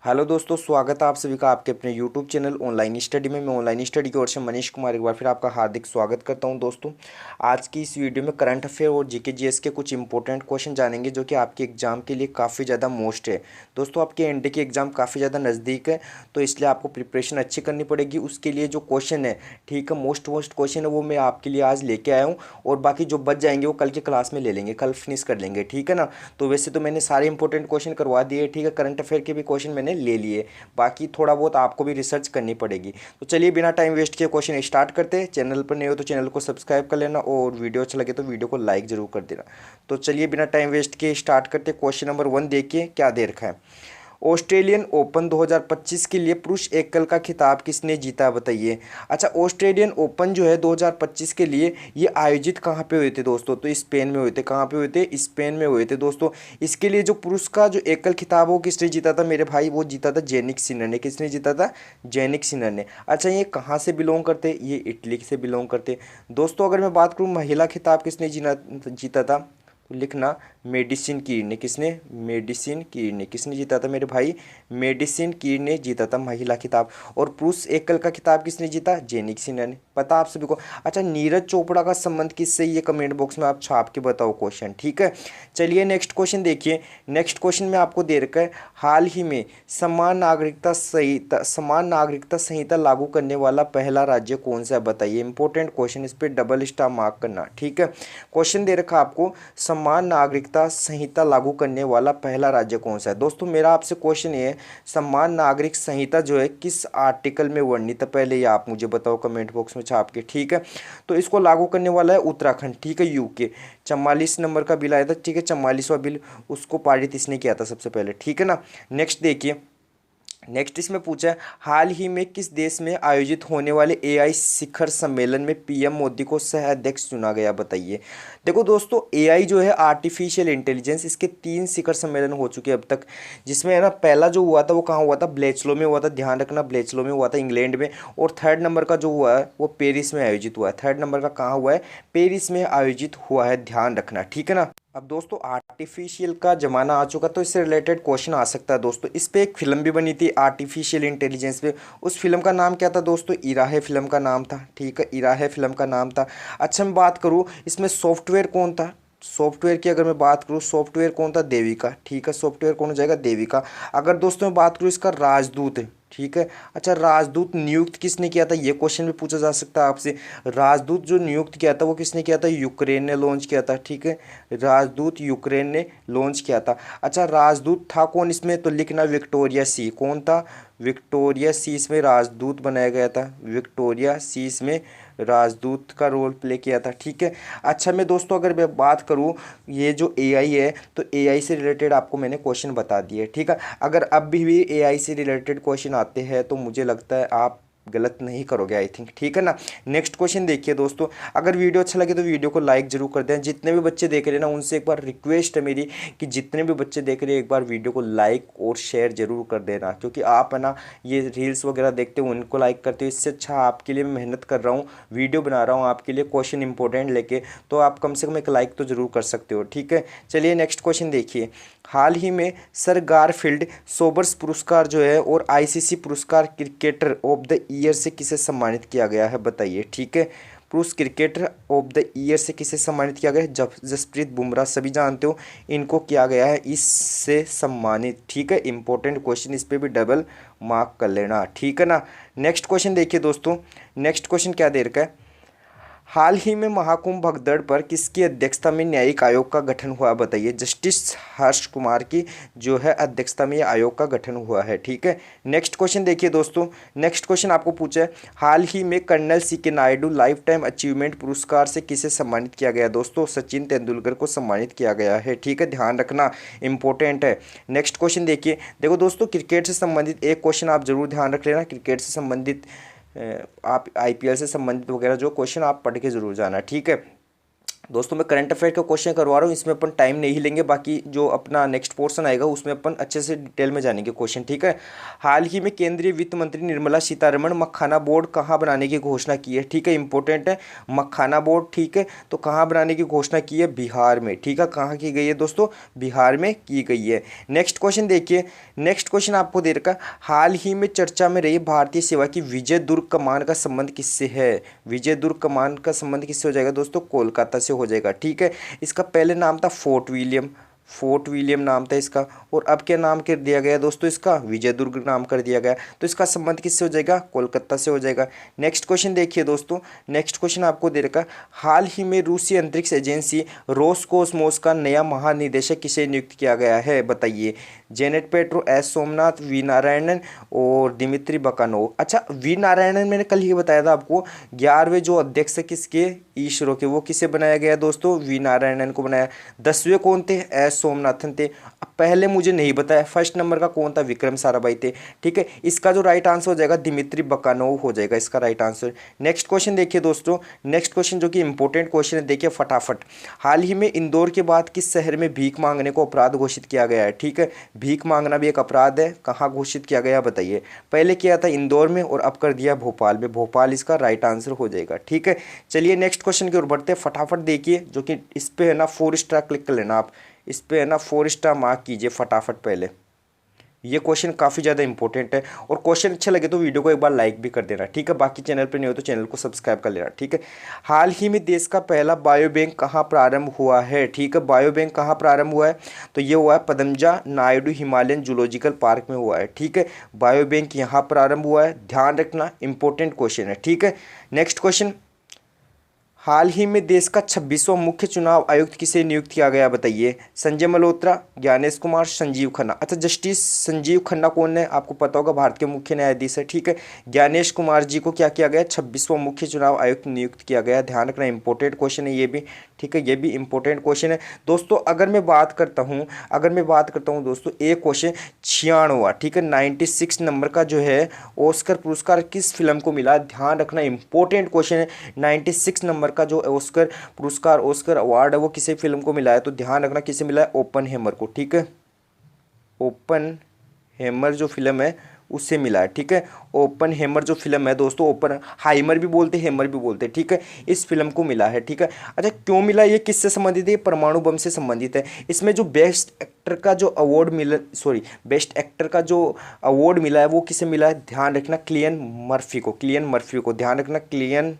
Hello दोस्तों, स्वागत है आप सभी का आपके अपने यूट्यूब चैनल ऑनलाइन स्टडी में। मैं ऑनलाइन स्टडी की ओर से मनीष कुमार एक बार फिर आपका हार्दिक स्वागत करता हूं। दोस्तों, आज की इस वीडियो में करंट अफेयर और जीके जीएस के कुछ इंपॉर्टेंट क्वेश्चन जानेंगे जो कि आपके एग्जाम के लिए काफ़ी ज़्यादा मोस्ट है। दोस्तों, आपके एनडीए के एग्जाम काफ़ी ज़्यादा नज़दीक है, तो इसलिए आपको प्रिपरेशन अच्छी करनी पड़ेगी। उसके लिए जो क्वेश्चन है, ठीक है, मोस्ट क्वेश्चन है, वो मैं आपके लिए आज लेके आया हूँ। और बाकी जो बच जाएंगे वो कल के क्लास में ले लेंगे, कल फिनिश कर लेंगे, ठीक है ना। तो वैसे तो मैंने सारे इंपॉर्टेंट क्वेश्चन करवा दिए, ठीक है, करंट अफेयर के भी क्वेश्चन मैंने ले लिए, बाकी थोड़ा बहुत आपको भी रिसर्च करनी पड़ेगी। तो चलिए बिना टाइम वेस्ट किए क्वेश्चन स्टार्ट करते हैं। चैनल पर नहीं हो तो चैनल को सब्सक्राइब कर लेना और वीडियो अच्छा लगे तो वीडियो को लाइक जरूर कर देना। तो चलिए बिना टाइम वेस्ट किए स्टार्ट करते हैं। क्वेश्चन नंबर 1 देखिए क्या दे रखा है। ऑस्ट्रेलियन ओपन 2025 के लिए पुरुष एकल का खिताब किसने जीता, बताइए। अच्छा, ऑस्ट्रेलियन ओपन जो है 2025 के लिए ये आयोजित कहाँ पे हुए थे दोस्तों? तो स्पेन में हुए थे। कहाँ पे हुए थे? स्पेन में हुए थे दोस्तों। इसके लिए जो पुरुष का जो एकल खिताब वो किसने जीता था मेरे भाई? वो जीता था जेनिक सिनर ने। किसने जीता था? जेनिक सिनर ने। अच्छा, ये कहाँ से बिलोंग करते? ये इटली से बिलोंग करते। दोस्तों, अगर मैं बात करूँ महिला खिताब किसने जीता था, तो लिखना मेडिसिन कीर ने। किसने? मेडिसिन कीर ने। किसने जीता था मेरे भाई? मेडिसिन कीर ने जीता था महिला खिताब। और पुरुष एकल का खिताब किसने जीता? जेनिक सिन्हा ने। पता आप सभी को। अच्छा, नीरज चोपड़ा का संबंध किससे? ये कमेंट बॉक्स में आप छाप के बताओ क्वेश्चन, ठीक है। चलिए नेक्स्ट क्वेश्चन देखिए। नेक्स्ट क्वेश्चन में आपको दे रखा है, हाल ही में समान नागरिकता संहिता लागू करने वाला पहला राज्य कौन सा है, बताइए। इंपॉर्टेंट क्वेश्चन, इस पर डबल स्टार मार्क करना, ठीक है। क्वेश्चन दे रखा आपको, समान नागरिकता संहिता लागू करने वाला पहला राज्य कौन सा है। दोस्तों, मेरा आपसे क्वेश्चन ये है, समान नागरिक संहिता जो है किस आर्टिकल में वर्णित है, पहले ये आप मुझे बताओ कमेंट बॉक्स में छाप के, ठीक है। तो इसको लागू करने वाला है उत्तराखंड, ठीक है, यूके। 44 नंबर का बिल आया था, ठीक है, 44वां बिल, उसको पारित इसने किया था सबसे पहले, ठीक है ना। नेक्स्ट देखिए। नेक्स्ट इसमें पूछा है, हाल ही में किस देश में आयोजित होने वाले एआई शिखर सम्मेलन में पीएम मोदी को सह अध्यक्ष चुना गया, बताइए। देखो दोस्तों, एआई जो है आर्टिफिशियल इंटेलिजेंस, इसके 3 शिखर सम्मेलन हो चुके हैं अब तक। जिसमें है ना, पहला जो हुआ था वो कहाँ हुआ था? ब्लेचलो में हुआ था, ध्यान रखना, ब्लेचलो में हुआ था, इंग्लैंड में। और थर्ड नंबर का जो हुआ है वो पेरिस में आयोजित हुआ है। थर्ड नंबर का कहाँ हुआ है? पेरिस में आयोजित हुआ है, ध्यान रखना, ठीक है ना। अब दोस्तों, आर्टिफिशियल का ज़माना आ चुका, तो इससे रिलेटेड क्वेश्चन आ सकता है दोस्तों। इस पे एक फिल्म भी बनी थी आर्टिफिशियल इंटेलिजेंस पे। उस फिल्म का नाम क्या था दोस्तों? इराहे फिल्म का नाम था, ठीक है, इराहे फिल्म का नाम था। अच्छा, मैं बात करूँ इसमें सॉफ्टवेयर कौन था? सॉफ्टवेयर की अगर मैं बात करूँ, सॉफ्टवेयर कौन था? देविका, ठीक है, सॉफ्टवेयर कौन हो जाएगा? देविका। अगर दोस्तों मैं बात करूँ इसका राजदूत है, ठीक है। अच्छा, राजदूत नियुक्त किसने किया था? ये क्वेश्चन भी पूछा जा सकता है आपसे। राजदूत जो नियुक्त किया था वो किसने किया था? यूक्रेन ने लॉन्च किया था, ठीक है, राजदूत यूक्रेन ने लॉन्च किया था। अच्छा, राजदूत था कौन इसमें? तो लिखना विक्टोरिया सी। कौन था? विक्टोरिया सी इसमें राजदूत बनाया गया था। विक्टोरिया सी इसमें राजदूत का रोल प्ले किया था, ठीक है। अच्छा, मैं दोस्तों अगर मैं बात करूँ, ये जो एआई है, तो एआई से रिलेटेड आपको मैंने क्वेश्चन बता दिए, ठीक है। अगर अब भी एआई से रिलेटेड क्वेश्चन आते हैं तो मुझे लगता है आप गलत नहीं करोगे, आई थिंक, ठीक है ना। नेक्स्ट क्वेश्चन देखिए दोस्तों। अगर वीडियो अच्छा लगे तो वीडियो को लाइक जरूर कर दें। जितने भी बच्चे देख रहे हैं ना, उनसे एक बार रिक्वेस्ट है मेरी कि जितने भी बच्चे देख रहे हैं एक बार वीडियो को लाइक और शेयर जरूर कर देना, क्योंकि आप है ना ये रील्स वगैरह देखते हो उनको लाइक करते हो, इससे अच्छा आपके लिए मैं मेहनत कर रहा हूँ, वीडियो बना रहा हूँ आपके लिए क्वेश्चन इंपॉर्टेंट लेके, तो आप कम से कम एक लाइक तो जरूर कर सकते हो, ठीक है। चलिए नेक्स्ट क्वेश्चन देखिए। हाल ही में सर गारफील्ड सोबर्स पुरस्कार जो है और आईसीसी पुरस्कार क्रिकेटर ऑफ द ईयर से किसे सम्मानित किया गया है, बताइए, ठीक है। पुरुष क्रिकेटर ऑफ द ईयर से किसे सम्मानित किया गया है? जसप्रीत बुमराह, सभी जानते हो, इनको किया गया है इससे सम्मानित, ठीक है। इंपॉर्टेंट क्वेश्चन, इस पे भी डबल मार्क कर लेना, ठीक है ना। नेक्स्ट क्वेश्चन देखिए दोस्तों। नेक्स्ट क्वेश्चन क्या दे रखा है, हाल ही में महाकुंभ भगदड़ पर किसकी अध्यक्षता में न्यायिक आयोग का गठन हुआ, बताइए। जस्टिस हर्ष कुमार की जो है अध्यक्षता में ये आयोग का गठन हुआ है, ठीक है। नेक्स्ट क्वेश्चन देखिए दोस्तों। नेक्स्ट क्वेश्चन आपको पूछा है, हाल ही में कर्नल सी के नायडू लाइफ टाइम अचीवमेंट पुरस्कार से किसे सम्मानित किया गया? दोस्तों, सचिन तेंदुलकर को सम्मानित किया गया है, ठीक है, ध्यान रखना, इंपॉर्टेंट है। नेक्स्ट क्वेश्चन देखिए। देखो दोस्तों, क्रिकेट से संबंधित एक क्वेश्चन आप जरूर ध्यान रख लेना। क्रिकेट से संबंधित आप आईपीएल से संबंधित वगैरह जो क्वेश्चन आप पढ़ के जरूर जाना, ठीक है। दोस्तों मैं करंट अफेयर के क्वेश्चन करवा रहा हूँ, इसमें अपन टाइम नहीं लेंगे, बाकी जो अपना नेक्स्ट पोर्शन आएगा उसमें अपन अच्छे से डिटेल में जानेंगे क्वेश्चन, ठीक है। हाल ही में केंद्रीय वित्त मंत्री निर्मला सीतारमण मखाना बोर्ड कहाँ बनाने की घोषणा की है, ठीक है, इंपॉर्टेंट है मखाना बोर्ड, ठीक है। तो कहाँ बनाने की घोषणा की है, बिहार में, ठीक है। कहाँ की गई है दोस्तों, बिहार में की गई है। नेक्स्ट क्वेश्चन देखिए, नेक्स्ट क्वेश्चन आपको दे रखा, हाल ही में चर्चा में रही भारतीय सेवा की विजय दुर्ग कमान का संबंध किससे है। विजय दुर्ग कमान का संबंध किससे हो जाएगा दोस्तों, कोलकाता से हो जाएगा, ठीक है। इसका पहले नाम था फोर्ट विलियम, फोर्ट विलियम नाम था इसका, और अब क्या नाम कर दिया गया दोस्तों, इसका विजय दुर्ग नाम कर दिया गया। तो इसका संबंध किससे हो जाएगा, कोलकाता से हो जाएगा। नेक्स्ट क्वेश्चन देखिए दोस्तों, नेक्स्ट क्वेश्चन आपको दे रखा, हाल ही में रूसी अंतरिक्ष एजेंसी रोसकोसमोस का नया महानिदेशक किसे नियुक्त किया गया है, बताइए। Janet Petro, S Somanath, V Narayanan और दिमित्री बकानोव। अच्छा, वी नारायणन मैंने कल ही बताया था आपको, 11वें जो अध्यक्ष है किसके, इसरो के, वो किसे बनाया गया दोस्तों, वी नारायणन को बनाया। 10वें कौन थे, एस सोमनाथन थे। अब पहले मुझे नहीं बताया फर्स्ट नंबर का कौन था, विक्रम साराभाई थे, ठीक है। इसका जो राइट आंसर हो जाएगा दिमित्री बकानोव हो जाएगा इसका राइट आंसर। नेक्स्ट क्वेश्चन देखिए दोस्तों, नेक्स्ट क्वेश्चन जो कि इंपॉर्टेंट क्वेश्चन है, देखिए फटाफट। हाल ही में इंदौर के बाद किस शहर में भीख मांगने को अपराध घोषित किया गया है, ठीक है। भीख मांगना भी एक अपराध है, कहाँ घोषित किया गया बताइए। पहले किया था इंदौर में और अब कर दिया भोपाल में, भोपाल इसका राइट आंसर हो जाएगा, ठीक है। चलिए नेक्स्ट क्वेश्चन की ओर बढ़ते हैं, फटाफट देखिए, जो कि इस पे है ना 4 स्टार क्लिक कर लेना आप, इस पे है ना 4 स्टार मार्क कीजिए फटाफट पहले। ये क्वेश्चन काफ़ी ज़्यादा इंपॉर्टेंट है, और क्वेश्चन अच्छा लगे तो वीडियो को एक बार लाइक भी कर देना, ठीक है। बाकी चैनल पर नहीं हो तो चैनल को सब्सक्राइब कर लेना, ठीक है। हाल ही में देश का पहला बायो बैंक कहाँ प्रारंभ हुआ है, ठीक है। बायो बैंक कहाँ प्रारंभ हुआ है, तो ये हुआ है Padmaja Naidu Himalayan zoological park में हुआ है, ठीक है। बायो बैंक यहाँ प्रारंभ हुआ है, ध्यान रखना, इंपॉर्टेंट क्वेश्चन है, ठीक है। नेक्स्ट क्वेश्चन, हाल ही में देश का 26वां मुख्य चुनाव आयुक्त किसे नियुक्त किया गया बताइए। संजय मल्होत्रा, ज्ञानेश कुमार, संजीव खन्ना। अच्छा, जस्टिस संजीव खन्ना कौन है, आपको पता होगा, भारत के मुख्य न्यायाधीश है, ठीक है। ज्ञानेश कुमार जी को क्या किया गया, 26वां मुख्य चुनाव आयुक्त नियुक्त किया गया, ध्यान रखना, इंपॉर्टेंट क्वेश्चन है ये भी, ठीक है। ये भी इंपॉर्टेंट क्वेश्चन है दोस्तों। अगर मैं बात करता हूँ दोस्तों, एक क्वेश्चन 96, ठीक है, 96 नंबर का जो है ऑस्कर पुरस्कार किस फिल्म को मिला, ध्यान रखना, इंपॉर्टेंट क्वेश्चन है। 96 नंबर का जो ऑस्कर पुरस्कार, ऑस्कर अवार्ड है, वो किसी फिल्म को मिला है, तो ध्यान रखना किसे मिला है, ओपनहेमर को, ठीक है। ओपनहेमर जो फिल्म है उससे मिला है, ठीक है। ओपनहेमर जो फिल्म है दोस्तों, ओपन हाइमर भी बोलते हैं, हेमर भी बोलते हैं, ठीक है, इस फिल्म को मिला है, ठीक है। अच्छा, क्यों मिला, ये किससे संबंधित है, ये परमाणु बम से संबंधित है। इसमें जो बेस्ट एक्टर का जो अवार्ड मिला, सॉरी, बेस्ट एक्टर का जो अवार्ड मिला है वो किसे मिला है, ध्यान रखना, किलियन मर्फी को, किलियन मर्फी को, ध्यान रखना, किलियन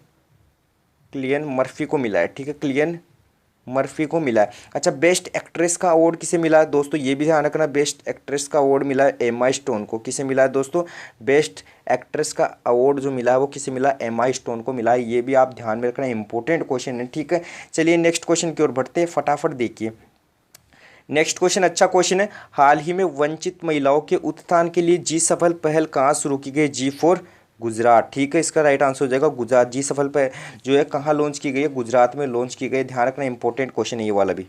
मर्फी को मिला है, ठीक है, किलियन मर्फी को मिला है। अच्छा, बेस्ट एक्ट्रेस का अवार्ड किसे मिला है दोस्तों, ये भी ध्यान रखना, बेस्ट एक्ट्रेस का अवार्ड मिला है एमा स्टोन को, किसे मिला है दोस्तों, बेस्ट एक्ट्रेस का अवार्ड जो मिला है वो किसे मिला है, एमा स्टोन को मिला है, ये भी आप ध्यान में रखना, इंपॉर्टेंट क्वेश्चन है, ठीक है। चलिए नेक्स्ट क्वेश्चन की ओर बढ़ते हैं, फटाफट देखिए। नेक्स्ट क्वेश्चन अच्छा क्वेश्चन है, हाल ही में वंचित महिलाओं के उत्थान के लिए जी सफल पहल कहाँ शुरू की गई, G4 गुजरात, ठीक है, इसका राइट आंसर हो जाएगा गुजरात। जी सफल पे जो है कहाँ लॉन्च की गई है, गुजरात में लॉन्च की गई, ध्यान रखना, इंपॉर्टेंट क्वेश्चन है ये वाला भी।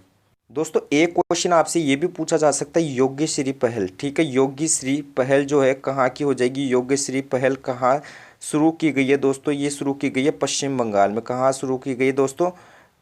दोस्तों एक क्वेश्चन आपसे ये भी पूछा जा सकता है, योग्यश्री पहल, ठीक है, योग्यश्री पहल जो है कहाँ की हो जाएगी, योग्यश्री पहल कहाँ शुरू की गई है दोस्तों, ये शुरू की गई है पश्चिम बंगाल में। कहाँ शुरू की गई है दोस्तों,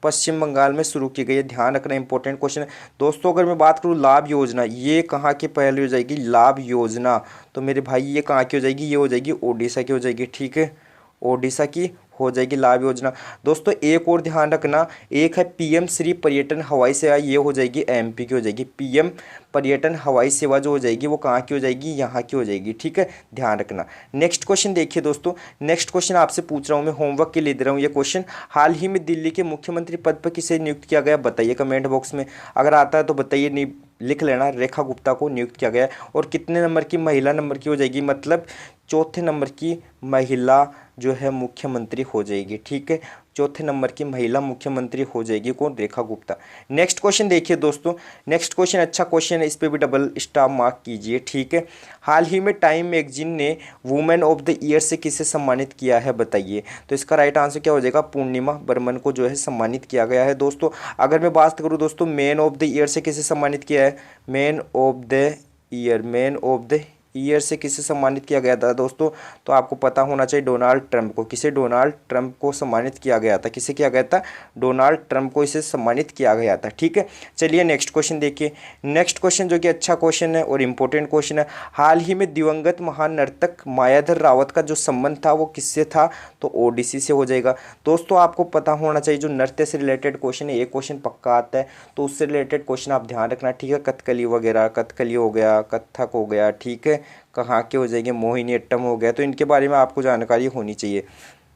पश्चिम बंगाल में शुरू की गई है, ध्यान रखना, इंपॉर्टेंट क्वेश्चन है दोस्तों। अगर मैं बात करूँ लाभ योजना, ये कहाँ की पहल हो जाएगी, लाभ योजना, तो मेरे भाई ये कहाँ की हो जाएगी, ये हो जाएगी ओडिशा की हो जाएगी, ठीक है, ओडिशा की हो जाएगी लाभ योजना। दोस्तों एक और ध्यान रखना, एक है पीएम श्री पर्यटन हवाई सेवा, ये हो जाएगी एमपी की हो जाएगी। पीएम पर्यटन हवाई सेवा जो हो जाएगी वो कहाँ की हो जाएगी, यहाँ की हो जाएगी, ठीक है, ध्यान रखना। नेक्स्ट क्वेश्चन देखिए दोस्तों, नेक्स्ट क्वेश्चन आपसे पूछ रहा हूँ मैं, होमवर्क के लिए दे रहा हूँ ये क्वेश्चन, हाल ही में दिल्ली के मुख्यमंत्री पद पर किसे नियुक्त किया गया बताइए कमेंट बॉक्स में, अगर आता है तो बताइए, नहीं लिख लेना, रेखा गुप्ता को नियुक्त किया गया। और कितने नंबर की, महिला नंबर की हो जाएगी, मतलब चौथे नंबर की महिला जो है मुख्यमंत्री हो जाएगी, ठीक है, चौथे नंबर की महिला मुख्यमंत्री हो जाएगी, कौन, रेखा गुप्ता। नेक्स्ट क्वेश्चन देखिए दोस्तों, नेक्स्ट क्वेश्चन अच्छा क्वेश्चन है, इस पे भी डबल स्टार मार्क कीजिए, ठीक है। हाल ही में टाइम मैगजीन ने वुमेन ऑफ द ईयर से किसे सम्मानित किया है बताइए, तो इसका राइट आंसर क्या हो जाएगा, पूर्णिमा बर्मन को जो है सम्मानित किया गया है दोस्तों। अगर मैं बात करूँ दोस्तों मैन ऑफ द ईयर से किसे सम्मानित किया है, man of the year, man of the year से किसे सम्मानित किया गया था दोस्तों? तो आपको पता होना चाहिए डोनाल्ड ट्रंप को। किसे? डोनाल्ड ट्रंप को सम्मानित किया गया था। किसे किया गया था? डोनाल्ड ट्रंप को इसे सम्मानित किया गया था। ठीक है, चलिए नेक्स्ट क्वेश्चन देखिए। नेक्स्ट क्वेश्चन जो कि अच्छा क्वेश्चन है और इम्पोर्टेंट क्वेश्चन है। हाल ही में दिवंगत महान नर्तक मायाधर रावत का जो संबंध था वो किससे था? तो ओडिसी से हो जाएगा। दोस्तों आपको पता होना चाहिए जो नृत्य से रिलेटेड क्वेश्चन है, एक क्वेश्चन पक्का आता है, तो उससे रिलेटेड क्वेश्चन आप ध्यान रखना। ठीक है, कथकली वगैरह, कथकली हो गया, कथक हो गया, ठीक है, कहाँ के हो जाएंगे, मोहिनीअट्टम हो गया, तो इनके बारे में आपको जानकारी होनी चाहिए।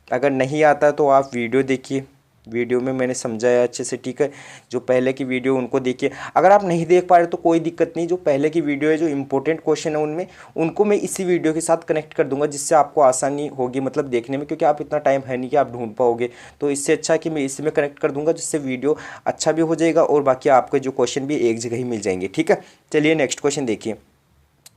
अगर नहीं आता तो आप वीडियो देखिए, वीडियो में मैंने समझाया अच्छे से। ठीक है, जो पहले की वीडियो उनको देखिए। अगर आप नहीं देख पा रहे तो कोई दिक्कत नहीं, जो पहले की वीडियो है जो इंपॉर्टेंट क्वेश्चन है उनमें, उनको मैं इसी वीडियो के साथ कनेक्ट कर दूंगा, जिससे आपको आसानी होगी मतलब देखने में, क्योंकि आप इतना टाइम है नहीं कि आप ढूंढ पाओगे। तो इससे अच्छा कि मैं इसी में कनेक्ट कर दूंगा, जिससे वीडियो अच्छा भी हो जाएगा और बाकी आपके जो क्वेश्चन भी एक जगह ही मिल जाएंगे। ठीक है, चलिए नेक्स्ट क्वेश्चन देखिए।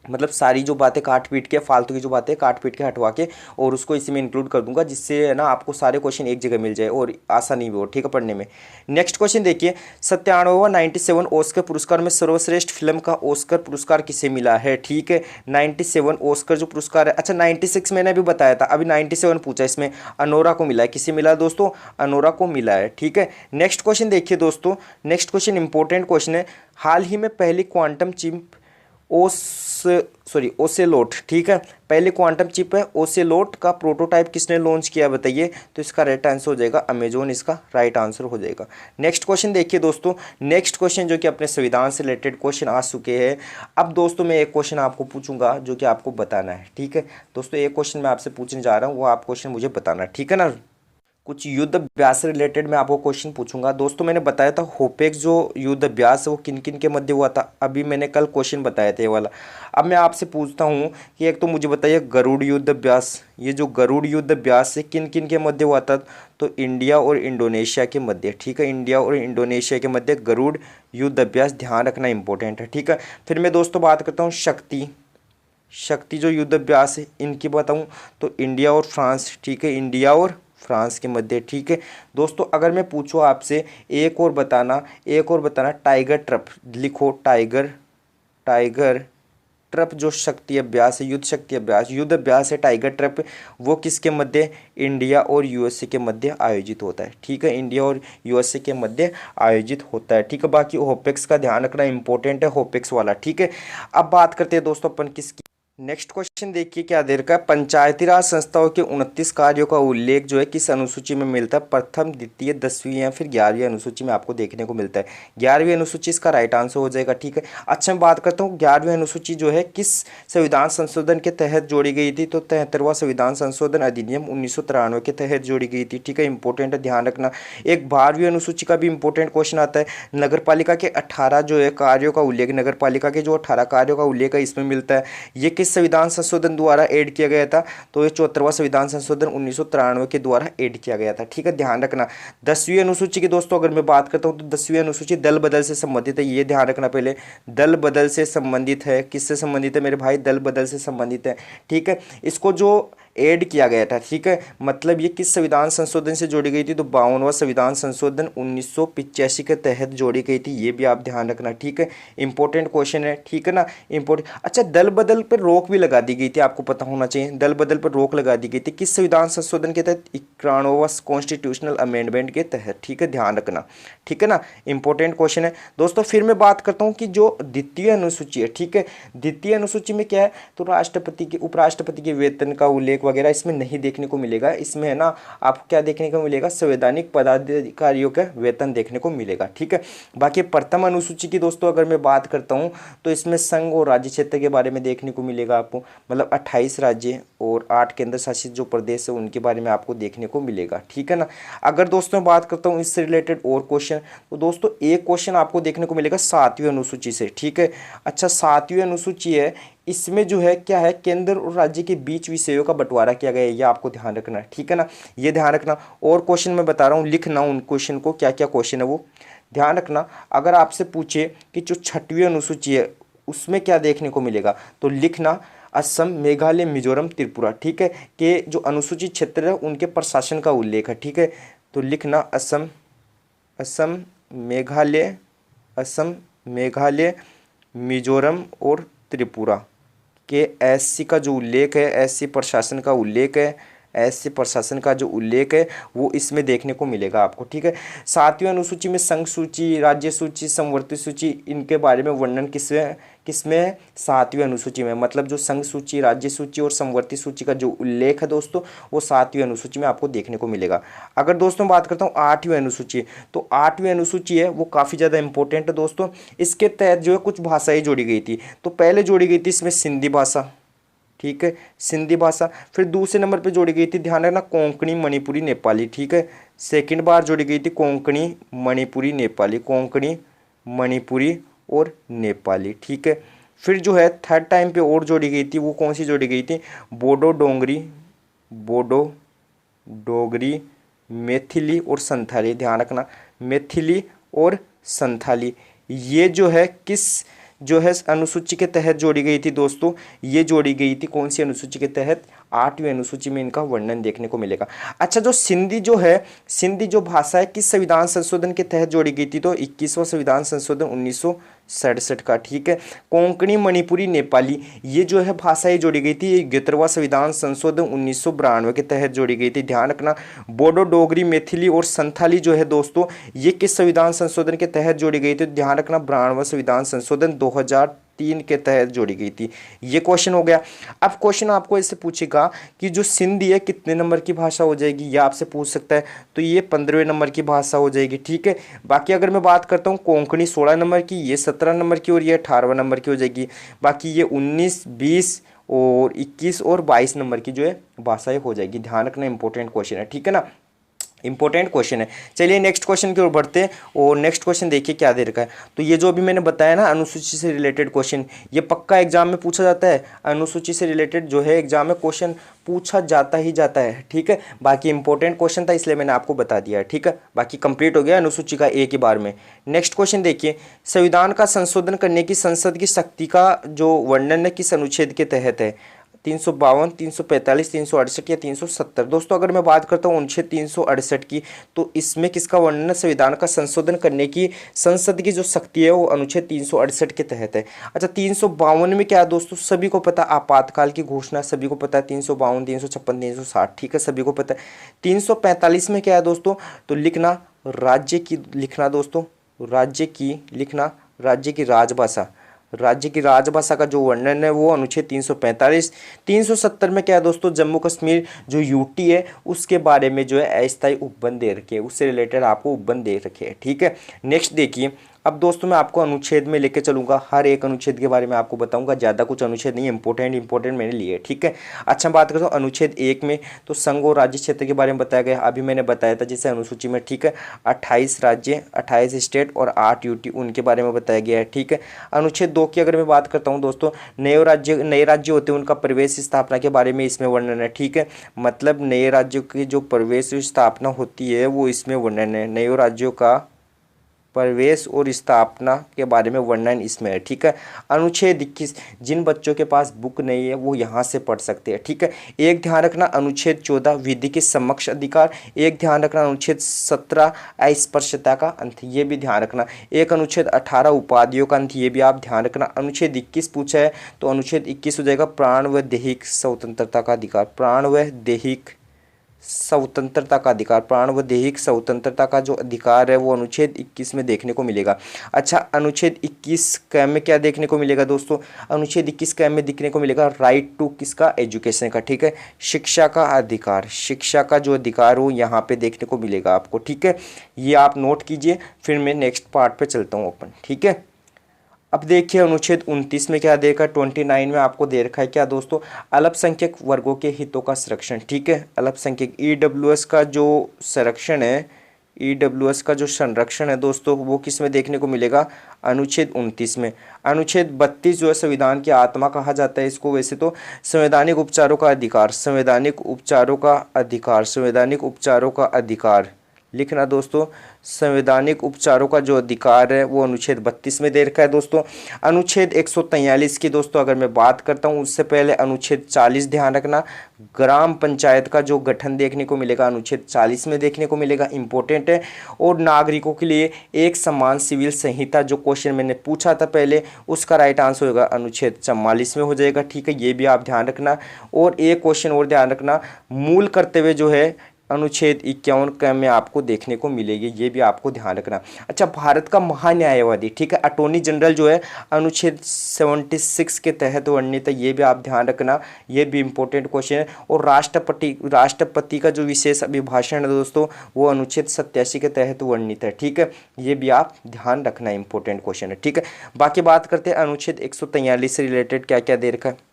मतलब सारी जो बातें काट पीट के, फालतू की जो बातें काट पीट के हटवा के और उसको इसी में इंक्लूड कर दूंगा, जिससे है ना आपको सारे क्वेश्चन एक जगह मिल जाए और आसानी भी हो। ठीक है, पढ़ने में। नेक्स्ट क्वेश्चन देखिए। 97वां 97 ऑस्कर पुरस्कार में सर्वश्रेष्ठ फिल्म का ऑस्कर पुरस्कार किसे मिला है? ठीक है, 97 ऑस्कर जो पुरस्कार है, अच्छा 96 मैंने अभी बताया था, अभी 97 पूछा, इसमें अनोरा को मिला है। किसे मिला है दोस्तों? अनोरा को मिला है। ठीक है, नेक्स्ट क्वेश्चन देखिए दोस्तों। नेक्स्ट क्वेश्चन इंपॉर्टेंट क्वेश्चन है। हाल ही में पहली क्वांटम चिप ओसेलोट, ठीक है, पहले क्वांटम चिप है ओसेलोट का प्रोटोटाइप किसने लॉन्च किया बताइए? तो इसका राइट आंसर हो जाएगा अमेजोन, इसका राइट आंसर हो जाएगा। नेक्स्ट क्वेश्चन देखिए दोस्तों। नेक्स्ट क्वेश्चन जो कि अपने संविधान से रिलेटेड क्वेश्चन आ चुके हैं। अब दोस्तों मैं एक क्वेश्चन आपको पूछूंगा जो कि आपको बताना है। ठीक है दोस्तों, एक क्वेश्चन मैं आपसे पूछने जा रहा हूँ, वो आप क्वेश्चन मुझे बताना, ठीक है ना। कुछ युद्ध अभ्यास से रिलेटेड मैं आपको क्वेश्चन पूछूंगा। दोस्तों मैंने बताया था होपेक्स जो युद्ध अभ्यास है वो किन किन के मध्य हुआ था, अभी मैंने कल क्वेश्चन बताया था ये वाला। अब मैं आपसे पूछता हूँ कि एक तो मुझे बताइए गरुड़ युद्ध अभ्यास, ये जो गरुड़ युद्ध अभ्यास है किन किन के मध्य हुआ था? तो इंडिया और इंडोनेशिया के मध्य। ठीक है, इंडिया और इंडोनेशिया के मध्य गरुड़ युद्ध अभ्यास, ध्यान रखना इंपॉर्टेंट है। ठीक है, फिर मैं दोस्तों बात करता हूँ शक्ति जो युद्ध अभ्यास है इनकी बताऊँ तो इंडिया और फ्रांस। ठीक है, इंडिया और फ्रांस के मध्य। ठीक है दोस्तों, अगर मैं पूछूँ आपसे एक और बताना टाइगर ट्रप लिखो, टाइगर ट्रप जो शक्ति अभ्यास है, युद्ध अभ्यास है टाइगर ट्रप, वो किसके मध्य? इंडिया और यूएसए के मध्य आयोजित होता है। ठीक है, इंडिया और यूएसए के मध्य आयोजित होता है। ठीक है, बाकी होपेक्स का ध्यान रखना इंपॉर्टेंट है, होपेक्स वाला। ठीक है, अब बात करते हैं दोस्तों अपन किसकी। नेक्स्ट क्वेश्चन देखिए क्या दे रखा है। पंचायती राज संस्थाओं के 29 कार्यों का उल्लेख जो है किस अनुसूची में मिलता है? प्रथम, द्वितीय, 10वीं या फिर 11वीं अनुसूची में आपको देखने को मिलता है। 11वीं अनुसूची इसका राइट आंसर हो जाएगा। ठीक है, अच्छा मैं बात करता हूँ 11वीं अनुसूची जो है किस संविधान संशोधन के तहत जोड़ी गई थी? तो 73वां संविधान संशोधन अधिनियम 1993 के तहत जोड़ी गई थी। ठीक है, इंपॉर्टेंट है, ध्यान रखना। एक 12वीं अनुसूची का भी इंपॉर्टेंट क्वेश्चन आता है। नगरपालिका के 18 जो है कार्यों का उल्लेख, नगरपालिका के जो 18 कार्यों का उल्लेख है इसमें मिलता है। ये किस संविधान संशोधन द्वारा ऐड किया गया था? तो ये 74वां संविधान संशोधन 1993 के द्वारा ऐड किया गया था। ठीक है, ध्यान रखना। 10वीं अनुसूची की दोस्तों अगर मैं बात करता हूँ तो 10वीं अनुसूची दल बदल से संबंधित है, ये ध्यान रखना। पहले दल बदल से संबंधित है, किससे संबंधित है मेरे भाई? दल बदल से संबंधित है। ठीक है, इसको जो ऐड किया गया था, ठीक है, मतलब ये किस संविधान संशोधन से जोड़ी गई थी? तो 52वां संविधान संशोधन 1985 के तहत जोड़ी गई थी, ये भी आप ध्यान रखना। ठीक है, इंपॉर्टेंट क्वेश्चन है, ठीक है ना, इंपॉर्टेंट। अच्छा, दल बदल पर रोक भी लगा दी गई थी, आपको पता होना चाहिए, दल बदल पर रोक लगा दी गई थी किस संविधान संशोधन के तहत? 91वां कॉन्स्टिट्यूशनल अमेंडमेंट के तहत। ठीक है, ध्यान रखना, ठीक है ना, इंपॉर्टेंट क्वेश्चन है दोस्तों। फिर मैं बात करता हूँ कि जो द्वितीय अनुसूची है, ठीक है, द्वितीय अनुसूची में क्या है? तो राष्ट्रपति के, उपराष्ट्रपति के वेतन का उल्लेख वगैरह इसमें नहीं देखने को मिलेगा। इसमें है ना आपको क्या देखने को मिलेगा? संवैधानिक पदाधिकारियों का वेतन देखने को मिलेगा। ठीक है, बाकी प्रथम अनुसूची की दोस्तों अगर मैं बात करता हूँ तो इसमें संघ और राज्य क्षेत्र के बारे में देखने को मिलेगा आपको, मतलब 28 राज्य और 8 केंद्र शासित जो प्रदेश है उनके बारे में आपको देखने को मिलेगा। ठीक है ना। अगर दोस्तों मैं बात करता हूँ इससे रिलेटेड और क्वेश्चन, तो दोस्तों एक क्वेश्चन आपको देखने को मिलेगा 7वीं अनुसूची से। ठीक है, अच्छा 7वीं अनुसूची है, इसमें जो है क्या है? केंद्र और राज्य के बीच विषयों का बंटवारा किया गया है, ये आपको ध्यान रखना है। ठीक है ना, ये ध्यान रखना। और क्वेश्चन मैं बता रहा हूँ, लिखना उन क्वेश्चन को, क्या क्या क्वेश्चन है वो ध्यान रखना। अगर आपसे पूछे कि जो 6वीं अनुसूची है उसमें क्या देखने को मिलेगा, तो लिखना असम, मेघालय, मिजोरम, त्रिपुरा। ठीक है, कि जो अनुसूचित क्षेत्र है उनके प्रशासन का उल्लेख है। ठीक है, तो लिखना असम, मेघालय, मिजोरम और त्रिपुरा कि एससी का जो उल्लेख है, एससी प्रशासन का उल्लेख है, एससी प्रशासन का जो उल्लेख है वो इसमें देखने को मिलेगा आपको, ठीक है। 7वीं अनुसूची में संघ सूची, राज्य सूची, समवर्ती सूची, इनके बारे में वर्णन किसमें है? 7वीं अनुसूची में। मतलब जो संघ सूची, राज्य सूची और समवर्ती सूची का जो उल्लेख है दोस्तों, वो 7वीं अनुसूची में आपको देखने को मिलेगा। अगर दोस्तों बात करता हूँ 8वीं अनुसूची, तो 8वीं अनुसूची है वो काफ़ी ज़्यादा इंपॉर्टेंट है दोस्तों। इसके तहत जो है कुछ भाषाएं जोड़ी गई थी। तो पहले जोड़ी गई थी इसमें सिंधी भाषा, ठीक है, सिंधी भाषा। फिर दूसरे नंबर पे जोड़ी गई थी, ध्यान रखना, कोंकणी, मणिपुरी, नेपाली, ठीक है। सेकंड बार जोड़ी गई थी कोंकणी, मणिपुरी, नेपाली, कोंकणी, मणिपुरी और नेपाली, ठीक है। फिर जो है थर्ड टाइम पे और जोड़ी गई थी, वो कौन सी जोड़ी गई थी? बोडो डोंगरी, बोडो डोगरी, मैथिली और संथाली, ध्यान रखना, मैथिली और संथाली। ये जो है किस जो है अनुसूची के तहत जोड़ी गई थी दोस्तों? ये जोड़ी गई थी कौन सी अनुसूची के तहत? 8वीं अनुसूची में इनका वर्णन देखने को मिलेगा। अच्छा, जो सिंधी जो है, सिंधी जो भाषा है, किस संविधान संशोधन के तहत जोड़ी गई थी? तो 21वां संविधान संशोधन 1967 का, ठीक है। कोंकणी, मणिपुरी, नेपाली, ये जो है भाषाएं जोड़ी गई थी, ये 11वां संविधान संशोधन 1992 के तहत जोड़ी गई थी, ध्यान रखना। बोडो डोगरी, मैथिली और संथाली जो है दोस्तों, ये किस संविधान संशोधन के तहत जोड़ी गई थी? ध्यान रखना, 92वां संविधान संशोधन 2003 के तहत जोड़ी गई थी। ये क्वेश्चन हो गया। अब क्वेश्चन आपको इससे पूछेगा कि जो सिंधी है कितने नंबर की भाषा हो जाएगी, ये आपसे पूछ सकता है। तो ये 15वें नंबर की भाषा हो जाएगी, ठीक है। बाकी अगर मैं बात करता हूँ कोंकणी 16 नंबर की, ये 17 नंबर की और ये 18वें नंबर की हो जाएगी। बाकी ये 19, 20 और 21 और 22 नंबर की जो है भाषाएं हो जाएगी। ध्यान रखना, इंपॉर्टेंट क्वेश्चन है, ठीक है ना, इंपॉर्टेंट क्वेश्चन है। चलिए नेक्स्ट क्वेश्चन की ओर बढ़ते हैं और नेक्स्ट क्वेश्चन देखिए क्या दे रखा है। तो ये जो अभी मैंने बताया ना अनुसूची से रिलेटेड क्वेश्चन, ये पक्का एग्जाम में पूछा जाता है। अनुसूची से रिलेटेड जो है एग्जाम में क्वेश्चन पूछा जाता ही जाता है, ठीक है। बाकी इंपॉर्टेंट क्वेश्चन था इसलिए मैंने आपको बता दिया है, ठीक है। बाकी कंप्लीट हो गया अनुसूची का एक ही बार में। नेक्स्ट क्वेश्चन देखिए, संविधान का संशोधन करने की संसद की शक्ति का जो वर्णन किस अनुच्छेद के तहत है? 352, 345, 368 या 370। दोस्तों अगर मैं बात करता हूँ अनुच्छेद 368 की, तो इसमें किसका वर्णन है? संविधान का संशोधन करने की संसद की जो शक्ति है वो अनुच्छेद 368 के तहत है। अच्छा, 352 में क्या है दोस्तों? सभी को पता, आपातकाल की घोषणा सभी को पता है, 352, 356, 360, ठीक है, सभी को पता है। 345 में क्या है दोस्तों? तो लिखना राज्य की, लिखना दोस्तों राज्य की, लिखना राज्य की राजभाषा, राज्य की राजभाषा का जो वर्णन है वो अनुच्छेद 345। 370 में क्या है दोस्तों? जम्मू कश्मीर जो यूटी है उसके बारे में जो है अस्थायी उपबंध दे रखे हैं, उससे रिलेटेड आपको उपबंध दे रखे हैं, ठीक है। नेक्स्ट देखिए, अब दोस्तों मैं आपको अनुच्छेद में लेके चलूंगा, हर एक अनुच्छेद के बारे में आपको बताऊंगा, ज़्यादा कुछ अनुच्छेद नहीं, इंपॉर्टेंट मैंने लिए, ठीक है। अच्छा, बात करता हूँ अनुच्छेद 1 में, तो संघ और राज्य क्षेत्र के बारे में बताया गया, अभी मैंने बताया था जिसे अनुसूची में, ठीक है। 28 राज्य, 28 स्टेट और 8 यूटी, उनके बारे में बताया गया है, ठीक है। अनुच्छेद 2 की अगर मैं बात करता हूँ दोस्तों, नए राज्य होते हैं उनका प्रवेश स्थापना के बारे में इसमें वर्णन है, ठीक है। मतलब नए राज्यों की जो प्रवेश स्थापना होती है वो इसमें वर्णन है, नए राज्यों का प्रवेश और स्थापना के बारे में वर्णन इसमें है, ठीक है। अनुच्छेद 21, जिन बच्चों के पास बुक नहीं है वो यहाँ से पढ़ सकते हैं, ठीक है। एक ध्यान रखना अनुच्छेद 14 विधि के समक्ष अधिकार, एक ध्यान रखना अनुच्छेद 17 अस्पृश्यता का अंत, ये भी ध्यान रखना। एक अनुच्छेद 18 उपाधियों का अंत, ये भी आप ध्यान रखना। अनुच्छेद 21 पूछा है तो अनुच्छेद 21 हो जाएगा प्राण व दैहिक स्वतंत्रता का अधिकार, प्राण व दैहिक स्वतंत्रता का अधिकार, प्राण व दैहिक स्वतंत्रता का जो अधिकार है वो अनुच्छेद 21 में देखने को मिलेगा। अच्छा, अनुच्छेद 21 क में क्या देखने को मिलेगा दोस्तों? अनुच्छेद 21 क में देखने को मिलेगा राइट टू किसका? एजुकेशन का, ठीक है, शिक्षा का अधिकार, शिक्षा का जो अधिकार हो यहाँ पे देखने को मिलेगा आपको, ठीक है। ये आप नोट कीजिए, फिर मैं नेक्स्ट पार्ट पे चलता हूँ अपन, ठीक है। अब देखिए अनुच्छेद 29 में क्या देखा, 29 में आपको दे रखा है क्या दोस्तों? अल्पसंख्यक वर्गों के हितों का संरक्षण, ठीक है। अल्पसंख्यक ईडब्ल्यूएस का जो संरक्षण है, ईडब्ल्यूएस का जो संरक्षण है दोस्तों वो किस में देखने को मिलेगा? अनुच्छेद 29 में। अनुच्छेद 32 जो है संविधान की आत्मा कहा जाता है इसको, वैसे तो संवैधानिक उपचारों का अधिकार, संवैधानिक उपचारों का अधिकार, संवैधानिक उपचारों का अधिकार, लिखना दोस्तों। संवैधानिक उपचारों का जो अधिकार है वो अनुच्छेद 32 में दे रखा है दोस्तों। अनुच्छेद 143 की दोस्तों अगर मैं बात करता हूँ, उससे पहले अनुच्छेद 40 ध्यान रखना। ग्राम पंचायत का जो गठन देखने को मिलेगा अनुच्छेद 40 में देखने को मिलेगा, इंपॉर्टेंट है। और नागरिकों के लिए एक समान सिविल संहिता, जो क्वेश्चन मैंने पूछा था पहले, उसका राइट आंसर होगा अनुच्छेद 44 में हो जाएगा, ठीक है, ये भी आप ध्यान रखना। और एक क्वेश्चन और ध्यान रखना, मूल कर्तव्य जो है अनुच्छेद 51 में आपको देखने को मिलेगी, ये भी आपको ध्यान रखना। अच्छा, भारत का महान्यायवादी, ठीक है, अटॉर्नी जनरल जो है अनुच्छेद 76 के तहत वर्णित है, ये भी आप ध्यान रखना, ये भी इंपॉर्टेंट क्वेश्चन है। और राष्ट्रपति का जो विशेष अभिभाषण है दोस्तों, वो अनुच्छेद 87 के तहत वर्णित है, ठीक है, ये भी आप ध्यान रखना, इंपॉर्टेंट क्वेश्चन है, ठीक है। बाकी बात करते हैं अनुच्छेद 143 से रिलेटेड क्या क्या दे रखा है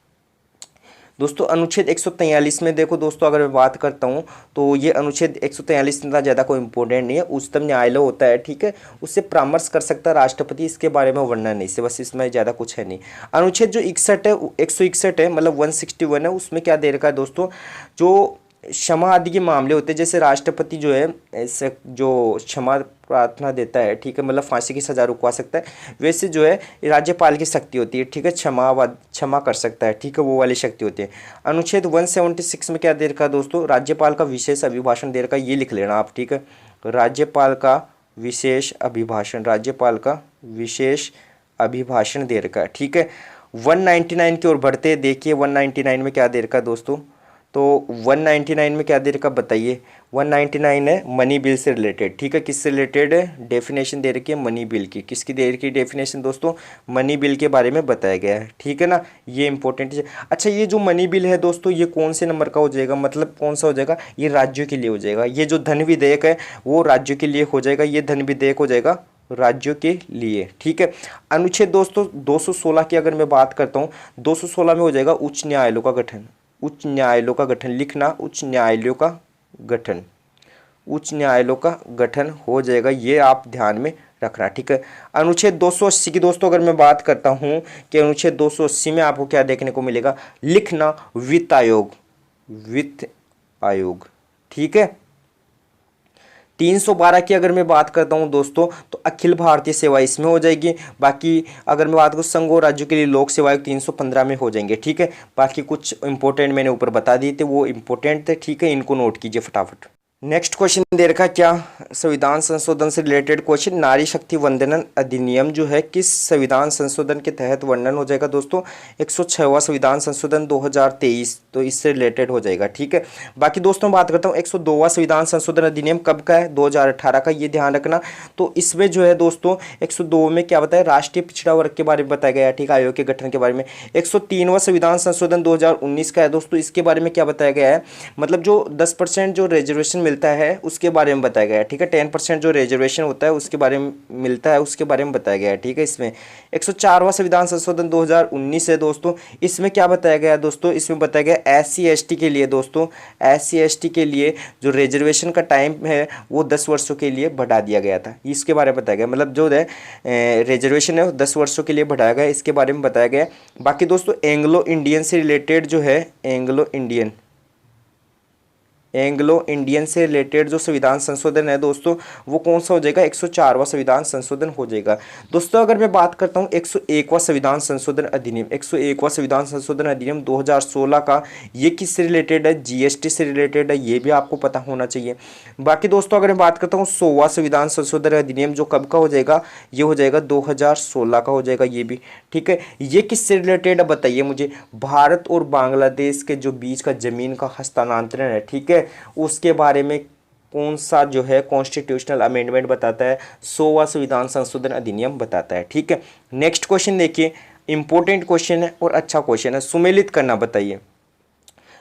दोस्तों। अनुच्छेद 143 में देखो दोस्तों, अगर मैं बात करता हूँ तो ये अनुच्छेद 143 इतना ज़्यादा कोई इंपॉर्टेंट नहीं है। उच्चतम न्यायालय होता है, ठीक है, उससे परामर्श कर सकता है राष्ट्रपति, इसके बारे में वर्णन नहीं से, बस इसमें ज़्यादा कुछ है नहीं। अनुच्छेद जो 61 है, 161 है, मतलब 161 है, उसमें क्या दे रखा है दोस्तों, जो क्षमा आदि के मामले होते हैं, जैसे राष्ट्रपति जो है ऐसे जो क्षमा प्रार्थना देता है, ठीक है, मतलब फांसी की सज़ा रुकवा सकता है, वैसे जो है राज्यपाल की शक्ति होती है, ठीक है, क्षमा कर सकता है, ठीक है, वो वाली शक्ति होती है। अनुच्छेद 176 में क्या दे रखा है दोस्तों, राज्यपाल का विशेष अभिभाषण दे रखा है, ये लिख लेना आप, ठीक है, राज्यपाल का विशेष अभिभाषण, राज्यपाल का विशेष अभिभाषण दे रखा है, ठीक है। 199 की ओर बढ़ते देखिए, 199 में क्या दे रखा है दोस्तों, तो 199 में क्या दे रखा बताइए, 199 है मनी बिल से रिलेटेड, ठीक है, किससे रिलेटेड है, डेफिनेशन दे रखी है मनी बिल की, किसकी दे रखी है डेफिनेशन दोस्तों, मनी बिल के बारे में बताया गया है, ठीक है ना, ये इंपॉर्टेंट है। अच्छा, ये जो मनी बिल है दोस्तों, ये कौन से नंबर का हो जाएगा, मतलब कौन सा हो जाएगा, ये राज्यों के लिए हो जाएगा। ये जो धन विधेयक है वो राज्यों के लिए हो जाएगा, ये धन विधेयक हो जाएगा राज्यों के लिए, ठीक है। अनुच्छेद दोस्तों 216 की अगर मैं बात करता हूँ, 216 में हो जाएगा उच्च न्यायालयों का गठन, उच्च न्यायालयों का गठन लिखना, उच्च न्यायालयों का गठन, उच्च न्यायालयों का गठन हो जाएगा, ये आप ध्यान में रखना, ठीक है। अनुच्छेद 280 की दोस्तों अगर मैं बात करता हूं कि अनुच्छेद 280 में आपको क्या देखने को मिलेगा, लिखना वित्त आयोग, वित्त आयोग, ठीक है। 312 की अगर मैं बात करता हूं दोस्तों, तो अखिल भारतीय सेवा इसमें हो जाएगी। बाकी अगर मैं बात करूँ संघ और राज्यों के लिए लोक सेवा आयोग 315 में हो जाएंगे, ठीक है। बाकी कुछ इंपॉर्टेंट मैंने ऊपर बता दिए थे, वो इंपॉर्टेंट थे, ठीक है, इनको नोट कीजिए फटाफट। नेक्स्ट क्वेश्चन दे रखा है क्या, संविधान संशोधन से रिलेटेड क्वेश्चन, नारी शक्ति वंदन अधिनियम जो है किस संविधान संशोधन के तहत वर्णन हो जाएगा दोस्तों, 106वां संविधान संशोधन 2023, तो इससे रिलेटेड हो जाएगा, ठीक है। बाकी दोस्तों बात करता हूँ 102वां संविधान संशोधन अधिनियम कब का है, 2018 का, ये ध्यान रखना। तो इसमें जो है दोस्तों 102 में क्या बताया, राष्ट्रीय पिछड़ा वर्ग के बारे में बताया गया है, ठीक है, आयोग के गठन के बारे में। 103वां संविधान संशोधन 2019 का है दोस्तों, इसके बारे में क्या बताया गया है, मतलब जो 10% जो रिजर्वेशन मिलता है उसके बारे में बताया गया है, ठीक है, 10% जो रिजर्वेशन होता है उसके बारे में मिलता है, उसके बारे में बताया गया है, ठीक है। इसमें 104वां संविधान संशोधन 2019 है दोस्तों, इसमें क्या बताया गया है दोस्तों, इसमें बताया गया SC/ST के लिए दोस्तों, SC/ST के लिए जो रिजर्वेशन का टाइम है वो 10 वर्षों के लिए बढ़ा दिया गया था, इसके बारे में बताया गया, मतलब जो है रिजर्वेशन है वो 10 वर्षों के लिए बढ़ाया गया, इसके बारे में बताया गया। बाकी दोस्तों एंग्लो इंडियन से रिलेटेड जो है, एंग्लो इंडियन से रिलेटेड जो संविधान संशोधन है दोस्तों, वो कौन सा हो जाएगा, 104वां संविधान संशोधन हो जाएगा दोस्तों। अगर मैं बात करता हूँ 101वां संविधान संशोधन अधिनियम, 101वां संविधान संशोधन अधिनियम 2016 का, ये किससे रिलेटेड है, GST से रिलेटेड है, ये भी आपको पता होना चाहिए। बाकी दोस्तों अगर मैं बात करता हूँ 100वां संविधान संशोधन अधिनियम जो कब का हो जाएगा, ये हो जाएगा 2016 का हो जाएगा, ये भी, ठीक है। ये किससे रिलेटेड है बताइए मुझे, भारत और बांग्लादेश के जो बीच का जमीन का हस्तांतरण है, ठीक है, उसके बारे में कौन सा जो है कॉन्स्टिट्यूशनल अमेंडमेंट बताता है, 100वां संविधान संशोधन अधिनियम बताता है, ठीक है। नेक्स्ट क्वेश्चन देखिए, इंपॉर्टेंट क्वेश्चन है और अच्छा क्वेश्चन है, सुमेलित करना बताइए।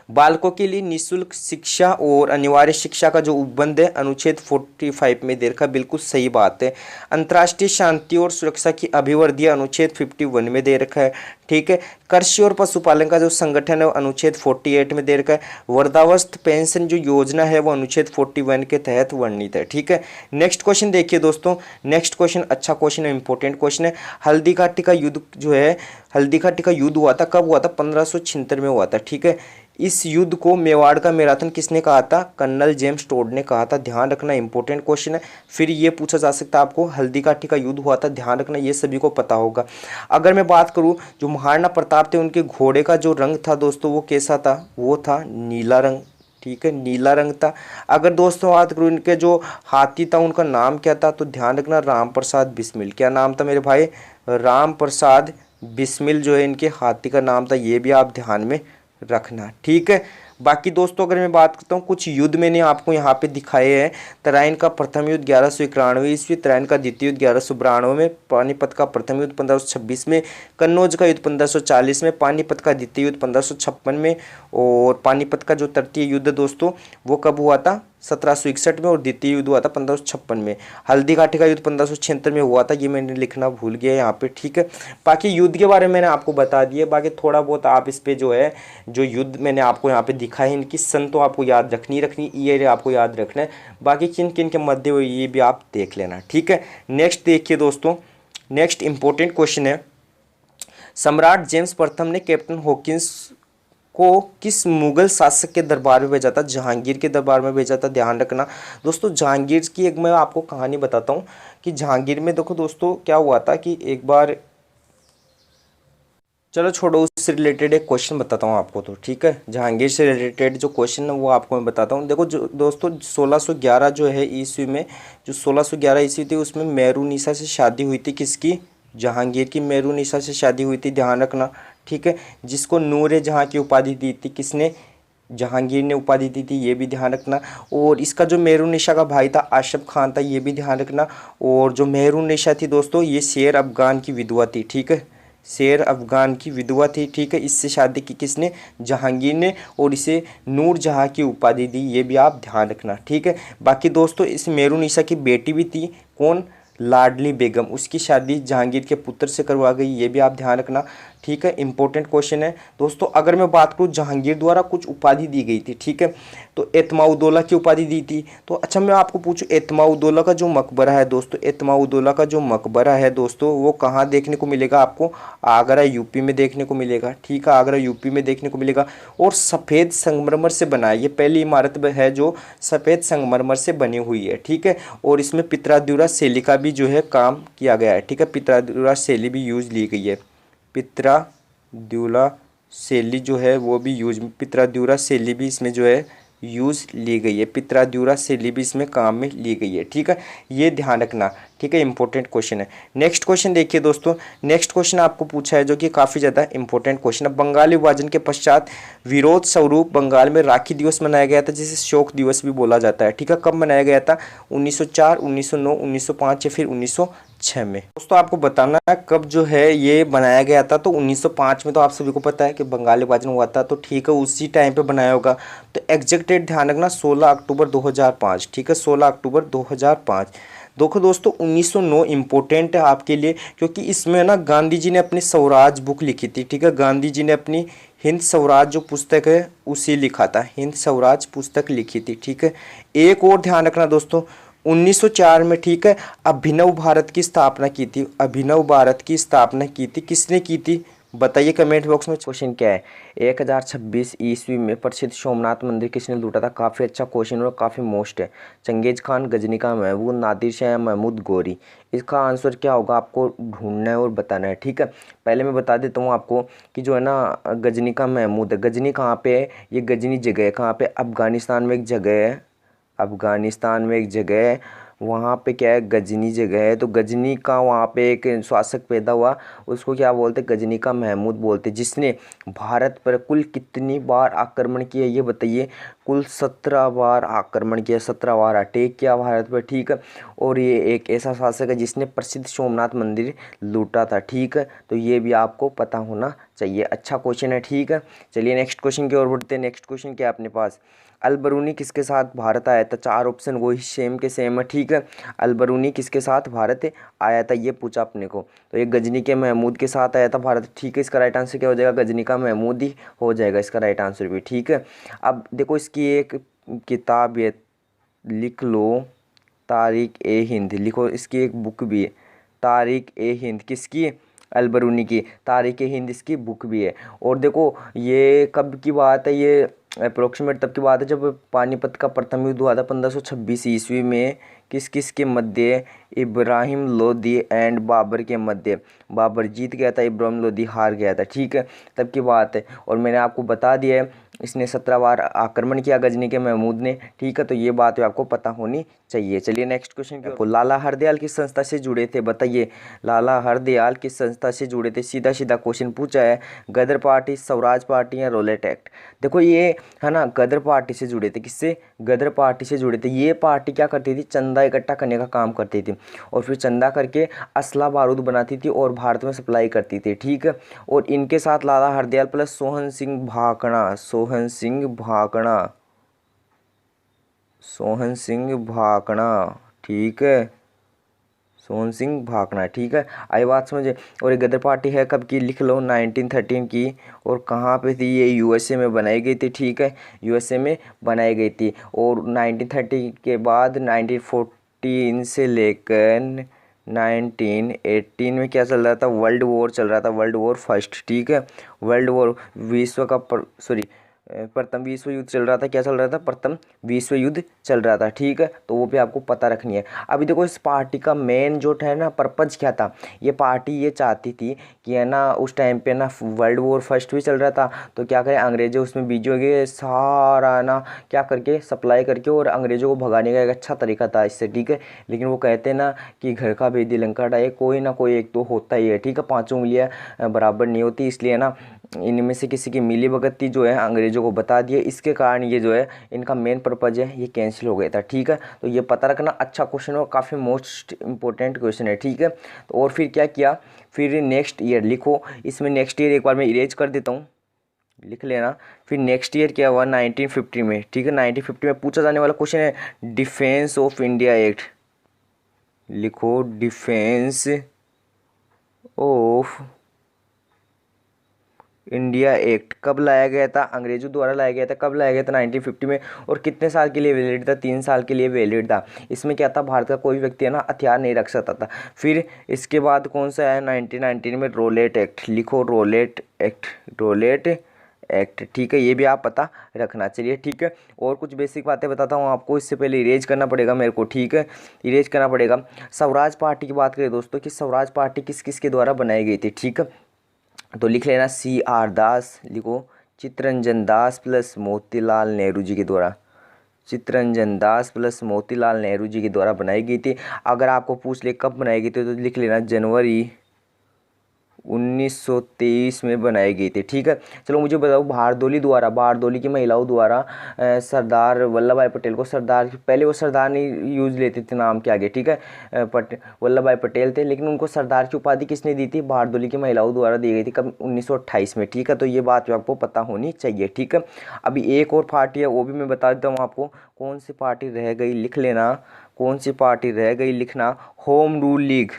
बालकों के लिए निःशुल्क शिक्षा और अनिवार्य शिक्षा का जो उपबंध है अनुच्छेद 45 में दे रखा, बिल्कुल सही बात है। अंतर्राष्ट्रीय शांति और सुरक्षा की अभिवृद्धि अनुच्छेद 51 में दे रखा है, ठीक है। कृषि और पशुपालन का जो संगठन है वो अनुच्छेद 48 में दे रखा है। वृद्धावस्था पेंशन जो योजना है वो अनुच्छेद 41 के तहत वर्णित है, ठीक है। नेक्स्ट क्वेश्चन देखिए दोस्तों, नेक्स्ट क्वेश्चन अच्छा क्वेश्चन है, इंपॉर्टेंट क्वेश्चन है। हल्दी घाटी का युद्ध जो है, हल्दी घाटी का युद्ध हुआ था, कब हुआ था, 1576 में हुआ था, ठीक है। इस युद्ध को मेवाड़ का मैराथन किसने कहा था? कर्नल जेम्स टोड ने कहा था। ध्यान रखना, इंपॉर्टेंट क्वेश्चन है। फिर ये पूछा जा सकता है आपको, हल्दी घाटी का युद्ध हुआ था, ध्यान रखना, ये सभी को पता होगा। अगर मैं बात करूँ, जो महाराणा प्रताप थे उनके घोड़े का जो रंग था दोस्तों वो कैसा था? वो था नीला रंग, ठीक है, नीला रंग था। अगर दोस्तों बात करूँ इनके जो हाथी था उनका नाम क्या था? तो ध्यान रखना, राम प्रसाद बिस्मिल। क्या नाम था मेरे भाई? राम प्रसाद बिस्मिल जो है इनके हाथी का नाम था, ये भी आप ध्यान में रखना, ठीक है। बाकी दोस्तों अगर मैं बात करता हूँ, कुछ युद्ध मैंने आपको यहाँ पे दिखाए हैं। तराइन का प्रथम युद्ध 1191 ईस्वी, तराइन का द्वितीय युद्ध 1192 में, पानीपत का प्रथम युद्ध 1526 में, कन्नौज का युद्ध 1540 में, पानीपत का द्वितीय युद्ध 1556 में, और पानीपत का जो तृतीय युद्ध दोस्तों वो कब हुआ था? 1761 में, और द्वितीय युद्ध हुआ था 1556 में। हल्दी घाटी का युद्ध 1576 में हुआ था, ये मैंने लिखना भूल गया यहाँ पे, ठीक है। बाकी युद्ध के बारे में मैंने आपको बता दिया, बाकी थोड़ा बहुत आप इस पे जो है, जो युद्ध मैंने आपको यहाँ पे दिखा है इनकी सन तो आपको याद रखनी, ये आपको याद रखना है। बाकी किन किन के मध्य हुए ये भी आप देख लेना, ठीक है। नेक्स्ट देखिए दोस्तों, नेक्स्ट इंपॉर्टेंट क्वेश्चन है, सम्राट जेम्स प्रथम ने कैप्टन हॉकिंस को किस मुगल शासक के दरबार में भेजा था? जहांगीर के दरबार में भेजा था, ध्यान रखना दोस्तों। जहांगीर की एक मैं आपको कहानी बताता हूँ कि जहांगीर में देखो दोस्तों क्या हुआ था कि एक बार, चलो छोड़ो, उससे रिलेटेड एक क्वेश्चन बताता हूँ आपको, तो ठीक है। जहांगीर से रिलेटेड जो क्वेश्चन है वो आपको मैं बताता हूँ। देखो जो दोस्तों 1611 जो है ईस्वी में, जो 1611 ईस्वी थी उसमें मेहरुनिसा से शादी हुई थी, किसकी? जहांगीर की मेहरुनिसा से शादी हुई थी, ध्यान रखना, ठीक है। जिसको नूर जहाँ की उपाधि दी थी, किसने? जहांगीर ने उपाधि दी थी, ये भी ध्यान रखना। और इसका जो मेहरुनिसा का भाई था आशफ खान था, ये भी ध्यान रखना। और जो मेहरुनिसा थी दोस्तों ये शेर अफगान की विधवा थी, ठीक है, शेर अफगान की विधवा थी, ठीक है। इससे शादी की किसने? जहांगीर ने, और इसे नूर जहाँ की उपाधि दी, ये भी आप ध्यान रखना, ठीक है। बाकी दोस्तों इस मेहरुनिसा की बेटी भी थी, कौन? लाडली बेगम, उसकी शादी जहांगीर के पुत्र से करवा गई, ये भी आप ध्यान रखना, ठीक है। इंपॉर्टेंट क्वेश्चन है दोस्तों। अगर मैं बात करूँ जहांगीर द्वारा कुछ उपाधि दी गई थी, ठीक है, तो एतमाउद्दौला की उपाधि दी थी। तो अच्छा मैं आपको पूछूं, एतमाउद्दौला का जो मकबरा है दोस्तों, एतमाउद्दौला का जो मकबरा है दोस्तों वो कहाँ देखने को मिलेगा आपको? आगरा यूपी में देखने को मिलेगा, ठीक है, आगरा यूपी में देखने को मिलेगा। और सफ़ेद संगमरमर से बना है, ये पहली इमारत है जो सफ़ेद संगमरमर से बनी हुई है, ठीक है। और इसमें पित्राद्युरा शैली का भी जो है काम किया गया है, ठीक है, पित्राद्युरा शैली भी यूज ली गई है। पित्राद्युरा शैली जो है वो भी यूज, पित्राद्युरा शैली भी इसमें जो है यूज़ ली गई है, पित्राद्युरा शैली भी इसमें काम में ली गई है, ठीक है, ये ध्यान रखना, ठीक है। इंपॉर्टेंट क्वेश्चन है। नेक्स्ट क्वेश्चन देखिए दोस्तों, नेक्स्ट क्वेश्चन आपको पूछा है जो कि काफ़ी ज़्यादा इंपॉर्टेंट क्वेश्चन है। बंगाली विभाजन के पश्चात विरोध स्वरूप बंगाल में राखी दिवस मनाया गया था, जिसे शोक दिवस भी बोला जाता है, ठीक है। कब मनाया गया था? 1904, 1909, 1905 या फिर 1906 में। दोस्तों आपको बताना है कब जो है ये बनाया गया था, तो 1905 में तो आप सभी को पता है कि बंगाली विभाजन हुआ था, तो ठीक है उसी टाइम पे बनाया होगा। तो एग्जैक्ट डेट ध्यान रखना 16 अक्टूबर 2005, ठीक है, 16 अक्टूबर 2005। देखो दोस्तों 1909 इम्पोर्टेंट है आपके लिए, क्योंकि इसमें ना गांधी जी ने अपनी स्वराज बुक लिखी थी, ठीक है, गांधी जी ने अपनी हिंद स्वराज जो पुस्तक है उसी लिखा था, हिंद स्वराज पुस्तक लिखी थी, ठीक है। एक और ध्यान रखना दोस्तों, 1904 में, ठीक है, अभिनव भारत की स्थापना की थी, अभिनव भारत की स्थापना की थी, किसने की थी? बताइए कमेंट बॉक्स में। क्वेश्चन क्या है? 1026 ईस्वी में प्रसिद्ध सोमनाथ मंदिर किसने लूटा था? काफ़ी अच्छा क्वेश्चन और काफ़ी मोस्ट है। चंगेज खान, गजनी का महमूद, नादिर शाह, महमूद गौरी। इसका आंसर क्या होगा आपको ढूंढना है और बताना है, ठीक है। पहले मैं बता देता हूँ आपको कि जो है ना गजनी का महमूद है, गजनी कहाँ पे है? ये गजनी जगह है कहाँ पे? अफगानिस्तान में एक जगह है, अफगानिस्तान में एक जगह है, वहाँ पे क्या है? गजनी जगह है। तो गजनी का वहाँ पे एक शासक पैदा हुआ, उसको क्या बोलते? गजनी का महमूद बोलते, जिसने भारत पर कुल कितनी बार आक्रमण किया ये बताइए? कुल 17 बार आक्रमण किया, 17 बार अटैक किया भारत पर, ठीक है। और ये एक ऐसा शासक है जिसने प्रसिद्ध सोमनाथ मंदिर लूटा था, ठीक है। तो ये भी आपको पता होना चाहिए। अच्छा क्वेश्चन है, ठीक है। चलिए नेक्स्ट क्वेश्चन की ओर बढ़ते हैं। नेक्स्ट क्वेश्चन क्या है अपने पास? अलबरूनी किसके साथ भारत आया था? 4 ऑप्शन वही सेम के सेम है, ठीक है। अलबरूनी किसके साथ भारत आया था ये पूछा अपने को, तो ये गजनी के महमूद के साथ आया था भारत, ठीक है। इसका राइट आंसर क्या हो जाएगा? गजनी का महमूद ही हो जाएगा इसका राइट आंसर भी, ठीक है। अब देखो इसकी एक किताब है, लिख लो, तारिक ए हिंद लिखो, इसकी एक बुक भी है, तारिक ए हिंद, किसकी है? अलबरूनी की। तारीख हिंद इसकी बुक भी है। और देखो ये कब की बात है, ये अप्रोक्सीमेट तब की बात है जब पानीपत का प्रथम युद्ध हुआ था 1526 ईस्वी में। किस किस के मध्य? इब्राहिम लोदी एंड बाबर के मध्य। बाबर जीत गया था, इब्राहिम लोदी हार गया था, ठीक है, तब की बात है। और मैंने आपको बता दिया है इसने 17 बार आक्रमण किया गजनी के महमूद ने, ठीक है, तो ये बात आपको पता होनी चाहिए। चलिए नेक्स्ट क्वेश्चन की ओर। लाला हरदयाल किस संस्था से जुड़े थे, बताइए। लाला हरदयाल किस संस्था से जुड़े थे? सीधा सीधा क्वेश्चन पूछा है। गदर पार्टी, स्वराज पार्टी या रोलेट एक्ट। देखो ये है ना, गदर पार्टी से जुड़े थे। किससे? गदर पार्टी से जुड़े थे। ये पार्टी क्या करती थी? चंदा इकट्ठा करने का काम करती थी, और फिर चंदा करके असला बारूद बनाती थी और भारत में सप्लाई करती थी, ठीक है। और इनके साथ लाला हरदयाल प्लस सोहन सिंह भाकड़ा, सोहन सिंह भाकड़ा, सोहन सिंह भाकड़ा, ठीक है, सोहन सिंह भाकड़ा, ठीक है। आई बात समझे। और ये गदर पार्टी है कब की? लिख लो 1913 की। और कहाँ पे थी ये? यूएसए में बनाई गई थी, ठीक है, यूएसए में बनाई गई थी। और 1930 के बाद 1914 से लेकर 1918 में क्या चल रहा था? वर्ल्ड वॉर चल रहा था, वर्ल्ड वॉर फर्स्ट, ठीक है। वर्ल्ड वॉर विश्व का प्रथम विश्व युद्ध चल रहा था। क्या चल रहा था? प्रथम विश्व युद्ध चल रहा था, ठीक है, तो वो भी आपको पता रखनी है। अभी देखो इस पार्टी का मेन जो है ना पर्पज क्या था, ये पार्टी ये चाहती थी कि है ना उस टाइम पे ना वर्ल्ड वॉर फर्स्ट भी चल रहा था, तो क्या करें अंग्रेजों उसमें बीजे हो गए सारा ना क्या करके सप्लाई करके, और अंग्रेजों को भगाने का एक अच्छा तरीका था इससे, ठीक है। लेकिन वो कहते हैं ना कि घर का भेदी लंका डाहे, कोई ना कोई एक तो होता ही है, ठीक है, पाँचों उंगलियां बराबर नहीं होती, इसलिए ना इनमें से किसी की मिली भगत जो है अंग्रेजों को बता दिए, इसके कारण ये जो है इनका मेन पर्पज है ये कैंसिल हो गया था, ठीक है। तो ये पता रखना, अच्छा क्वेश्चन और काफ़ी मोस्ट इंपॉर्टेंट क्वेश्चन है, ठीक है। तो और फिर क्या किया? फिर नेक्स्ट ईयर लिखो, इसमें नेक्स्ट ईयर एक बार मैं इरेज कर देता हूँ, लिख लेना। फिर नेक्स्ट ईयर क्या हुआ? 1950 में, ठीक है, 1950 में पूछा जाने वाला क्वेश्चन है डिफेंस ऑफ इंडिया एक्ट। लिखो डिफेंस ऑफ इंडिया एक्ट कब लाया गया था? अंग्रेजों द्वारा लाया गया था। कब लाया गया था? 1950 में। और कितने साल के लिए वैलिड था? 3 साल के लिए वैलिड था। इसमें क्या था? भारत का कोई व्यक्ति है ना हथियार नहीं रख सकता था। फिर इसके बाद कौन सा आया? 1919 में रोलेट एक्ट। लिखो रोलेट एक्ट, रोलेट एक्ट, ठीक है, ये भी आप पता रखना। चलिए ठीक है, और कुछ बेसिक बातें बताता हूँ आपको, इससे पहले इरेज करना पड़ेगा मेरे को, ठीक है, इरेज करना पड़ेगा। स्वराज पार्टी की बात करें दोस्तों कि स्वराज पार्टी किस किस के द्वारा बनाई गई थी, ठीक है, तो लिख लेना CR दास। लिखो चित्तरंजन दास प्लस मोतीलाल नेहरू जी के द्वारा, चित्तरंजन दास प्लस मोतीलाल नेहरू जी के द्वारा बनाई गई थी। अगर आपको पूछ ले कब बनाई गई थी तो लिख लेना जनवरी 1923 में बनाई गई थी, ठीक है। चलो मुझे बताओ बारदोली द्वारा, बारदोली की महिलाओं द्वारा सरदार वल्लभ भाई पटेल को, सरदार पहले वो सरदार नहीं यूज लेते थे नाम के आगे, ठीक है, वल्लभ भाई पटेल थे, लेकिन उनको सरदार की उपाधि किसने दी थी? बारदोली की महिलाओं द्वारा दी गई थी। कब? 1928 में, ठीक है, तो ये बात आपको पता होनी चाहिए, ठीक है। अभी एक और पार्टी है वो भी मैं बता देता हूँ आपको, कौन सी पार्टी रह गई, लिख लेना, कौन सी पार्टी रह गई, लिखना home rule league,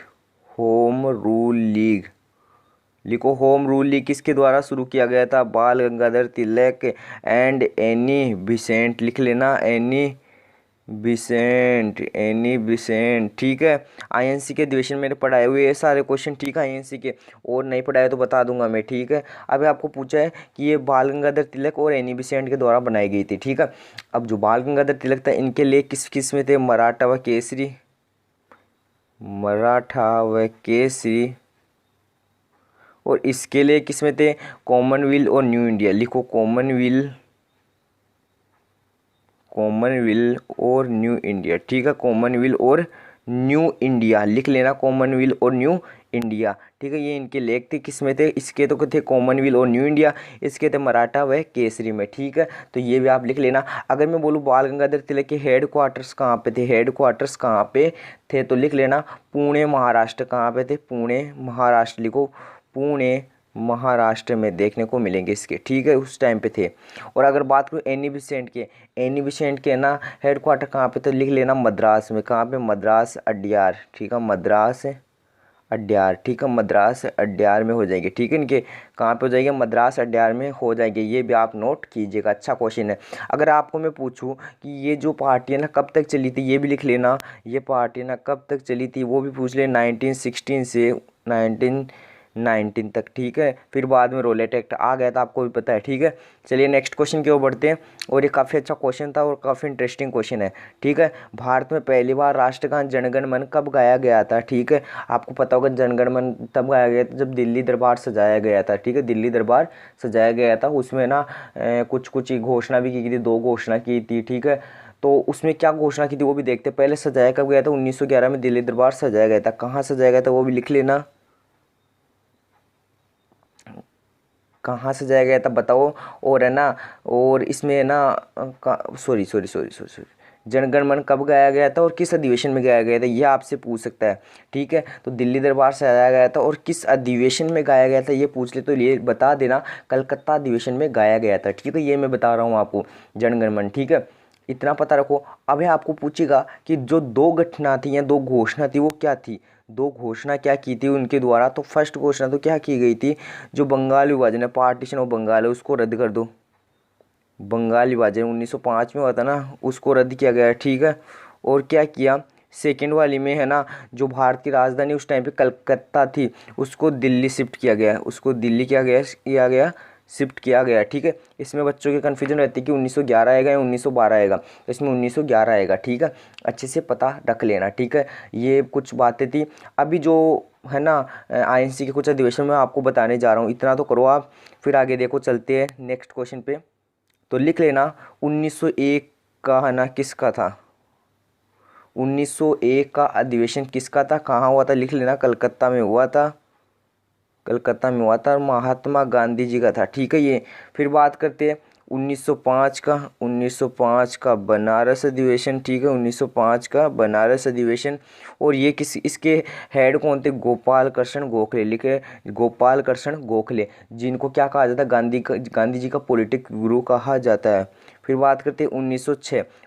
home rule league. लिखो होम रूल लीग किसके द्वारा शुरू किया गया था? बाल Gangadhar Tilak and any Besant. लिख लेना एनी बिसेंट, एनी बिसेंट, ठीक है। आईएनसी के डिवीजन मेरे पढ़ाए हुए ये सारे क्वेश्चन, ठीक है, आईएनसी के, और नहीं पढ़ाए तो बता दूंगा मैं, ठीक है। अभी आपको पूछा है कि ये बाल गंगाधर तिलक और एनी बिसेंट के द्वारा बनाई गई थी, ठीक है। अब जो बाल गंगाधर तिलक था इनके लिए किस किस में थे? मराठा व केसरी, मराठा व केसरी, और इसके लिए किसमें थे? कॉमनवेल्थ और न्यू इंडिया। लिखो कॉमनवेल्थ, कॉमनवेल्थ और न्यू इंडिया, ठीक है, कॉमनवेल्थ और न्यू इंडिया, लिख लेना कॉमनवेल्थ और न्यू इंडिया, ठीक है। ये इनके लेख थे, किसमें थे? इसके तो थे कॉमनवेल्थ और न्यू इंडिया, इसके थे मराठा व केसरी में, ठीक है, तो ये भी आप लिख लेना। अगर मैं बोलूँ बाल गंगाधर तिलक के हेड क्वार्टर्स कहाँ पे थे, हेड क्वार्टर्स कहाँ पे थे, तो लिख लेना पुणे महाराष्ट्र। कहाँ पे थे? पुणे महाराष्ट्र। लिखो पुणे महाराष्ट्र में देखने को मिलेंगे इसके, ठीक है, उस टाइम पे थे। और अगर बात करूँ एनी बिसेंट के, एनी बिसेंट के ना हेड क्वार्टर कहाँ पे, तो लिख लेना मद्रास में। कहाँ पे? मद्रास अड्यार, ठीक है, मद्रास अड्यार, ठीक है, मद्रास अड्यार में हो जाएंगे, ठीक है, इनके कहाँ पे हो जाएंगे? मद्रास अड्यार में हो जाएंगे, ये भी आप नोट कीजिएगा, अच्छा क्वेश्चन है। अगर आपको मैं पूछूं कि ये जो पार्टी है ना कब तक चली थी, ये भी लिख लेना, ये पार्टी ना कब तक चली थी वो भी पूछ ले। 1916 से 19 तक, ठीक है। फिर बाद में रोलेट एक्ट आ गया था, आपको भी पता है, ठीक है। चलिए नेक्स्ट क्वेश्चन की ओर बढ़ते हैं, और ये काफ़ी अच्छा क्वेश्चन था और काफ़ी इंटरेस्टिंग क्वेश्चन है, ठीक है। भारत में पहली बार राष्ट्रगान जनगण मन कब गाया गया था, ठीक है। आपको पता होगा जनगण मन तब गाया गया था जब दिल्ली दरबार सजाया गया था, ठीक है। दिल्ली दरबार सजाया गया था, उसमें ना कुछ कुछ घोषणा भी की थी, 2 घोषणा की थी, ठीक है। तो उसमें क्या घोषणा की थी वो भी देखते हैं। पहले सजाया कब गया था, 1911 में दिल्ली दरबार सजाया गया था। कहाँ सजाया गया था वो भी लिख लेना, कहाँ सजाया गया था बताओ। और है ना, और इसमें है ना sorry sorry sorry sorry sorry Jana Gana Mana कब गाया गया था और किस अधिवेशन में गाया गया था, ये आपसे पूछ सकता है, ठीक है। तो दिल्ली दरबार सजाया गया था और किस अधिवेशन में गाया गया था ये पूछ ले तो ये बता देना, कलकत्ता अधिवेशन में गाया गया था, ठीक है। ये मैं बता रहा हूँ आपको जनगण मन, ठीक है। इतना पता रखो। अब आपको पूछेगा कि जो 2 घटना थी या 2 घोषणा थी वो क्या थी, 2 घोषणा क्या की थी उनके द्वारा। तो फर्स्ट घोषणा तो क्या की गई थी, जो बंगाल विभाजन है, पार्टीशन ऑफ बंगाल है, उसको रद्द कर दो। बंगाल विभाजन 1905 में हुआ था ना, उसको रद्द किया गया, ठीक है। और क्या किया, सेकेंड वाली में है ना, जो भारत की राजधानी उस टाइम पे कलकत्ता थी, उसको दिल्ली शिफ्ट किया गया, उसको दिल्ली किया गया शिफ्ट किया गया, ठीक है। इसमें बच्चों की कन्फ्यूजन रहती है कि 1911 आएगा या 1912 आएगा, तो इसमें 1911 आएगा, ठीक है। अच्छे से पता रख लेना, ठीक है। ये कुछ बातें थी। अभी जो है ना आईएनसी के कुछ अधिवेशन में आपको बताने जा रहा हूँ, इतना तो करो आप, फिर आगे देखो, चलते हैं नेक्स्ट क्वेश्चन पे। तो लिख लेना 1901 का है ना किसका था, 1901 का अधिवेशन किसका था, कहाँ हुआ था, लिख लेना, कलकत्ता में हुआ था, कलकत्ता में हुआ था, महात्मा गांधी जी का था, ठीक है ये। फिर बात करते हैं 1905 का बनारस अधिवेशन, ठीक है, 1905 का बनारस अधिवेशन। और ये इसके हेड कौन थे, गोपाल कृष्ण गोखले, लिखे गोपाल कृष्ण गोखले, जिनको क्या कहा जाता है, गांधी जी का पॉलिटिक्स गुरु कहा जाता है। फिर बात करते हैं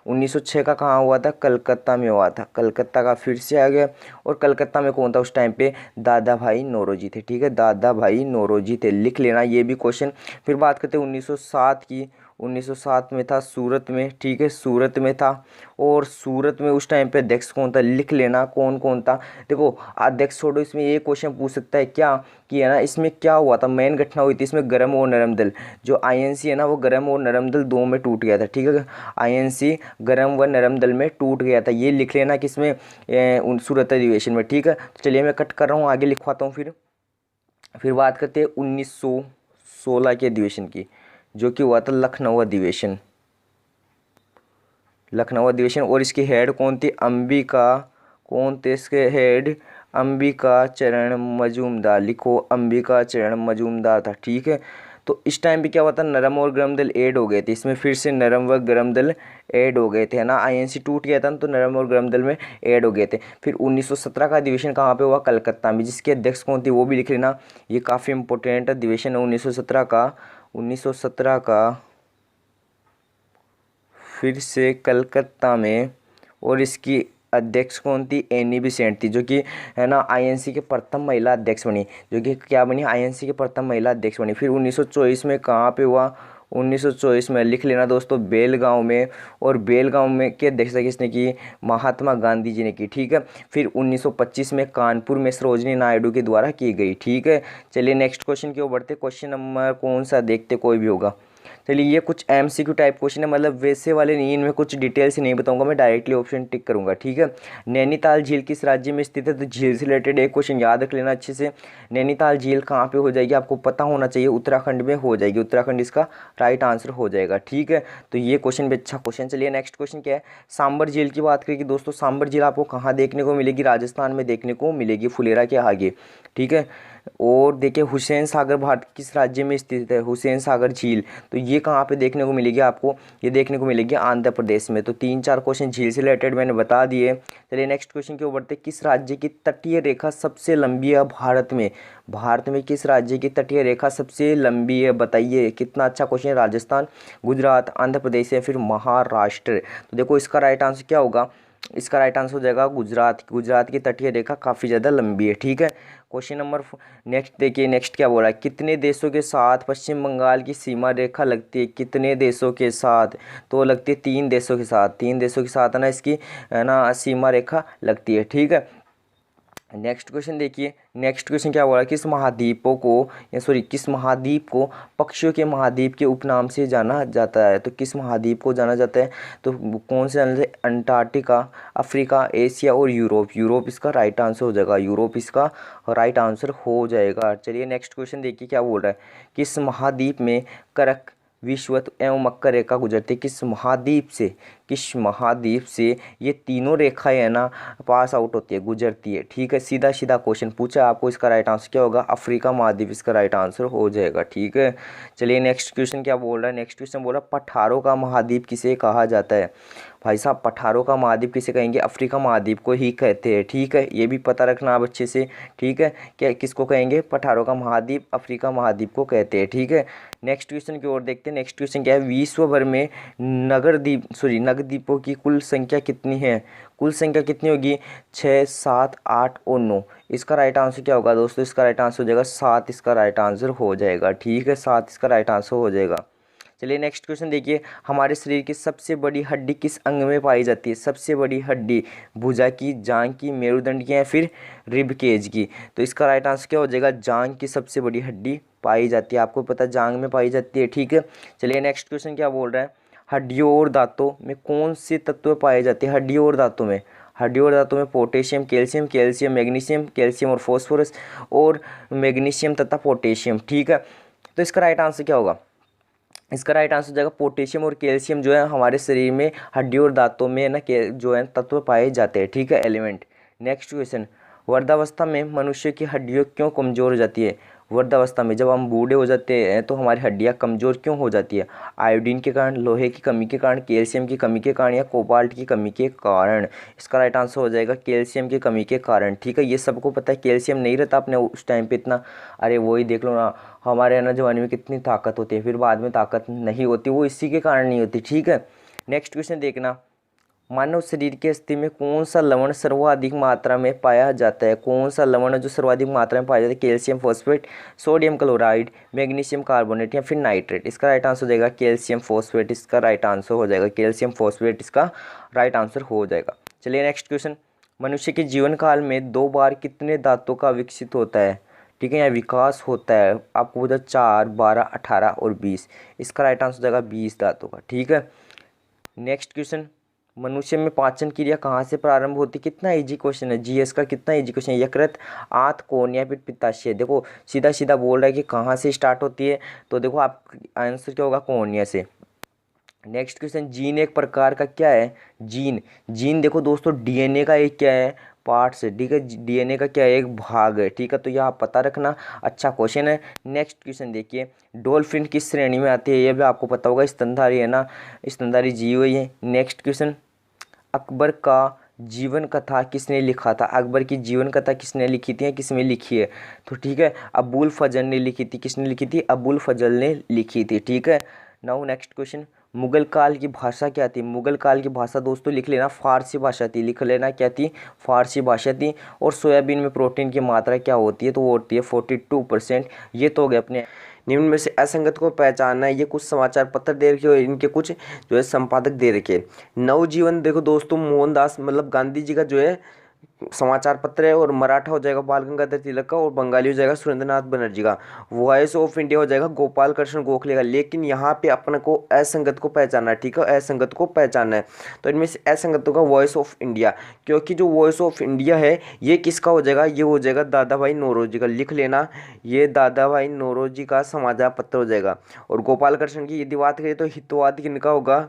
1906 का कहाँ हुआ था, कलकत्ता में हुआ था, कलकत्ता का फिर से आ गया। और कलकत्ता में कौन था उस टाइम पे, दादा भाई नौरोजी थे, ठीक है, दादा भाई नौरोजी थे, लिख लेना ये भी क्वेश्चन। फिर बात करते हैं 1907 की, 1907 में था सूरत में, ठीक है, सूरत में था। और सूरत में उस टाइम पे अध्यक्ष कौन था, लिख लेना कौन कौन था। देखो अध्यक्ष छोड़ो, इसमें ये क्वेश्चन पूछ सकता है क्या कि है ना, इसमें क्या हुआ था, मेन घटना हुई थी इसमें, गर्म और नरम दल, जो आईएनसी है ना वो गर्म और नरम दल 2 में टूट गया था, ठीक है। आईएनसी गर्म व नरम दल में टूट गया था, ये लिख लेना किसमें, सूरत अधिवेशन में, ठीक है। तो चलिए मैं कट कर रहा हूँ, आगे लिखवाता हूँ। फिर बात करते हैं 1916 के अधिवेशन की, जो कि हुआ था लखनऊ अधिवेशन, लखनऊ अधिवेशन। और इसकी हेड कौन थी, अंबिका, कौन थे इसके हेड, अंबिका चरण मजूमदार, लिखो अंबिका चरण मजूमदार था, ठीक है। तो इस टाइम पे क्या हुआ था, नरम और गर्म दल ऐड हो गए थे, इसमें फिर से नरम व गर्म दल ऐड हो गए थे, है ना, आईएनसी टूट गया था ना, तो नरम और गर्म दल में ऐड हो गए थे। फिर 1917 का अधिवेशन कहाँ पे हुआ, कलकत्ता में, जिसके अध्यक्ष कौन थे वो भी लिख लेना, ये काफ़ी इंपॉर्टेंट अधिवेशन है 1917 का, 1917 का फिर से कलकत्ता में। और इसकी अध्यक्ष कौन थी, एनी बेसेंट थी, जो कि है ना आईएनसी के प्रथम महिला अध्यक्ष बनी, जो कि क्या बनी, आईएनसी के प्रथम महिला अध्यक्ष बनी। फिर 1924 में कहाँ पे हुआ, 1924 में लिख लेना दोस्तों, बेलगांव में। और बेलगांव में की अध्यक्षता किसने की, महात्मा गांधी जी ने की, ठीक है। फिर 1925 में कानपुर में सरोजनी नायडू के द्वारा की गई, ठीक है। चलिए नेक्स्ट क्वेश्चन की ओर बढ़ते, क्वेश्चन नंबर कौन सा देखते, कोई भी होगा। चलिए ये कुछ एमसीक्यू टाइप क्वेश्चन है, मतलब वैसे वाले नहीं, इनमें कुछ डिटेल से नहीं बताऊंगा, मैं डायरेक्टली ऑप्शन टिक करूंगा, ठीक है। नैनीताल झील किस राज्य में स्थित है, तो झील से रिलेटेड एक क्वेश्चन याद रख लेना अच्छे से। नैनीताल झील कहाँ पे हो जाएगी, आपको पता होना चाहिए, उत्तराखंड में हो जाएगी, उत्तराखंड इसका राइट आंसर हो जाएगा, ठीक है। तो ये क्वेश्चन भी अच्छा क्वेश्चन। चलिए नेक्स्ट क्वेश्चन क्या है, सांबर झील की बात करेगी दोस्तों। सांबर झील आपको कहाँ देखने को मिलेगी, राजस्थान में देखने को मिलेगी, फुलेरा के आगे, ठीक है। और देखिए हुसैन सागर भारत किस राज्य में स्थित है, हुसैन सागर झील, तो ये कहाँ पे देखने को मिलेगी आपको, ये देखने को मिलेगी आंध्र प्रदेश में। तो 3-4 क्वेश्चन झील से रिलेटेड मैंने बता दिए। चलिए नेक्स्ट क्वेश्चन की ओर बढ़ते, किस राज्य की तटीय रेखा सबसे लंबी है भारत में, भारत में किस राज्य की तटीय रेखा सबसे लंबी है, बताइए। कितना अच्छा क्वेश्चन है, राजस्थान, गुजरात, आंध्र प्रदेश या फिर महाराष्ट्र। तो देखो इसका राइट आंसर क्या होगा, इसका राइट आंसर हो जाएगा गुजरात, गुजरात की तटीय रेखा काफ़ी ज़्यादा लंबी है, ठीक है। क्वेश्चन नंबर नेक्स्ट देखिए, नेक्स्ट क्या बोला है, कितने देशों के साथ पश्चिम बंगाल की सीमा रेखा लगती है, कितने देशों के साथ, तो लगती है 3 देशों के साथ, 3 देशों के साथ है ना इसकी, है ना सीमा रेखा लगती है, ठीक है। नेक्स्ट क्वेश्चन देखिए, नेक्स्ट क्वेश्चन क्या बोला, किस महाद्वीपों को या सॉरी किस महाद्वीप को पक्षियों के महाद्वीप के उपनाम से जाना जाता है। तो किस महाद्वीप को जाना जाता है, तो कौन से जाना जाता है, अंटार्कटिका, अफ्रीका, एशिया और यूरोप। यूरोप इसका राइट आंसर हो जाएगा, यूरोप इसका राइट आंसर हो जाएगा। चलिए नेक्स्ट क्वेश्चन देखिए क्या बोल रहा है, किस महाद्वीप में कर्क, विषुवत एवं मकर रेखा गुजरती है। किस महाद्वीप से, किस महाद्वीप से ये तीनों रेखाएं है ना पास आउट होती है, गुजरती है। ठीक है, सीधा सीधा क्वेश्चन पूछा आपको, इसका राइट आंसर क्या होगा, अफ्रीका महाद्वीप इसका राइट आंसर हो जाएगा। ठीक है, चलिए नेक्स्ट क्वेश्चन क्या बोल रहा है, नेक्स्ट क्वेश्चन बोल रहा है पठारों का महाद्वीप किसे कहा जाता है। भाई साहब पठारों का महाद्वीप किसे कहेंगे, अफ्रीका महाद्वीप को ही कहते हैं। ठीक है, ये भी पता रखना आप अच्छे से। ठीक है, क्या किसको कहेंगे, पठारों का महाद्वीप अफ्रीका महाद्वीप को कहते हैं। ठीक है, नेक्स्ट क्वेश्चन की ओर देखते हैं। नेक्स्ट क्वेश्चन क्या है, विश्व भर में नगरद्वीपों की कुल संख्या कितनी है। कुल संख्या कितनी होगी, 6, 7, 8 और 9। इसका राइट आंसर क्या होगा दोस्तों, इसका राइट आंसर हो जाएगा 7, इसका राइट आंसर हो जाएगा। ठीक है, 7 इसका राइट आंसर हो जाएगा। चलिए नेक्स्ट क्वेश्चन देखिए, हमारे शरीर की सबसे बड़ी हड्डी किस अंग में पाई जाती है। सबसे बड़ी हड्डी भुजा की, जांघ की, मेरुदंड की या फिर रिब केज की। तो इसका राइट आंसर क्या हो जाएगा, जांघ की सबसे बड़ी हड्डी पाई जाती है। आपको पता है जांघ में पाई जाती है। ठीक है, चलिए नेक्स्ट क्वेश्चन क्या बोल रहा है, हड्डियों और दांतों में कौन से तत्व पाए जाते हैं। हड्डियों और दांतों में, हड्डियों और दांतों में पोटेशियम, कैल्शियम, मैग्नीशियम, कैल्शियम और फॉस्फोरस, और मैग्नीशियम तथा पोटेशियम। ठीक है, तो इसका राइट आंसर क्या होगा, इसका राइट आंसर हो जाएगा पोटेशियम और कैल्शियम जो है हमारे शरीर में हड्डियों और दांतों में ना जो है तत्व पाए जाते हैं। ठीक है, एलिमेंट। नेक्स्ट क्वेश्चन, वृद्धावस्था में मनुष्य की हड्डियां क्यों कमजोर हो जाती है। वृद्धावस्था में जब हम बूढ़े हो जाते हैं तो हमारी हड्डियां कमजोर क्यों हो जाती है। आयोडीन के कारण, लोहे की कमी के कारण, कैल्शियम की कमी के कारण या कोबाल्ट की कमी के कारण। इसका राइट आंसर हो जाएगा कैल्शियम की कमी के कारण। ठीक है, ये सबको पता है, कैल्शियम नहीं रहता अपने उस टाइम पे इतना, अरे वही देख लो ना, हमारे ना जवानी में कितनी ताकत होती है, फिर बाद में ताकत नहीं होती, वो इसी के कारण नहीं होती। ठीक है, नेक्स्ट क्वेश्चन देखना, मानव शरीर के अस्थि में कौन सा लवण सर्वाधिक मात्रा में पाया जाता है। कौन सा लवण है जो सर्वाधिक मात्रा में पाया जाता है, calcium phosphate, sodium chloride, magnesium carbonate या फिर नाइट्रेट। इसका राइट आंसर हो जाएगा कैल्शियम फॉस्फेट, इसका राइट आंसर हो जाएगा कैल्शियम फॉस्फेट, इसका राइट आंसर हो जाएगा। चलिए नेक्स्ट क्वेश्चन, मनुष्य के जीवन काल में 2 बार कितने दांतों का विकसित होता है। ठीक है, या विकास होता है, आपको बोला 4, 12, 18 और 20। इसका राइट आंसर हो जाएगा 20 दांतों का। ठीक है, नेक्स्ट क्वेश्चन, मनुष्य में पाचन क्रिया कहाँ से प्रारंभ होती है। कितना इजी क्वेश्चन है, जीएस का कितना इजी क्वेश्चन है। यकृत, आंत, कोन या फिर पित्ताशय। देखो सीधा सीधा बोल रहा है कि कहाँ से स्टार्ट होती है, तो देखो आप आंसर क्या होगा, कोर्निया से। नेक्स्ट क्वेश्चन, जीन एक प्रकार का क्या है, जीन। जीन देखो दोस्तों डीएनए का एक क्या है, पार्ट्स है। ठीक है, डीएनए का क्या है, एक भाग है। ठीक है, तो यह आप पता रखना, अच्छा क्वेश्चन है। नेक्स्ट क्वेश्चन देखिए, डॉल्फिन किस श्रेणी में आती है, यह भी आपको पता होगा, स्तनधारी है ना, स्तनधारी जीव है ये। नेक्स्ट क्वेश्चन, अकबर का जीवन कथा किसने लिखा था। अकबर की जीवन कथा किसने लिखी थी या किसमें लिखी है, तो ठीक है अबुल फजल ने लिखी थी। किसने लिखी थी, अबुल फजल ने लिखी थी। ठीक है, नाउ नेक्स्ट क्वेश्चन, मुगल काल की भाषा क्या थी। मुगल काल की भाषा दोस्तों लिख लेना, फारसी भाषा थी। लिख लेना क्या थी, फारसी भाषा थी। और सोयाबीन में प्रोटीन की मात्रा क्या होती है, तो वो होती है 42%। ये तो हो गए अपने निम्न में से असंगत को पहचानना है। ये कुछ समाचार पत्र दे रखे और इनके कुछ जो है संपादक दे रखे। नवजीवन देखो दोस्तों मोहनदास मतलब गांधी जी का जो है समाचार पत्र है, और मराठा हो जाएगा बाल गंगाधर तिलक का, और बंगाली हो जाएगा सुरेंद्रनाथ बनर्जी का। वॉइस ऑफ इंडिया हो जाएगा गोपाल कृष्ण गोखले का। लेकिन यहाँ पे अपन को असंगत को पहचानना है। ठीक है, असंगत को पहचानना है, तो इनमें से असंगत होगा वॉइस ऑफ इंडिया, क्योंकि जो वॉइस ऑफ इंडिया है ये किसका हो जाएगा, ये हो जाएगा दादा भाई नौरोजी का। लिख लेना, ये दादा भाई नौरोजी का समाचार पत्र हो जाएगा। और गोपाल कृष्ण की यदि बात करें तो हितवाद किनका होगा,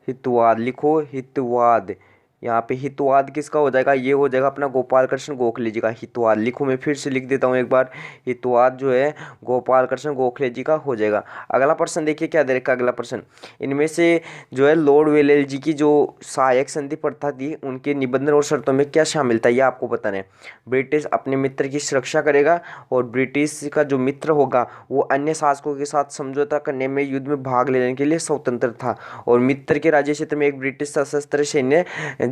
हितवाद लिखो, हितवाद। यहाँ पे हितवाद किसका हो जाएगा, ये हो जाएगा अपना गोपाल कृष्ण गोखले जी का। हितवाद लिखो, मैं फिर से लिख देता हूँ एक बार, हितवाद जो है गोपाल कृष्ण गोखले जी का हो जाएगा। अगला प्रश्न देखिए क्या दे रखा है। अगला प्रश्न, इनमें से जो है लॉर्ड वेलेल जी की जो सहायक संधि प्रथा थी उनके निबंधन और शर्तों में क्या शामिल था, ये आपको बताना है। ब्रिटिश अपने मित्र की सुरक्षा करेगा, और ब्रिटिश का जो मित्र होगा वो अन्य शासकों के साथ समझौता करने में, युद्ध में भाग लेने के लिए स्वतंत्र था। और मित्र के राज्य क्षेत्र में एक ब्रिटिश सशस्त्र सैन्य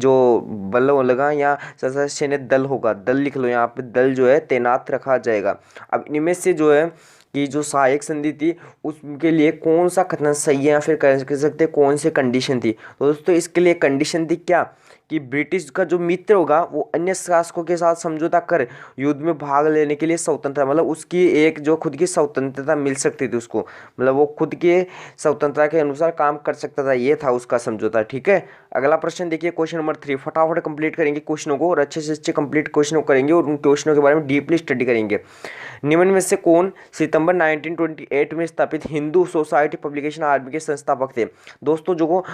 जो बल लगा या सशस्त्र सैन्य दल होगा, दल लिख लो यहाँ पे, दल जो है तैनात रखा जाएगा। अब इनमें से जो है कि जो सहायक संधि थी उसके लिए कौन सा कथन सही है, या फिर कह सकते हैं कौन सी कंडीशन थी। तो दोस्तों इसके लिए कंडीशन थी क्या, कि ब्रिटिश का जो मित्र होगा वो अन्य शासकों के साथ समझौता कर युद्ध में भाग लेने के लिए स्वतंत्र, मतलब उसकी एक जो खुद की स्वतंत्रता मिल सकती थी उसको, मतलब वो खुद के स्वतंत्रता के अनुसार काम कर सकता था, ये था उसका समझौता। ठीक है, अगला प्रश्न देखिए क्वेश्चन नंबर 3, फटाफट कंप्लीट करेंगे क्वेश्चनों को और अच्छे से अच्छे कंप्लीट क्वेश्चन करेंगे और उन क्वेश्चनों के बारे में डीपली स्टडी करेंगे। निम्न में से कौन सितंबर 1928 में स्थापित हिंदू सोसाइटी पब्लिकेशन आर्मी के संस्थापक थे। दोस्तों जो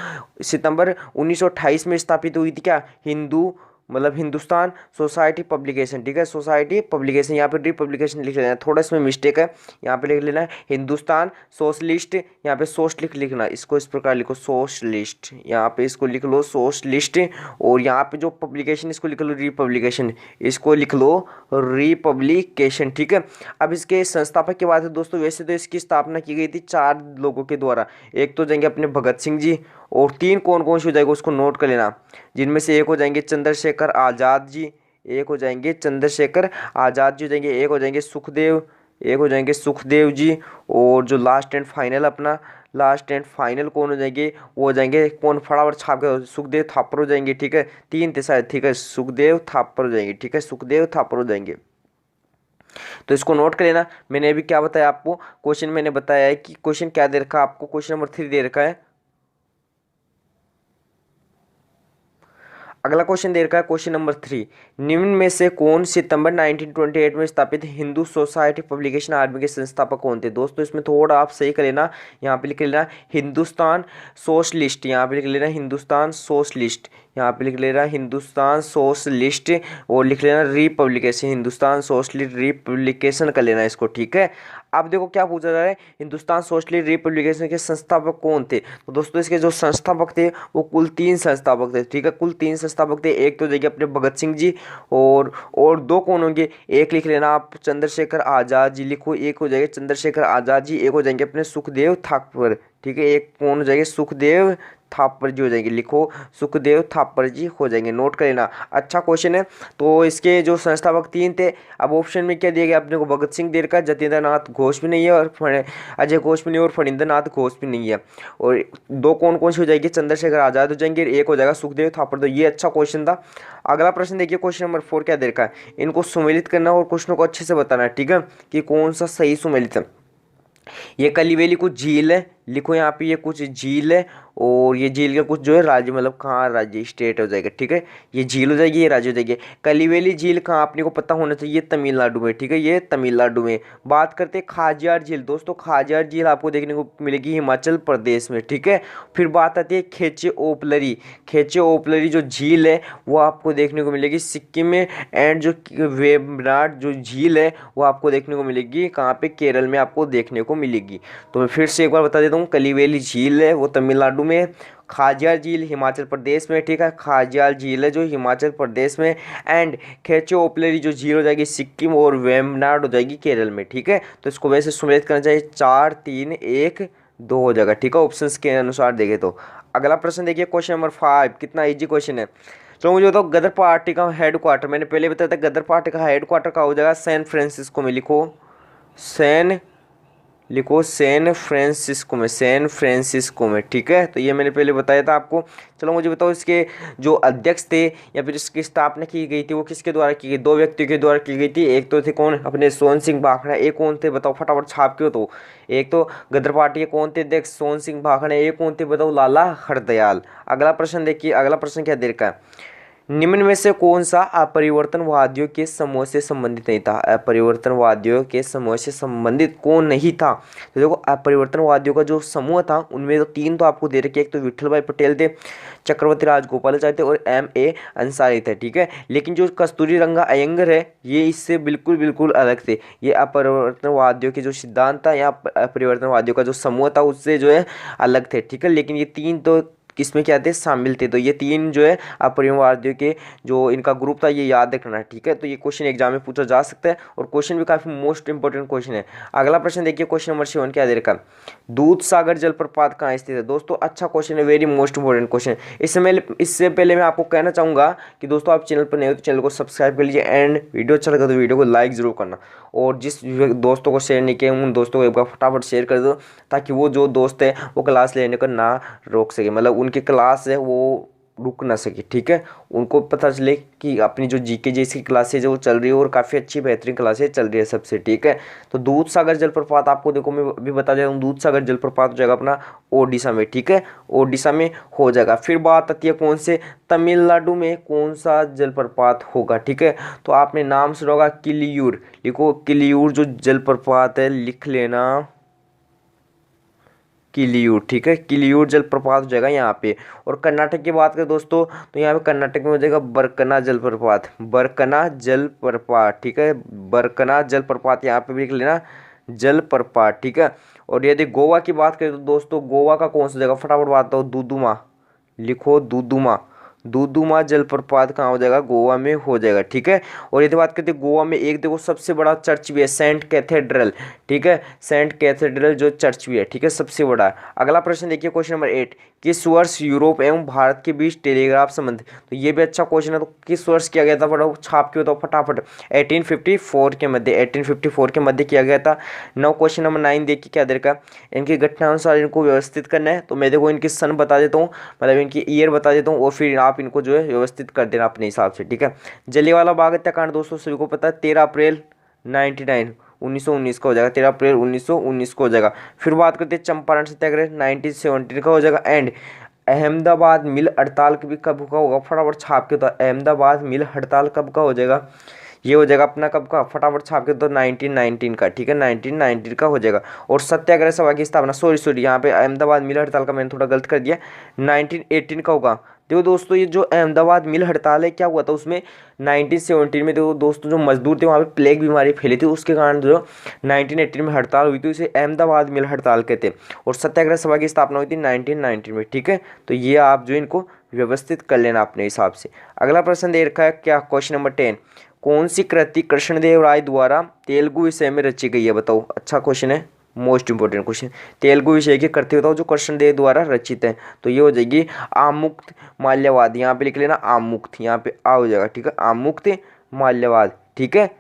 सितंबर 1928 में स्थापित हुई थी क्या, हिंदू मतलब हिंदुस्तान सोसाइटी पब्लिकेशन। ठीक है, सोसाइटी पब्लिकेशन, यहाँ पे रिपब्लिकेशन लिख लेना है, थोड़ा इसमें मिस्टेक है, यहाँ पे लिख लेना है हिंदुस्तान सोशलिस्ट, यहाँ पे सोशलिस्ट लिखना, इसको इस प्रकार लिखो सोशलिस्ट, यहाँ पे इसको लिख लो सोशलिस्ट, और यहाँ पे जो पब्लिकेशन इसको लिख लो रिपब्लिकेशन, इसको लिख लो रिपब्लिकेशन। ठीक है, अब इसके संस्थापक की बात है दोस्तों, वैसे तो इसकी स्थापना की गई थी 4 लोगों के द्वारा, एक तो जाएंगे अपने भगत सिंह जी, और 3 कौन कौन से हो जाएगा उसको नोट कर लेना, जिनमें से एक हो जाएंगे चंद्रशेखर आज़ाद जी, एक हो जाएंगे चंद्रशेखर आज़ाद जी हो जाएंगे, एक हो जाएंगे सुखदेव, एक हो जाएंगे सुखदेव जी, और जो लास्ट एंड फाइनल अपना लास्ट एंड फाइनल कौन हो जाएंगे, वो हो जाएंगे कौन, फटाफट छाप के सुखदेव थापर हो जाएंगे। ठीक है, 3 थे शायद, ठीक है, सुखदेव थापर हो जाएंगे। ठीक है, सुखदेव थापर हो जाएंगे, तो इसको नोट कर लेना। मैंने अभी क्या बताया आपको, क्वेश्चन मैंने बताया है कि क्वेश्चन क्या दे रखा है आपको, क्वेश्चन नंबर 3 दे रखा है। अगला क्वेश्चन दे रखा है क्वेश्चन नंबर 3, निम्न में से कौन सितंबर 1928 में स्थापित हिंदू सोसाइटी पब्लिकेशन आर्मी के संस्थापक कौन थे। दोस्तों इसमें थोड़ा आप सही कर लेना, यहाँ पे लिख लेना हिंदुस्तान सोशलिस्ट, यहाँ पे लिख लेना हिंदुस्तान सोशलिस्ट, यहाँ पे लिख लेना हिंदुस्तान सोशलिस्ट, और लिख लेना रिपब्लिकेशन, हिंदुस्तान सोशलिस्ट रिपब्लिकेशन कर लेना इसको। ठीक है, अब देखो क्या पूछा जा रहा है, हिंदुस्तान सोशलिस्ट रिपब्लिकेशन के संस्थापक कौन थे। तो दोस्तों इसके जो संस्थापक थे वो कुल 3 संस्थापक थे। ठीक है, कुल 3 संस्थापक थे, एक तो देखिए अपने भगत सिंह जी, और 2 कौन होंगे, एक लिख लेना आप चंद्रशेखर आज़ाद जी लिखो, एक हो जाएगा चंद्रशेखर आज़ाद जी, एक हो जाएंगे अपने सुखदेव थापर। ठीक है, एक कौन हो जाएंगे, सुखदेव थापर जी हो जाएंगे, लिखो सुखदेव थापर जी हो जाएंगे, नोट कर लेना। अच्छा क्वेश्चन है, तो इसके जो संस्थापक 3 थे, अब ऑप्शन में क्या दिया गया अपने को, भगत सिंह दे रखा, जतेंद्र नाथ घोष भी नहीं है, और अजय घोष भी नहीं है, और फणींद्र नाथ घोष भी नहीं है, और 2 कौन कौन सी हो जाएगी, चंद्रशेखर आज़ाद हो जाएंगे, एक हो जाएगा सुखदेव थापर। तो ये अच्छा क्वेश्चन था। अगला प्रश्न देखिए क्वेश्चन नंबर 4 क्या दे रखा है, इनको सुमेलित करना और क्वेश्चनों को अच्छे से बताना है। ठीक है, कि कौन सा सही सुमेलित है। ये कलिवेली कुछ झील है, लिखो यहाँ पे ये कुछ झील है, और ये झील का कुछ जो है राज्य, मतलब कहाँ राज्य स्टेट हो जाएगा। ठीक है, ये झील हो जाएगी, ये राज्य हो जाएगी। कलिवेली झील कहाँ अपने को पता होना चाहिए, तमिलनाडु में। ठीक है, ये तमिलनाडु में। बात करते हैं खाजियार झील, दोस्तों खाजियार झील आपको देखने को मिलेगी हिमाचल प्रदेश में। ठीक है, फिर बात आती है खेचे ओपलरी, खेचे ओपलरी जो झील है वो आपको देखने को मिलेगी सिक्किम में, एंड जो वेम्बनाड जो झील है वो आपको देखने को मिलेगी कहाँ पे, केरल में आपको देखने को मिलेगी। तो मैं फिर से एक बार बता देता हूँ, कलिवेली झील है वो तमिलनाडु में, खाजियार झील हिमाचल प्रदेश में। ठीक है, खाजियार झील है जो हिमाचल प्रदेश में, एंड खेचे ओपलरी जो झील हो जाएगी सिक्किम, और वेम्बनाड हो जाएगी केरल में। ठीक है, तो इसको वैसे सुमेलित करना चाहिए 4 3 1 2 हो जाएगा। ठीक है, ऑप्शंस के अनुसार देखे तो। अगला प्रश्न देखिए क्वेश्चन नंबर 5, कितना इजी क्वेश्चन है। तो मुझे बताओ गदर पार्टी का हेड क्वार्टर, मैंने पहले बताया था गदर पार्टी का हेड क्वार्टर का हो जाएगा सैन फ्रांसिस्को में, सैन फ्रांसिस्को में, सैन फ्रांसिस्को में। ठीक है, तो ये मैंने पहले बताया था आपको। चलो मुझे बताओ इसके जो अध्यक्ष थे या फिर इसकी स्थापना की गई थी वो किसके द्वारा की गई, 2 व्यक्तियों के द्वारा की गई थी। एक तो थे कौन, अपने सोहन सिंह भाखड़ा, एक कौन थे बताओ फटाफट छाप के। तो एक तो गदर पार्टी के कौन थे अध्यक्ष, सोहन सिंह भाखड़ा, एक कौन थे बताओ, लाला हरदयाल। अगला प्रश्न देखिए, अगला प्रश्न क्या दे रखा है, निम्न में से कौन सा अपरिवर्तनवादियों के समूह से संबंधित नहीं था। अपरिवर्तनवादियों के समूह से संबंधित कौन नहीं था। तो देखो अपरिवर्तनवादियों का जो समूह था उनमें तो 3 तो आपको दे रखे, एक तो विठल भाई पटेल थे, चक्रवर्ती राजगोपालाचारी थे, और M.A. अंसारी थे। ठीक है, लेकिन जो कस्तूरी रंगा अयंगर है ये इससे बिल्कुल बिल्कुल अलग थे। ये अपरिवर्तनवादियों के जो सिद्धांत था या अपरिवर्तनवादियों का जो समूह था उससे जो है अलग थे। ठीक है, लेकिन ये 3 तो किसमें क्या थे, शामिल थे। तो ये 3 जो है अपरिवारवादियों के जो इनका ग्रुप था, ये याद रखना है, ठीक है। तो ये क्वेश्चन एग्जाम में पूछा जा सकता है और क्वेश्चन भी काफी मोस्ट इंपोर्टेंट क्वेश्चन है। अगला प्रश्न देखिए, क्वेश्चन नंबर 7 क्या दे रखा है, दूध सागर जलप्रपात कहाँ स्थित है। दोस्तों अच्छा क्वेश्चन है, वेरी मोस्ट इंपोर्टेंट क्वेश्चन। इससे पहले मैं आपको कहना चाहूंगा कि दोस्तों आप चैनल पर नए हो तो चैनल को सब्सक्राइब कर लीजिए एंड वीडियो अच्छा लगा तो वीडियो को लाइक जरूर करना, और जिस दोस्तों को शेयर नहीं किया उन दोस्तों को एक बार फटाफट शेयर कर दो, ताकि वो जो दोस्त है वो क्लास लेने को ना रोक सके, मतलब उनकी क्लास है वो रुक ना सके, ठीक है। उनको पता चले कि अपनी जो जीके जैसी क्लासेज है वो चल रही है और काफ़ी अच्छी बेहतरीन क्लासेज चल रही है सबसे, ठीक है। तो दूध सागर जलप्रपात आपको देखो मैं अभी बता देता हूँ, दूध सागर जलप्रपात हो जाएगा अपना ओडिशा में, ठीक है, ओडिशा में हो जाएगा। फिर बात आती है कौन से, तमिलनाडु में कौन सा जलप्रपात होगा, ठीक है। तो आपने नाम सुना होगा किलियूर, लिखो किलियूर जो जलप्रपात है लिख लेना, किलियूर, ठीक है, किलियूर जलप्रपात हो जाएगा यहाँ पे। और कर्नाटक की बात करें दोस्तों तो यहाँ पे कर्नाटक में हो जाएगा बरकना जलप्रपात, बरकना जलप्रपात, ठीक है, बरकना जलप्रपात यहाँ पे भी लिख लेना जलप्रपात, ठीक है। और यदि गोवा की बात करें तो दोस्तों गोवा का कौन सा जगह, फटाफट बात हो, दुदुमा, लिखो दुदुमा, दुदुमा जलप्रपात कहाँ हो जाएगा, गोवा में हो जाएगा, ठीक है। और यदि बात करते हैं गोवा में एक देखो सबसे बड़ा चर्च भी है, सेंट कैथेड्रल, ठीक है, सेंट कैथेड्रल जो चर्च भी है, ठीक है, सबसे बड़ा है। अगला प्रश्न देखिए, क्वेश्चन नंबर 8, किस वर्ष यूरोप एवं भारत के बीच टेलीग्राफ संबंध, तो ये भी अच्छा क्वेश्चन है। तो किस वर्ष किया गया था, फटाफट छाप के बताओ फटाफट, 1854 के मध्य, 1854 के मध्य किया गया था। नौ क्वेश्चन नंबर 9 देखिए क्या दे रखा है, इनकी घटनानुसार इनको व्यवस्थित करना है। तो मैं देखो इनकी सन बता देता हूँ, मतलब इनकी ईयर बता देता हूँ और फिर आप इनको जो है व्यवस्थित कर देना अपने हिसाब से, ठीक है। जलियांवाला बाग हत्याकांड दोस्तों सभी को पता है 13 अप्रैल 1919 का हो जाएगा, 13 अप्रैल 1919 को हो जाएगा। फिर बात करते हैं चंपारण सत्याग्रह 1917 का हो जाएगा। एंड अहमदाबाद मिल हड़ताल भी कब का होगा, फटाफट छाप के, तो अहमदाबाद मिल हड़ताल कब का हो जाएगा, ये हो जाएगा अपना कब का, फटाफट छाप के, तो 1919 का, ठीक है, 1919 का हो जाएगा। और सत्याग्रह सभा की स्थापना, सॉरी यहाँ पे अहमदाबाद मिल हड़ताल का मैंने थोड़ा गलत कर दिया, 1918 का होगा। देखो दोस्तों ये जो अहमदाबाद मिल हड़ताल है क्या हुआ था उसमें, 1917 में देखो दोस्तों जो मजदूर थे वहाँ पे प्लेग बीमारी फैली थी, उसके कारण जो 1918 में हड़ताल हुई थी, इसे अहमदाबाद मिल हड़ताल कहते हैं। और सत्याग्रह सभा की स्थापना हुई थी 1919 में, ठीक है। तो ये आप जो इनको व्यवस्थित कर लेना अपने हिसाब से। अगला प्रश्न दे रखा है क्या, क्वेश्चन नंबर 10, कौन सी कृति कृष्णदेव राय द्वारा तेलुगु विषय में रची गई है, बताओ। अच्छा क्वेश्चन है, मोस्ट इंपोर्टेंट क्वेश्चन, तेलुगु विषय की कृति बताओ जो कृष्णदेव द्वारा रचित है। तो ये हो जाएगी आमुक्त माल्यवाद, यहाँ पे लिख लेना आमुक्त, यहाँ पे आ हो जाएगा, ठीक है, आमुक्त माल्यवाद, ठीक है।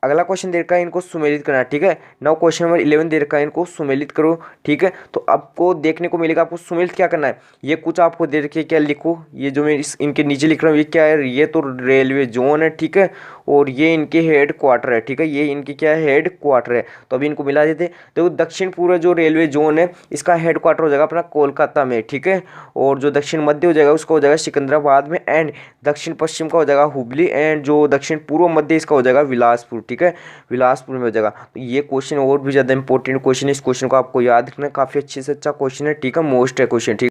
अगला क्वेश्चन दे रखा है इनको सुमेलित करना, ठीक है। नाउ क्वेश्चन नंबर 11 दे रखा है इनको सुमेलित करो, ठीक है। तो आपको देखने को मिलेगा आपको सुमेलित क्या करना है, ये कुछ आपको दे रखी है, क्या लिखो, ये जो मैं इनके नीचे लिख रहा हूँ ये क्या है, ये तो रेलवे जोन है, ठीक है, और ये इनके हेड क्वार्टर है, ठीक है, ये इनके क्या है, हेड क्वार्टर है। तो अभी इनको मिला देते, तो दक्षिण पूर्व जो रेलवे जोन है इसका हेड क्वार्टर हो जाएगा अपना कोलकाता में, ठीक है। और जो दक्षिण मध्य हो जाएगा उसका हो जाएगा सिकंदराबाद में। एंड दक्षिण पश्चिम का हो जाएगा हुबली। एंड जो दक्षिण पूर्व मध्य इसका हो जाएगा बिलासपुर, ठीक है, बिलासपुर में हो जाएगा। तो ये क्वेश्चन और भी ज़्यादा इंपॉर्टेंट क्वेश्चन है, इस क्वेश्चन को आपको याद रखना, काफ़ी अच्छे से अच्छा क्वेश्चन है, ठीक है, मोस्ट है क्वेश्चन, ठीक।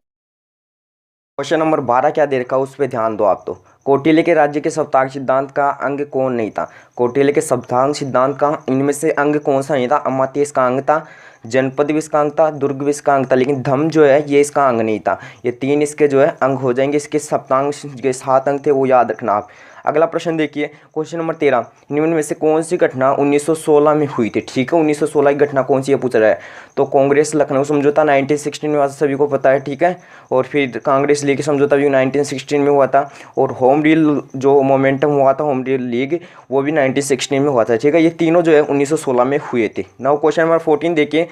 क्वेश्चन नंबर 12 क्या दे रखा है उस पर ध्यान दो आप। तो कौटिल्य के राज्य के सप्तांग सिद्धांत का अंग कौन नहीं था, कौटिल्य के सप्तांग सिद्धांत का इनमें से अंग कौन सा नहीं था, अमात्य इसका अंग था, जनपद भी इसका अंग था, दुर्ग भी इसका अंग था, लेकिन धम्म जो है ये इसका अंग नहीं था। ये 3 इसके जो है अंग हो जाएंगे, इसके सप्तांग के 7 अंग थे वो याद रखना आप। अगला प्रश्न देखिए, क्वेश्चन नंबर 13, निम्न में से कौन सी घटना 1916 में हुई थी, ठीक है, 1916 की घटना कौन सी है पूछ रहा है। तो कांग्रेस लखनऊ समझौता 1916 में हुआ था, सभी को पता है, ठीक है। और फिर कांग्रेस लीग समझौता भी 1916 में हुआ था। और होम रूल जो मोमेंटम हुआ था, होम रूल लीग, वो भी 1916 में हुआ था, ठीक है। ये तीनों जो है 1916 में हुए थे। नाउ क्वेश्चन नंबर 14 देखिए,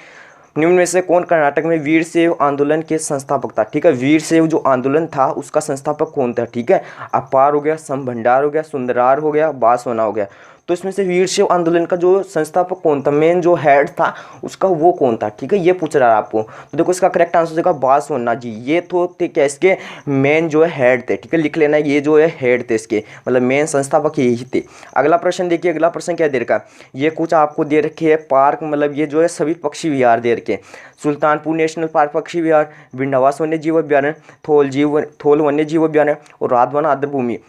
निम्न में से कौन कर्नाटक में वीर शैव आंदोलन के संस्थापक था, ठीक है। वीर शैव जो आंदोलन था उसका संस्थापक कौन था, ठीक है। अपार हो गया, संभंडार हो गया, सुंदरार हो गया, बासवना हो गया। तो इसमें से वीर शैव आंदोलन का जो संस्थापक कौन था, मेन जो हेड था उसका वो कौन था, ठीक है, ये पूछ रहा है आपको। तो देखो इसका करेक्ट आंसर देगा बासवन्ना जी, ये तो थे क्या इसके मेन जो है हेड थे, ठीक है, लिख लेना ये जो है हेड थे इसके, मतलब मेन संस्थापक यही थे। अगला प्रश्न देखिए, अगला प्रश्न क्या दे रखा है, ये कुछ आपको दे रखे है पार्क, मतलब ये जो है सभी पक्षी विहार दे रखे, सुल्तानपुर नेशनल पार्क पक्षी विहार, विंध्यवास वन्य जीव अभ्यारण्य, थोल वन्य जीव अभ्यारण्य और राधवन आर्द्र भूमि।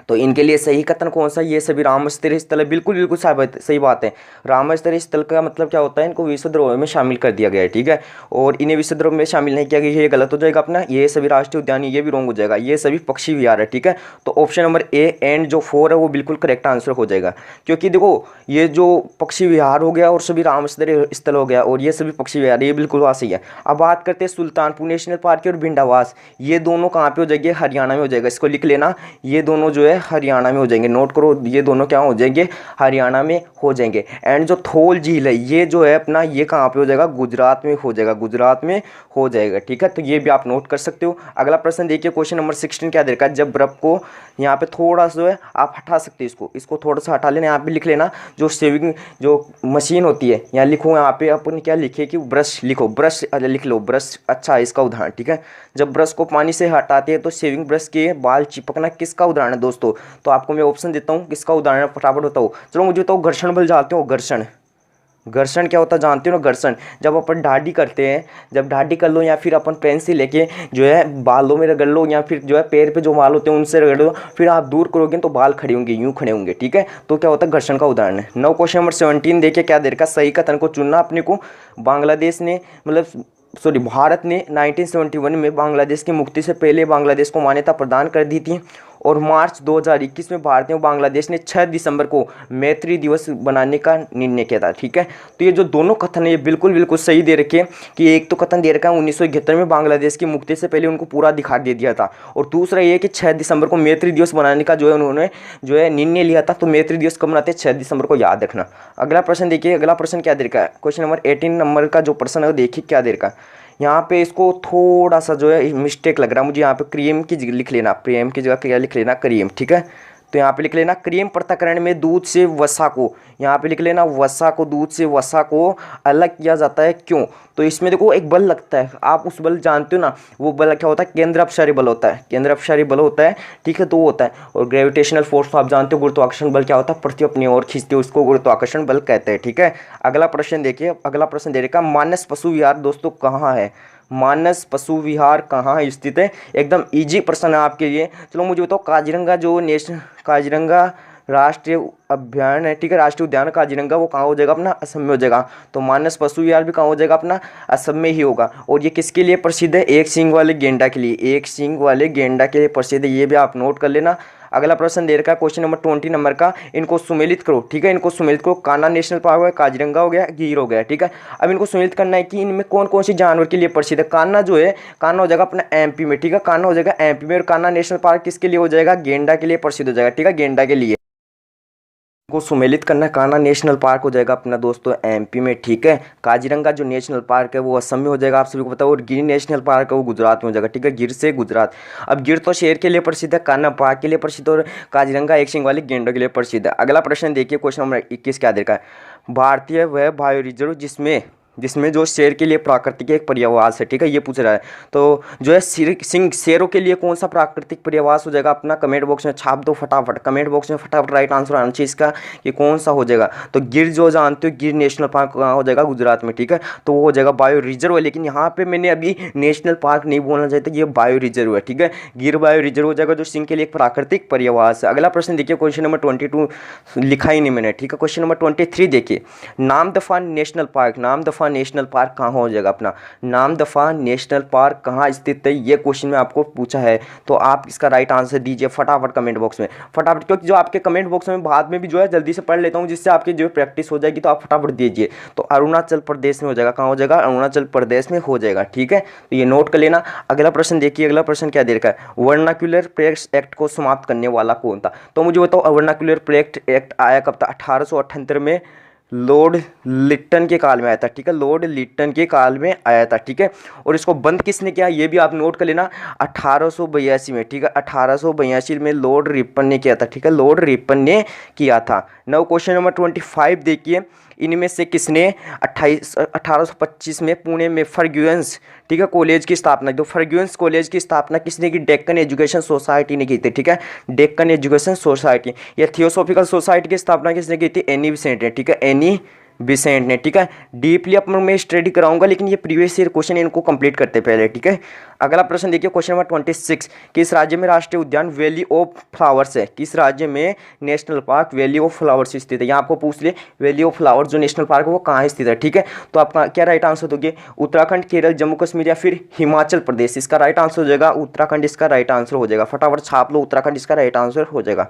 तो इनके लिए सही कथन कौन सा, ये सभी रामस्तरीय स्थल है। बिल्कुल बिल्कुल सही बात है। रामस्तरीय स्थल का मतलब क्या होता है, इनको विश्व धरोहर में शामिल कर दिया गया है, ठीक है। और इन्हें विश्व धरोहर में शामिल नहीं किया गया, ये गलत हो जाएगा अपना। ये सभी राष्ट्रीय उद्यान, ये भी रॉन्ग हो जाएगा। ये सभी पक्षी विहार है, ठीक है। तो ऑप्शन नंबर ए एंड जो 4 है वो बिल्कुल करेक्ट आंसर हो जाएगा, क्योंकि देखो ये जो पक्षी विहार हो गया और सभी रामस्तरीय स्थल हो गया और ये सभी पक्षी विहार, ये बिल्कुल वहाँ सही है। अब बात करते हैं सुल्तानपुर नेशनल पार्क और भिंडावास, ये दोनों कहाँ पे हो जाएंगे, हरियाणा में हो जाएगा। इसको लिख लेना, ये दोनों जो है हरियाणा में हो जाएंगे, नोट करो, ये दोनों क्या हो जाएंगे, हरियाणा में हो जाएंगे। एंड जो थोल झील है ये जो है अपना, ये कहाँ पे हो जाएगा, गुजरात में हो जाएगा, गुजरात में हो जाएगा, ठीक है। तो ये भी आप नोट कर सकते हो। अगला प्रश्न देखिए, क्वेश्चन नंबर 16 क्या दे रखा है, जब बर्फ को यहाँ पे थोड़ा सा जो है आप हटा सकते हो, इसको थोड़ा सा हटा लेना। यहाँ पे लिख लेना जो शेविंग जो मशीन होती है, यहाँ लिखो, यहाँ पे अपन क्या लिखे कि ब्रश लिखो, ब्रश लिख लो, ब्रश अच्छा है इसका उदाहरण, ठीक है। जब ब्रश को पानी से हटाते हैं तो शेविंग ब्रश के बाल चिपकना किसका उदाहरण है दोस्तों। तो आपको मैं ऑप्शन देता हूँ, किसका उदाहरण है, फटाफट बताओ। चलो मुझे बताओ, घर्षण बल जानते हो, घर्षण, घर्षण क्या होता है जानते हो ना, घर्षण जब अपन ढाडी करते हैं, जब ढाडी कर लो या फिर अपन पेंसिल लेके जो है बालों में रगड़ लो, या फिर जो है पैर पे जो बाल होते हैं उनसे रगड़ लो, फिर आप दूर करोगे तो बाल खड़े होंगे, यूं खड़े होंगे, ठीक है। तो क्या होता है, घर्षण का उदाहरण है। नौ क्वेश्चन नंबर 17 देखिए क्या दे रखा, सही कथन को चुनना अपने को। बांग्लादेश ने भारत ने 1971 में बांग्लादेश की मुक्ति से पहले बांग्लादेश को मान्यता प्रदान कर दी थी, और मार्च 2021 में भारत और बांग्लादेश ने 6 दिसंबर को मैत्री दिवस बनाने का निर्णय किया था, ठीक है। तो ये जो दोनों कथन है ये बिल्कुल बिल्कुल सही दे रखे हैं, कि एक तो कथन दे रखा है 1971 में बांग्लादेश की मुक्ति से पहले उनको पूरा अधिकार दे दिया था, और दूसरा ये कि 6 दिसंबर को मैत्री दिवस बनाने का जो है उन्होंने जो है निर्णय लिया था। तो मैत्री दिवस कब मनाते हैं, 6 दिसंबर को, याद रखना। अगला प्रश्न देखिए, अगला प्रश्न क्या दे रखा है, क्वेश्चन नंबर 18 नंबर का जो प्रश्न है वो देखिए क्या दे रखा है। यहाँ पे इसको थोड़ा सा जो है मिस्टेक लग रहा है मुझे, यहाँ पे क्रीम की जगह लिख लेना, प्रेम की जगह क्या लिख लेना, क्रीम, ठीक है। तो यहाँ पे लिख लेना, क्रीम पृथक्करण में दूध से वसा को, यहाँ पे लिख लेना वसा को, दूध से वसा को अलग किया जाता है, क्यों। तो इसमें देखो एक बल लगता है, आप उस बल जानते हो ना, वो बल क्या होता है, केंद्र अपसारी बल होता है, केंद्र अपसारी बल होता है, ठीक है। तो वो होता है, और ग्रेविटेशनल फोर्स तो आप जानते हो, गुरुत्वाकर्षण बल क्या होता है, पृथ्वी अपनी ओर खींचती है, उसको गुरुत्वाकर्षण बल कहते हैं, ठीक है। अगला प्रश्न देखिए, अगला प्रश्न दे रखा, मानस पशु विहार दोस्तों कहाँ है, मानस पशु विहार कहाँ स्थित है, एकदम इजी प्रश्न है आपके लिए। चलो मुझे बताओ, काजीरंगा जो नेशनल काजीरंगा राष्ट्रीय अभ्यारण्य है, ठीक है, राष्ट्रीय उद्यान काजीरंगा, वो कहाँ हो जाएगा अपना, असम में हो जाएगा। तो मानस पशु विहार भी कहाँ हो जाएगा अपना, असम में ही होगा। और ये किसके लिए प्रसिद्ध है, एक सींग वाले गेंडा के लिए, एक सींग वाले गेंडा के लिए प्रसिद्ध है, ये भी आप नोट कर लेना। अगला प्रश्न दे रखा है क्वेश्चन नंबर 20 नंबर का, इनको सुमेलित करो, ठीक है, इनको सुमेलित करो। कान्हा नेशनल पार्क हो गया, काजीरंगा हो गया, गिर हो गया, ठीक है। अब इनको सुमेलित करना है कि इनमें कौन कौन सी जानवर के लिए प्रसिद्ध है। कान्हा जो है, कान्हा हो जाएगा अपना एमपी में, ठीक है, कान्हा हो जाएगा एमपी में। और कान्हा नेशनल पार्क किसके लिए हो जाएगा, गेंडा के लिए प्रसिद्ध हो जाएगा, ठीक है, गेंडा के लिए को सुमेलित करना है। कान्हा नेशनल पार्क हो जाएगा अपना दोस्तों एमपी में, ठीक है। काजीरंगा जो नेशनल पार्क है वो असम में हो जाएगा, आप सभी को पता है। और गिर नेशनल पार्क है वो गुजरात में हो जाएगा, ठीक है, गिर से गुजरात। अब गिर तो शेर के लिए प्रसिद्ध है, कान्हा पार्क के लिए प्रसिद्ध, और काजीरंगा एक सींग वाले गेंडों के लिए प्रसिद्ध है। अगला प्रश्न देखिए, क्वेश्चन नंबर 21 क्या देखा है, भारतीय वह बायो रिजर्व जिसमें जो शेर के लिए प्राकृतिक एक पर्यावास है, ठीक है, ये पूछ रहा है। तो जो है शेरों के लिए कौन सा प्राकृतिक पर्यावास हो जाएगा अपना, कमेंट बॉक्स में छाप दो फटाफट, कमेंट बॉक्स में फटाफट राइट आंसर आना चाहिए इसका कि कौन सा हो जाएगा। तो गिर जो जानते हो, गिर नेशनल पार्क कहाँ हो जाएगा, गुजरात में, ठीक है। तो वो हो जाएगा बायो रिजर्व है, लेकिन यहाँ पे मैंने अभी नेशनल पार्क नहीं बोलना चाहता, ये बायो रिजर्व है, ठीक है। गिर बायो रिजर्व हो जाएगा जो सिंह के लिए एक प्राकृतिक पर्यावास है। अगला प्रश्न देखिए, क्वेश्चन नंबर 22 लिखा ही नहीं मैंने, ठीक है। क्वेश्चन नंबर 23 देखिए, Namdapha national park, Namdapha national park कहाँ हो जाएगा अपना, नामदफा नेशनल पार्क कहाँ स्थित है, ये क्वेश्चन में आपको पूछा है। तो आप इसका राइट आंसर दीजिए फटाफट कमेंट बॉक्स में, फटाफट, क्योंकि जो आपके कमेंट बॉक्स में बाद में भी जो है जल्दी से पढ़ लेता हूँ, जिससे आपकी जो प्रैक्टिस हो जाएगी। तो आप फटाफट दीजिए। तो अरुणाचल प्रदेश में हो जाएगा, कहाँ हो जाएगा, अरुणाचल प्रदेश में हो जाएगा, ठीक है। तो ये नोट कर लेना। अगला प्रश्न देखिए, अगला प्रश्न क्या दे रखा है, वर्नाक्यूलर प्रेस एक्ट को समाप्त करने वाला कौन था। तो मुझे बताओ, वर्नाक्यूलर प्रेस एक्ट आया कब था, 1878 में लॉर्ड लिट्टन के काल में आया था, ठीक है, लॉर्ड लिट्टन के काल में आया था, ठीक है। और इसको बंद किसने किया, ये भी आप नोट कर लेना, 1882 में, ठीक है, 1882 में लॉर्ड रिपन ने किया था, ठीक है, लॉर्ड रिपन ने किया था। नाउ क्वेश्चन नंबर 25 देखिए, इनमें से किसने 1825 में पुणे में फर्ग्यूसेंस, ठीक है, कॉलेज की स्थापना, तो फर्ग्यूसेंस कॉलेज की स्थापना किसने की, डेक्कन एजुकेशन सोसाइटी ने की थी, ठीक है, डेक्कन एजुकेशन सोसाइटी। या थियोसॉफिकल सोसाइटी की स्थापना किसने की थी, एनी बेसेंट ने, ठीक है, एनी बेसेंट ने, ठीक है। डीपली अपन मैं स्टडी कराऊंगा, लेकिन ये प्रीवियस ईयर क्वेश्चन इनको कंप्लीट करते पहले, ठीक है। अगला प्रश्न देखिए क्वेश्चन नंबर 26, किस राज्य में राष्ट्रीय उद्यान वैली ऑफ फ्लावर्स है? किस राज्य में national park valley of flowers स्थित है? यहाँ आपको पूछ ले वैली ऑफ फ्लावर्स जो नेशनल पार्क है वो कहाँ स्थित है, ठीक है। तो आपका क्या राइट आंसर दोगे? उत्तराखंड, केरल, जम्मू कश्मीर या फिर हिमाचल प्रदेश? इसका राइट आंसर हो जाएगा उत्तराखंड, इसका राइट आंसर हो जाएगा। फटाफट छाप लो उत्तराखंड, इसका राइट आंसर हो जाएगा,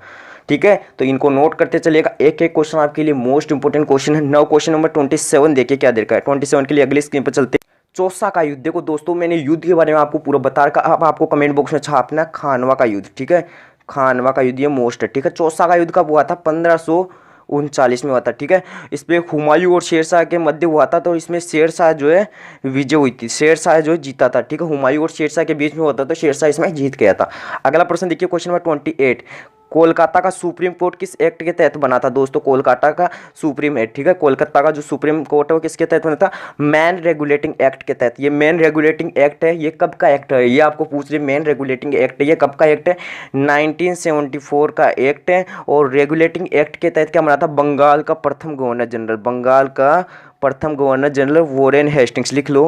ठीक है। तो इनको नोट करते चलिएगा, एक एक क्वेश्चन आपके लिए मोस्ट इंपोर्टेंट क्वेश्चन है। नाउ क्वेश्चन नंबर 27 देखिए क्या देखा है। 27 के लिए अगली स्क्रीन पर चलते। चौसा का युद्ध, देखो दोस्तों मैंने युद्ध के बारे में आपको पूरा बता रखा, अब आपको कमेंट बॉक्स में छापना खानवा का युद्ध, ठीक है। खानवा का युद्ध ये मोस्ट है, ठीक है। चौसा का युद्ध कब हुआ था? 1539 में हुआ था, ठीक है। इस पे हुमायूं और शेरशाह के मध्य हुआ था, तो इसमें शेरशाह जो है विजय हुई थी, शेरशाह जो जीता था, ठीक है। हुमायूं और शेरशाह के बीच में होता तो शेरशाह इसमें जीत गया था। अगला प्रश्न देखिए क्वेश्चन नंबर 28, कोलकाता का सुप्रीम कोर्ट किस एक्ट के तहत बना था? दोस्तों कोलकाता का सुप्रीम एक्ट, ठीक है, कोलकाता का जो सुप्रीम कोर्ट है वो किसके तहत बना था? मैन रेगुलेटिंग एक्ट के तहत। ये मैन रेगुलेटिंग एक्ट है, ये कब का एक्ट है? ये आपको पूछ रहे मैन रेगुलेटिंग एक्ट है, ये कब का एक्ट है? 1974 का एक्ट है। और रेगुलेटिंग एक्ट के तहत क्या बना था? बंगाल का प्रथम गवर्नर जनरल, बंगाल का प्रथम गवर्नर जनरल वॉरेन हेस्टिंग्स, लिख लो,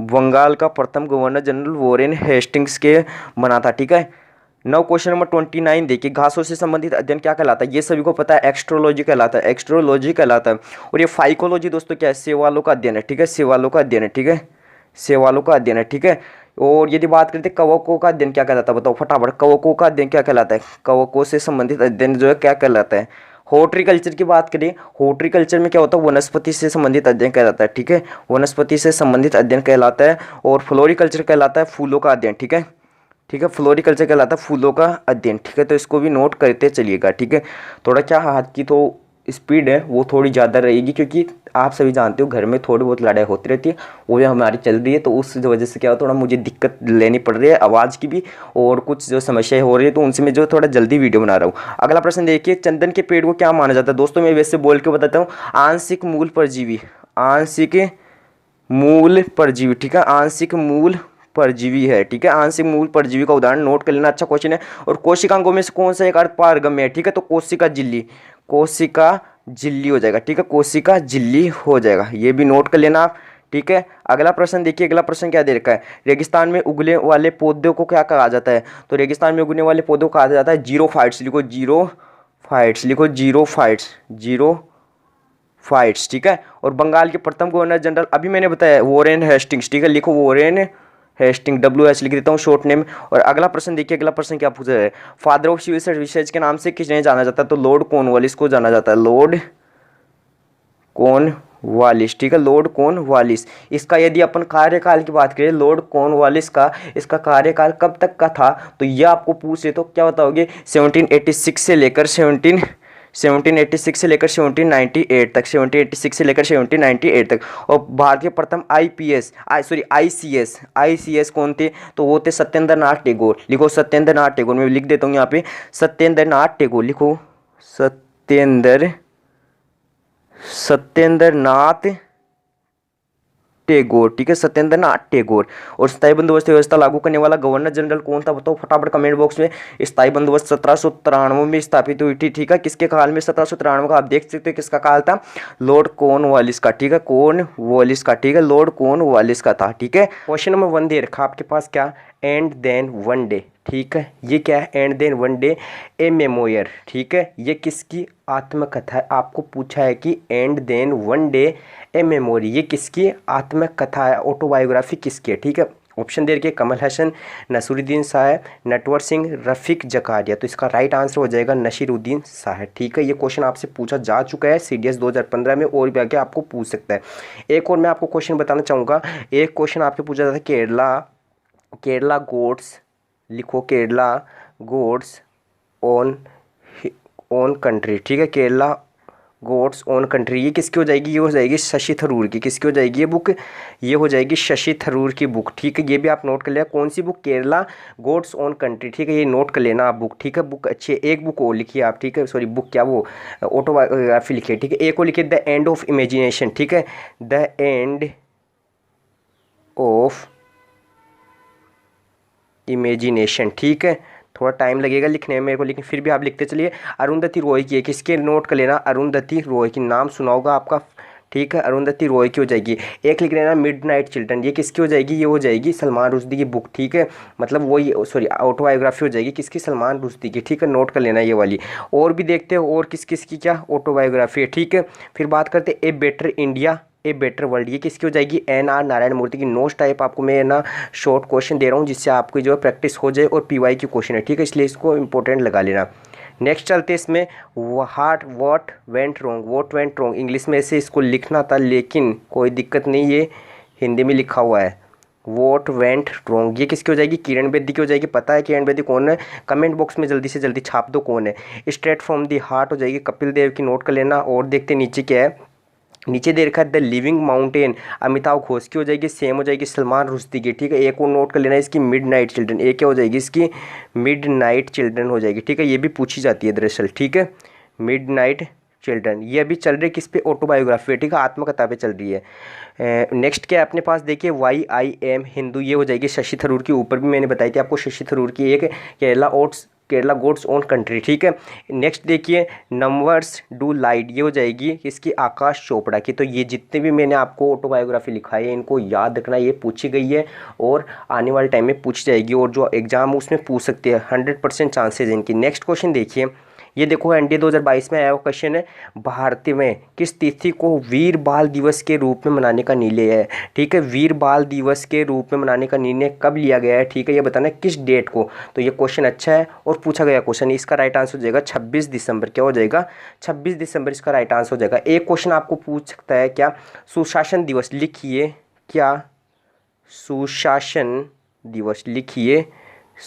बंगाल का प्रथम गवर्नर जनरल वॉरेन हेस्टिंग्स के बना था, ठीक है। नौ क्वेश्चन नंबर 29 देखिए, घासों से संबंधित अध्ययन क्या कहलाता है? ये सभी को पता है, एक्स्ट्रोलॉजी कहलाता है, एक्स्ट्रोलॉजी कहलाता है। और ये फाइकोलॉजी दोस्तों क्या है? सेवालों का अध्ययन है, ठीक है, सेवालों का अध्ययन है, ठीक है, सेवालों का अध्ययन है, ठीक है। और यदि बात करते हैं कवकों का अध्ययन क्या कहलाता है, बताओ फटाफट, कवकों का अध्ययन क्या कहलाता है? कवकों से संबंधित अध्ययन जो है क्या कहलाता है? हॉर्टिकल्चर की बात करें, हॉर्टिकल्चर में क्या होता है? वनस्पति से संबंधित अध्ययन कहलाता है, ठीक है, वनस्पति से संबंधित अध्ययन कहलाता है। और फ्लोरिकल्चर कहलाता है फूलों का अध्ययन, ठीक है, ठीक है, फ्लोरिकल्चर कहलाता है फूलों का अध्ययन, ठीक है। तो इसको भी नोट करते चलिएगा, ठीक है। थोड़ा क्या हाथ की तो स्पीड है वो थोड़ी ज़्यादा रहेगी, क्योंकि आप सभी जानते हो घर में थोड़ी बहुत लड़ाई होती रहती है, वो भी हमारी चल रही है, तो उस वजह से क्या हो, थोड़ा मुझे दिक्कत लेनी पड़ रही है आवाज़ की भी, और कुछ जो समस्याएं हो रही है तो उनसे मैं जो थोड़ा जल्दी वीडियो बना रहा हूँ। अगला प्रश्न देखिए, चंदन के पेड़ को क्या माना जाता है? दोस्तों मैं वैसे बोल के बताता हूँ, आंशिक मूल परजीवी, आंशिक मूल परजीवी, ठीक है, आंशिक मूल परजीवी है, ठीक है, आंशिक मूल परजीवी का उदाहरण नोट कर लेना, अच्छा क्वेश्चन है। और कोशिकांगों में से कौन सा एक अर्ध पारगम्य है? ठीक है, तो कोशिका झिल्ली, कोशिका झिल्ली हो जाएगा, ठीक है, कोशिका झिल्ली हो जाएगा, ये भी नोट कर लेना आप, ठीक है। अगला प्रश्न देखिए, अगला प्रश्न क्या दे रखा है? रेगिस्तान में उगने वाले पौधों को क्या कहा जाता है? तो रेगिस्तान में उगने वाले पौधों को कहा जाता है जीरोफाइट्स, लिखो जीरोफाइट्स, लिखो जीरोफाइट्स, जीरोफाइट्स, ठीक है। और बंगाल के प्रथम गवर्नर जनरल अभी मैंने बताया वॉरेन हेस्टिंग्स, ठीक है, लिखो वॉरेन हेस्टिंग, WH लिख देता हूँ शॉर्ट नेम। और अगला प्रश्न देखिए, अगला प्रश्न क्या पूछा है? फादर ऑफ सिविल रिसर्च के नाम से किसने जाना जाता है? तो लॉर्ड कॉर्नवालिस को जाना जाता है, लॉर्ड कॉर्नवालिस, ठीक है, लॉर्ड कॉर्नवालिस। इसका यदि अपन कार्यकाल की बात करें, लॉर्ड कॉर्नवालिस का इसका कार्यकाल कब तक का था, तो यह आपको पूछे तो क्या बताओगे? 1786 से लेकर 1798 से लेकर 1798 तक, 1786 से लेकर 1798 तक। और भारतीय प्रथम आईसीएस कौन थे? तो वो थे सत्येंद्र नाथ टैगोर, लिखो सत्येंद्र नाथ टैगोर, मैं लिख देता हूँ यहाँ पे सत्येंद्र नाथ टैगोर, लिखो सत्येंद्र नाथ टैगोर, ठीक है, सत्येंद्र नाथ टैगोर। और स्थायी बंदोबस्त व्यवस्था लागू करने वाला गवर्नर जनरल कौन था, बताओ फटाफट कमेंट बॉक्स में। स्थायी बंदोबस्त 1793 में स्थापित हुई थी, ठीक है, किसके काल में? 1793 का, आप देख सकते हो किसका काल था? लॉर्ड कॉर्नवालिस का, ठीक है, कॉर्नवालिस का, ठीक है, लॉर्ड कॉर्नवालिस का था, ठीक है। क्वेश्चन नंबर 1 दे रखा आपके पास, क्या? एंड देन वन डे, ठीक है, ये क्या है? And then one day a memoir, ठीक है, ये किसकी आत्मकथा है? आपको पूछा है कि and then one day a memory, ये किसकी आत्मकथा है, ऑटोबायोग्राफी किसकी है, ठीक है। ऑप्शन दे रखिए, कमल हसन, नसीरुद्दीन शाह, नटवर सिंह, रफीक जकारिया। तो इसका राइट आंसर हो जाएगा नसीरुद्दीन शाह, ठीक है। ये क्वेश्चन आपसे पूछा जा चुका है CDS 2015 में, और भी आगे आपको पूछ सकता है। एक और मैं आपको क्वेश्चन बताना चाहूँगा, एक क्वेश्चन आपसे पूछा जाता है केरला गोड्स, लिखो केरला गोड्स ऑन कंट्री, ठीक है, केरला गोड्स ऑन कंट्री, ये किसकी हो जाएगी? ये हो जाएगी शशि थरूर की, किसकी हो जाएगी ये बुक? ये हो जाएगी शशि थरूर की बुक, ठीक है, ये भी आप नोट कर लेना, कौन सी book? Kerala God's own country, ठीक है, ये नोट कर लेना आप बुक, ठीक है, बुक अच्छी है। एक बुक और लिखिए आप, ठीक है, सॉरी बुक क्या, वो ऑटोबायोग्राफी लिखिए, ठीक है। एक और लिखिए द एंड ऑफ इमेजिनेशन, ठीक है, द एंड ऑफ इमेजिनेशन, ठीक है, थोड़ा टाइम लगेगा लिखने में मेरे को, लेकिन फिर भी आप लिखते चलिए। अरुंधति रॉय की है, किसके? नोट कर लेना, अरुंधति रॉय की, नाम सुना होगा आपका, ठीक है, अरुंधति रॉय की हो जाएगी। एक लिख लेना मिडनाइट चिल्ड्रन, ये किसकी हो जाएगी, ये हो जाएगी सलमान रुश्दी की बुक, ठीक है, मतलब वही सॉरी ऑटोबायोग्राफी हो जाएगी किसकी, सलमान रुश्दी की, ठीक है, नोट कर लेना ये वाली। और भी देखते हैं और किस किस की क्या ऑटोबायोग्राफी है, ठीक है। फिर बात करते हैं a better India a better world, ये किसकी हो जाएगी, NR नारायण मूर्ति की। नोट्स टाइप आपको मैं ना शॉर्ट क्वेश्चन दे रहा हूँ जिससे आपकी जो है प्रैक्टिस हो जाए, और PY की क्वेश्चन है, ठीक है, इसलिए इसको इंपॉर्टेंट लगा लेना। नेक्स्ट चलते इसमें व्हाट वेंट रॉन्ग, इंग्लिश में ऐसे इसको लिखना था लेकिन कोई दिक्कत नहीं, ये हिंदी में लिखा हुआ है। वॉट वेंट रॉन्ग, ये किसकी हो जाएगी, किरण बेदी की हो जाएगी। पता है किरण बेदी कौन है, कमेंट बॉक्स में जल्दी से जल्दी छाप दो कौन है। स्ट्रेट फ्रॉम दी हार्ट हो जाएगी कपिल देव की, नोट कर लेना। और देखते नीचे क्या है, नीचे दे रखा है the living mountain Amitabh Ghosh की हो जाएगी, सेम हो जाएगी सलमान रुश्दी की, ठीक है। एक और नोट कर लेना इसकी मिडनाइट चिल्ड्रन, एक क्या हो जाएगी इसकी, मिडनाइट चिल्ड्रन हो जाएगी, ठीक है, ये भी पूछी जाती है दरअसल, ठीक है, मिडनाइट चिल्ड्रन। ये अभी चल रही है किस पे, ऑटोबायोग्राफी है, ठीक है, आत्मकथा पे चल रही है। नेक्स्ट क्या है अपने पास, देखिए YIM हिंदू, ये हो जाएगी शशि थरूर की, ऊपर भी मैंने बताई थी आपको शशि थरूर की एक केरला गोड्स ओन कंट्री, ठीक है। नेक्स्ट देखिए नंबर्स डू लाइट, ये हो जाएगी इसकी आकाश चोपड़ा की। तो ये जितने भी मैंने आपको ऑटोबायोग्राफी लिखाई है इनको याद रखना, ये पूछी गई है और आने वाले टाइम में पूछी जाएगी, और जो एग्जाम उसमें पूछ सकते हैं, 100% चांसेज हैं इनकी। नेक्स्ट क्वेश्चन देखिए, ये देखो NDA 2022 में आया हुआ क्वेश्चन है, भारत में किस तिथि को वीर बाल दिवस के रूप में मनाने का निर्णय है, ठीक है, वीर बाल दिवस के रूप में मनाने का निर्णय कब लिया गया है, ठीक है, ये बताना है किस डेट को। तो ये क्वेश्चन अच्छा है और पूछा गया क्वेश्चन, इसका राइट आंसर हो जाएगा 26 दिसंबर, क्या हो जाएगा 26 दिसंबर इसका राइट आंसर हो जाएगा। एक क्वेश्चन आपको पूछ सकता है क्या, सुशासन दिवस लिखिए, क्या सुशासन दिवस लिखिए,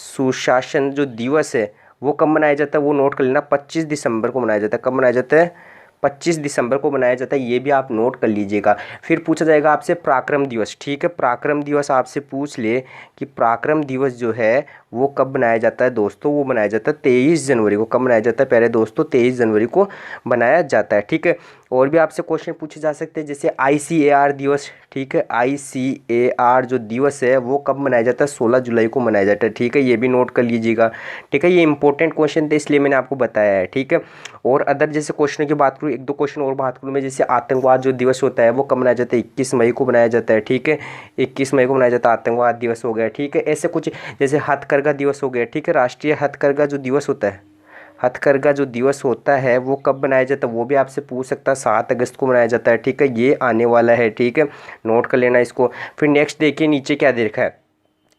सुशासन जो दिवस है वो कब मनाया जाता है, वो नोट कर लेना, 25 दिसंबर को मनाया जाता है। कब मनाया जाता है, 25 दिसंबर को मनाया जाता है, ये भी आप नोट कर लीजिएगा। फिर पूछा जाएगा आपसे पराक्रम दिवस, ठीक है, पराक्रम दिवस आपसे पूछ ले कि पराक्रम दिवस जो है वो कब मनाया जाता है दोस्तों, वो मनाया जाता है 23 जनवरी को। कब मनाया जाता है प्यारे दोस्तों, 23 जनवरी को मनाया जाता है, ठीक है। और भी आपसे क्वेश्चन पूछे जा सकते हैं जैसे ICAR दिवस, ठीक है, ICAR जो दिवस है वो कब मनाया जाता है, 16 जुलाई को मनाया जाता है, ठीक है, ये भी नोट कर लीजिएगा, ठीक है। ये इंपॉर्टेंट क्वेश्चन थे इसलिए मैंने आपको बताया है, ठीक है। और अदर जैसे क्वेश्चन की बात करूँ, एक दो क्वेश्चन और बात करूँ मैं, जैसे आतंकवाद जो दिवस होता है वो कब मनाया जाता है, 21 मई को मनाया जाता है, ठीक है, 21 मई को मनाया जाता है, आतंकवाद दिवस हो गया, ठीक है। ऐसे कुछ जैसे हथकरघा दिवस हो गया, ठीक है, राष्ट्रीय हथकरघा जो दिवस होता है, हथकरघा जो दिवस होता है वो कब मनाया जाता है, वो भी आपसे पूछ सकता है, 7 अगस्त को मनाया जाता है, ठीक है, ये आने वाला है, ठीक है, नोट कर लेना इसको। फिर नेक्स्ट देखिए नीचे क्या दे रखा है,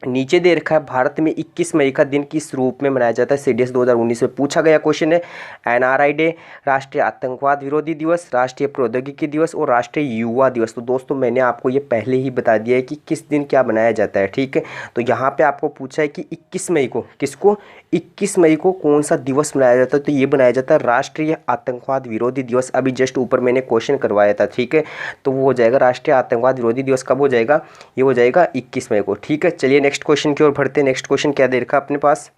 नीचे दे रखा है भारत में 21 मई का दिन किस रूप में मनाया जाता है, CDS 2019 में पूछा गया क्वेश्चन है। NRI डे, राष्ट्रीय आतंकवाद विरोधी दिवस, राष्ट्रीय प्रौद्योगिकी दिवस और राष्ट्रीय युवा दिवस। तो दोस्तों मैंने आपको ये पहले ही बता दिया है कि किस दिन क्या बनाया जाता है, ठीक है। तो यहाँ पे आपको पूछा है कि 21 मई को किसको, 21 मई को कौन सा दिवस मनाया जाता है, तो ये बनाया जाता है राष्ट्रीय आतंकवाद विरोधी दिवस। अभी जस्ट ऊपर मैंने क्वेश्चन करवाया था, ठीक है, तो वो हो जाएगा राष्ट्रीय आतंकवाद विरोधी दिवस कब हो जाएगा, ये हो जाएगा 21 मई को, ठीक है। चलिए नेक्स्ट क्वेश्चन की ओर बढ़ते हैं। नेक्स्ट क्वेश्चन क्या दे रखा अपने पास,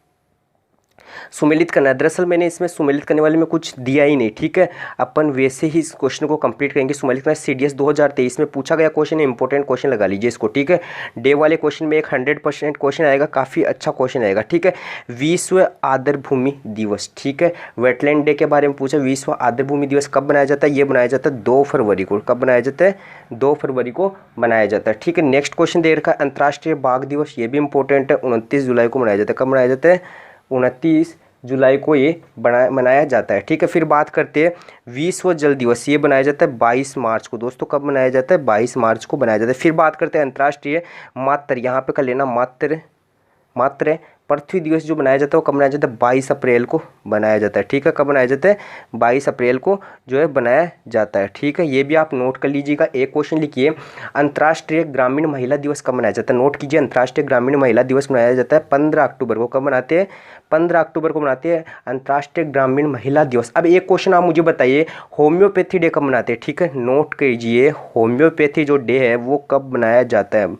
सुमेलित करना है। दरअसल मैंने इसमें सुमेलित करने वाले में कुछ दिया ही नहीं, ठीक है, अपन वैसे ही इस क्वेश्चन को कंप्लीट करेंगे। सुमेलित करना CDS 2023 में पूछा गया क्वेश्चन है, इंपॉर्टेंट क्वेश्चन लगा लीजिए इसको, ठीक है। डे वाले क्वेश्चन में एक 100% क्वेश्चन आएगा, काफ़ी अच्छा क्वेश्चन आएगा, ठीक है। विश्व आर्द्रभूमि दिवस, ठीक है, वेटलैंड डे के बारे में पूछा, विश्व आर्द्रभूमि दिवस कब बनाया जाता है, ये बनाया जाता है 2 फरवरी को। कब बनाया जाता है, 2 फरवरी को बनाया जाता है, ठीक है। नेक्स्ट क्वेश्चन दे रखा है अंतर्राष्ट्रीय बाघ दिवस, ये भी इंपॉर्टेंट है, 29 जुलाई को मनाया जाता है। कब मनाया जाता है, 29 जुलाई को ये मनाया जाता है, ठीक है। फिर बात करते हैं विश्व जल दिवस, ये बनाया जाता है 22 मार्च को। दोस्तों कब मनाया जाता है, 22 मार्च को बनाया जाता है। फिर बात करते हैं अंतर्राष्ट्रीय मातृ, यहाँ पे कर लेना मातृ पृथ्वी दिवस जो बनाया जाता है वो कब बनाया जाता है, 22 अप्रैल को बनाया जाता है, ठीक है। कब बनाया जाता है, 22 अप्रैल को जो है बनाया जाता है, ठीक है, ये भी आप नोट कर लीजिएगा। एक क्वेश्चन लिखिए, अंतर्राष्ट्रीय ग्रामीण महिला दिवस कब मनाया जाता है, नोट कीजिए, अंतर्राष्ट्रीय ग्रामीण महिला दिवस मनाया जाता है 15 अक्टूबर को। कब मनाते हैं, 15 अक्टूबर को मनाते हैं अंतर्राष्ट्रीय ग्रामीण महिला दिवस। अब एक क्वेश्चन आप मुझे बताइए, होम्योपैथी डे कब मनाते हैं, ठीक है, नोट कीजिए, होम्योपैथी जो डे है वो कब मनाया जाता है,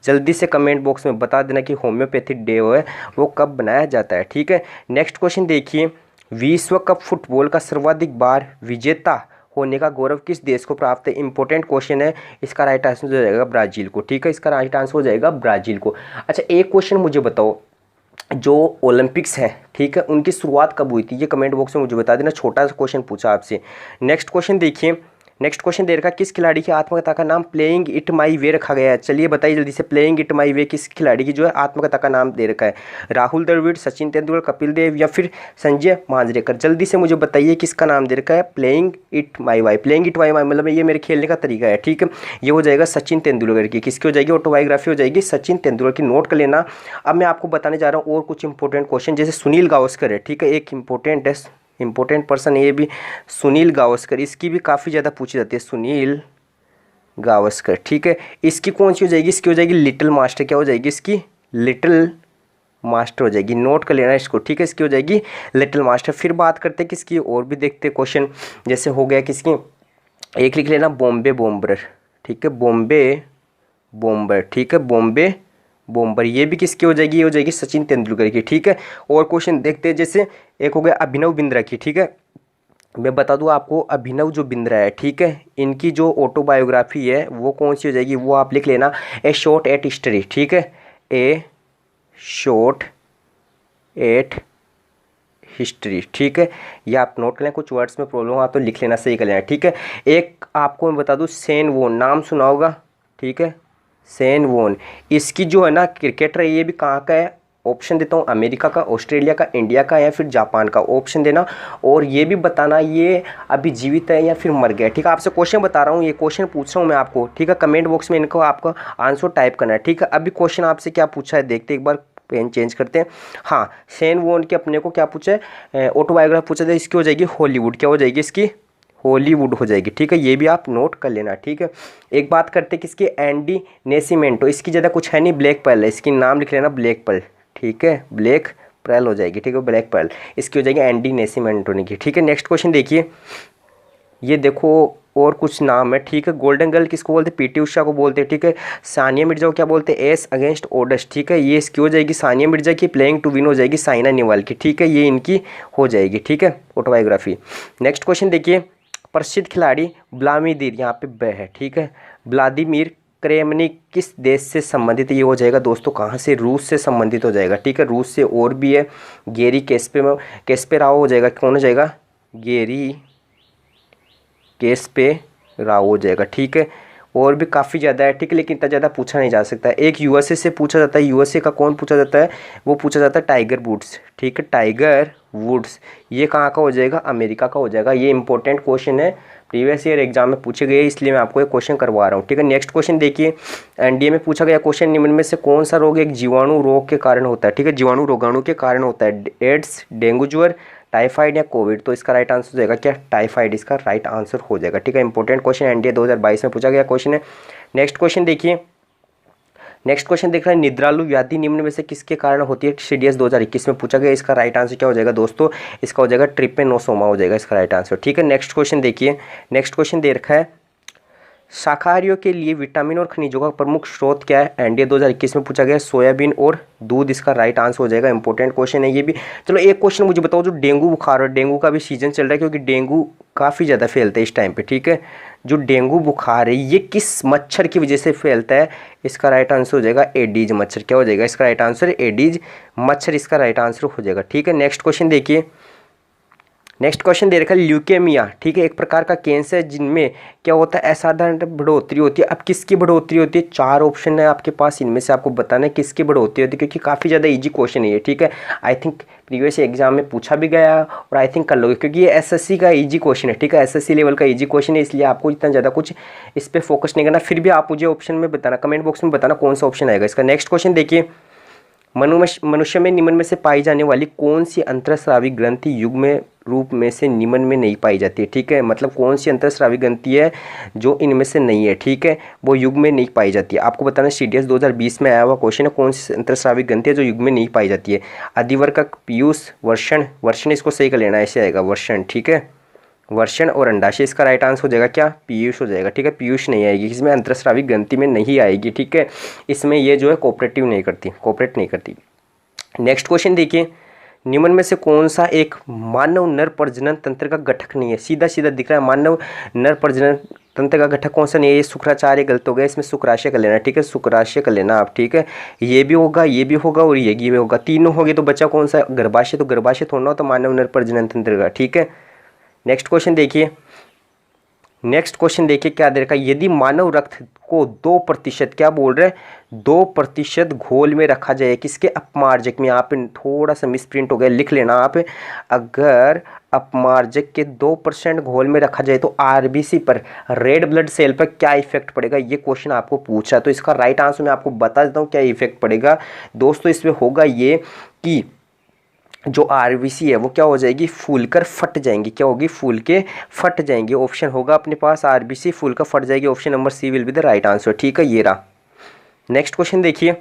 जल्दी से कमेंट बॉक्स में बता देना कि होम्योपैथी डे है वो कब बनाया जाता है, ठीक है। नेक्स्ट क्वेश्चन देखिए, विश्व कप फुटबॉल का सर्वाधिक बार विजेता होने का गौरव किस देश को प्राप्त है, इंपॉर्टेंट क्वेश्चन है, इसका राइट आंसर हो जाएगा ब्राज़ील को, ठीक है, इसका राइट आंसर हो जाएगा ब्राज़ील को। अच्छा एक क्वेश्चन मुझे बताओ, जो ओलंपिक्स है, ठीक है, उनकी शुरुआत कब हुई थी, ये कमेंट बॉक्स में मुझे बता देना, छोटा सा क्वेश्चन पूछा आपसे। नेक्स्ट क्वेश्चन देखिए, नेक्स्ट क्वेश्चन दे रखा है किस खिलाड़ी की आत्मकथा का नाम प्लेइंग इट माई वे रखा गया है। चलिए बताइए जल्दी से, प्लेइंग इट माई वे किस खिलाड़ी की जो है आत्मकथा का नाम दे रखा है। राहुल द्रविड़, सचिन तेंदुलकर, कपिल देव या फिर संजय मांजरेकर। जल्दी से मुझे बताइए किसका नाम दे रखा है playing it my way. Playing it my way मतलब ये मेरे खेलने का तरीका है, ठीक है। ये हो जाएगा सचिन तेंदुलकर की। किसकी हो जाएगी? ऑटोबायोग्राफी हो जाएगी सचिन तेंदुलकर की। नोट कर लेना। अब मैं आपको बताने जा रहा हूँ और कुछ इंपॉर्टेंट क्वेश्चन, जैसे सुनील गावस्कर है, ठीक है, एक इंपॉर्टेंट पर्सन है ये भी, सुनील गावस्कर। इसकी भी काफ़ी ज़्यादा पूछी जाती है, सुनील गावस्कर, ठीक है। इसकी कौन सी हो जाएगी? इसकी हो जाएगी लिटिल मास्टर। क्या हो जाएगी इसकी? लिटिल मास्टर हो जाएगी। नोट कर लेना इसको, ठीक है। इसकी हो जाएगी लिटिल मास्टर। फिर बात करते हैं किसकी, और भी देखते हैं क्वेश्चन। जैसे हो गया किसकी, एक लिख लेना बॉम्बे बॉम्बर, ठीक है, बॉम्बे बॉम्बर, ठीक है, बॉम्बे बॉम्बर। ये भी किसकी हो जाएगी? ये हो जाएगी सचिन तेंदुलकर की, ठीक है। और क्वेश्चन देखते हैं, जैसे एक हो गया अभिनव बिंद्रा की, ठीक है। मैं बता दूं आपको, अभिनव जो बिंद्रा है, ठीक है, इनकी जो ऑटोबायोग्राफी है वो कौन सी हो जाएगी? वो आप लिख लेना ए शॉट एट हिस्ट्री, ठीक है, ए शॉट एट हिस्ट्री, ठीक है। ये आप नोट कर लें, कुछ वर्ड्स में प्रॉब्लम हो तो लिख लेना, सही कर लेना, ठीक है। एक आपको मैं बता दूं, सेन वोन, नाम सुना होगा, ठीक है, सेन वोन। इसकी जो है ना क्रिकेटर है, ये भी कहाँ का है? ऑप्शन देता हूँ, अमेरिका का, ऑस्ट्रेलिया का, इंडिया का या फिर जापान का। ऑप्शन देना और ये भी बताना ये अभी जीवित है या फिर मर गया, ठीक है। आपसे क्वेश्चन बता रहा हूँ, ये क्वेश्चन पूछ रहा हूँ मैं आपको, ठीक है। कमेंट बॉक्स में इनको आपका आंसर टाइप करना है, ठीक है। अभी क्वेश्चन आपसे क्या पूछा है देखते एक बार, पेन चेंज करते हैं। हाँ, सेन वोन के अपने को क्या पूछा है? ऑटोबायोग्राफी पूछा था। इसकी हो जाएगी हॉलीवुड। क्या हो जाएगी इसकी? हॉलीवुड हो जाएगी, ठीक है। ये भी आप नोट कर लेना, ठीक है। एक बात करते हैं किसकी, एंडी नेसिमेंटो। इसकी ज़्यादा कुछ है नहीं, ब्लैक पर्ल है, इसकी नाम लिख लेना ब्लैक पर्ल, ठीक है, ब्लैक पर्ल हो जाएगी, ठीक है, ब्लैक पर्ल। इसकी हो जाएगी एंडी नेसिमेंटो की, ठीक है। नेक्स्ट क्वेश्चन देखिए, ये देखो और कुछ नाम है, ठीक है। गोल्डन गर्ल किसको बोलते हैं? पीटी उषा को बोलते हैं, ठीक है। सानिया मिर्जा को क्या बोलते हैं? एस अगेंस्ट ओडस, ठीक है। ये इसकी हो जाएगी सानिया मिर्जा की। प्लेइंग टू विन हो जाएगी साइना नेहवाल की, ठीक है। ये इनकी हो जाएगी, ठीक है, ऑटोबायोग्राफी। नेक्स्ट क्वेश्चन देखिए, प्रसिद्ध खिलाड़ी व्लादिमीर, यहाँ पे ब है, ठीक है, व्लादिमीर क्रेमनिक किस देश से संबंधित है? ये हो जाएगा दोस्तों कहाँ से? रूस से संबंधित हो जाएगा, ठीक है। रूस से। और भी है गेरी कैस्पेरोव हो जाएगा। कौन हो जाएगा? गेरी कैस्पेरोव हो जाएगा, ठीक है। और भी काफ़ी ज़्यादा है, ठीक है, लेकिन इतना ज़्यादा पूछा नहीं जा सकता। एक यूएसए से पूछा जाता है। यूएसए का कौन पूछा जाता है? वो पूछा जाता है टाइगर वुड्स, ठीक है, टाइगर वुड्स। ये कहाँ का हो जाएगा? अमेरिका का हो जाएगा। ये इंपॉर्टेंट क्वेश्चन है, प्रीवियस ईयर एग्जाम में पूछे गए, इसलिए मैं आपको एक क्वेश्चन करवा रहा हूँ, ठीक है। नेक्स्ट क्वेश्चन देखिए, एनडीए में पूछा गया क्वेश्चन, निम्न में से कौन सा रोग एक जीवाणु रोग के कारण होता है? ठीक है, जीवाणु रोगाणु के कारण होता है। एड्स, डेंगू ज्वर, टाइफाइड या कोविड। तो इसका राइट आंसर हो जाएगा क्या? टाइफाइड इसका राइट आंसर हो जाएगा, ठीक है। इंपॉर्टेंट क्वेश्चन एनडीए 2022 में पूछा गया क्वेश्चन है। नेक्स्ट क्वेश्चन देखिए, नेक्स्ट क्वेश्चन देख रहे हैं, निद्रालु व्याधि निम्न में से किसके कारण होती है? सीडीएस 2021 में पूछा गया। इसका राइट आंसर क्या हो जाएगा दोस्तों? इसका हो जाएगा ट्रिपेनोसोमा हो जाएगा इसका राइट आंसर, ठीक है। नेक्स्ट क्वेश्चन देखिए, नेक्स्ट क्वेश्चन दे रखा है, शाकाहारियों के लिए विटामिन और खनिजों का प्रमुख स्रोत क्या है? एनडीए 2021 में पूछा गया। सोयाबीन और दूध इसका राइट आंसर हो जाएगा। इंपॉर्टेंट क्वेश्चन है ये भी। चलो एक क्वेश्चन मुझे बताओ, जो डेंगू बुखार और डेंगू का भी सीजन चल रहा है, क्योंकि डेंगू काफ़ी ज़्यादा फैलता है इस टाइम पे, ठीक है। जो डेंगू बुखार है ये किस मच्छर की वजह से फैलता है? इसका राइट आंसर हो जाएगा एडीज मच्छर। क्या हो जाएगा इसका राइट आंसर? एडीज मच्छर इसका राइट आंसर हो जाएगा, ठीक है। नेक्स्ट क्वेश्चन देखिए, नेक्स्ट क्वेश्चन दे रखा है, ल्यूकेमिया, ठीक है, एक प्रकार का कैंसर जिनमें क्या होता है? असाधारण बढ़ोतरी होती है। अब किसकी बढ़ोतरी होती है? 4 ऑप्शन है आपके पास, इनमें से आपको बताना है किसकी बढ़ोतरी होती है, क्योंकि काफ़ी ज़्यादा इजी क्वेश्चन है ये, ठीक है। आई थिंक प्रीवियस एग्जाम में पूछा भी गया और आई थिंक कर लोगे, क्योंकि ये एसएससी का इजी क्वेश्चन है, ठीक है, एसएससी लेवल का इजी क्वेश्चन है, इसलिए आपको इतना ज़्यादा कुछ इस पर फोकस नहीं करना। फिर भी आप मुझे ऑप्शन में बताना, कमेंट बॉक्स में बताना कौन सा ऑप्शन आएगा इसका। नेक्स्ट क्वेश्चन देखिए, मनुष्य में निम्न में से पाई जाने वाली कौन सी अंतरस्रावी ग्रंथि युग्म रूप में से निम्न में नहीं पाई जाती है? ठीक है, मतलब कौन सी अंतरस्रावी ग्रंथि है जो इनमें से नहीं है, ठीक है, वो युग्म में नहीं पाई जाती है। आपको बताना सीडीएस 2020 में आया हुआ क्वेश्चन है, कौन सी अंतरस्रावी ग्रंथि है जो युग्म में नहीं पाई जाती है? अधिवर्कक, पीयूष, वर्षण इसको सही कर लेना, ऐसे आएगा वर्षण, ठीक है, वर्षण और अंडाशय। इसका राइट आंसर हो जाएगा क्या? पीयूष हो जाएगा, ठीक है, पीयूष नहीं आएगी, इसमें अंतरस्रावी ग्रंथि में नहीं आएगी, ठीक है, इसमें ये जो है कोऑपरेट नहीं करती। नेक्स्ट क्वेश्चन देखिए, निम्न में से कौन सा एक मानव नर प्रजनन तंत्र का घटक नहीं है? सीधा सीधा दिख रहा है, मानव नर प्रजनन तंत्र का घटक कौन सा नहीं है? ये शुक्राचार्य गलत हो गया, इसमें शुक्राशय कर लेना, ठीक है, शुक्राशय कर लेना आप, ठीक है। ये भी होगा, ये भी होगा और ये भी होगा, तीनों हो गए तो बचा कौन सा? गर्भाशय। तो गर्भाशय थोड़ा हो तो मानव नर प्रजनन तंत्र का, ठीक है। नेक्स्ट क्वेश्चन देखिए, नेक्स्ट क्वेश्चन देखिए क्या दे रखा है, यदि मानव रक्त को 2% क्या बोल रहे हैं, 2% घोल में रखा जाए, किसके, अपमार्जक में, यहाँ पे थोड़ा सा मिसप्रिंट हो गया, लिख लेना आप, अगर अपमार्जक के 2% घोल में रखा जाए तो आरबीसी पर, रेड ब्लड सेल पर क्या इफेक्ट पड़ेगा, ये क्वेश्चन आपको पूछा। तो इसका राइट आंसर मैं आपको बता देता हूँ क्या इफेक्ट पड़ेगा दोस्तों। इसमें होगा ये कि जो आरबीसी है वो क्या हो जाएगी, फूल कर फट जाएंगी, क्या होगी, फूल के फट जाएंगे। ऑप्शन होगा अपने पास आरबीसी फूल कर फट जाएगी, option number C will be the right answer. ठीक है, ये रहा। नेक्स्ट क्वेश्चन देखिए,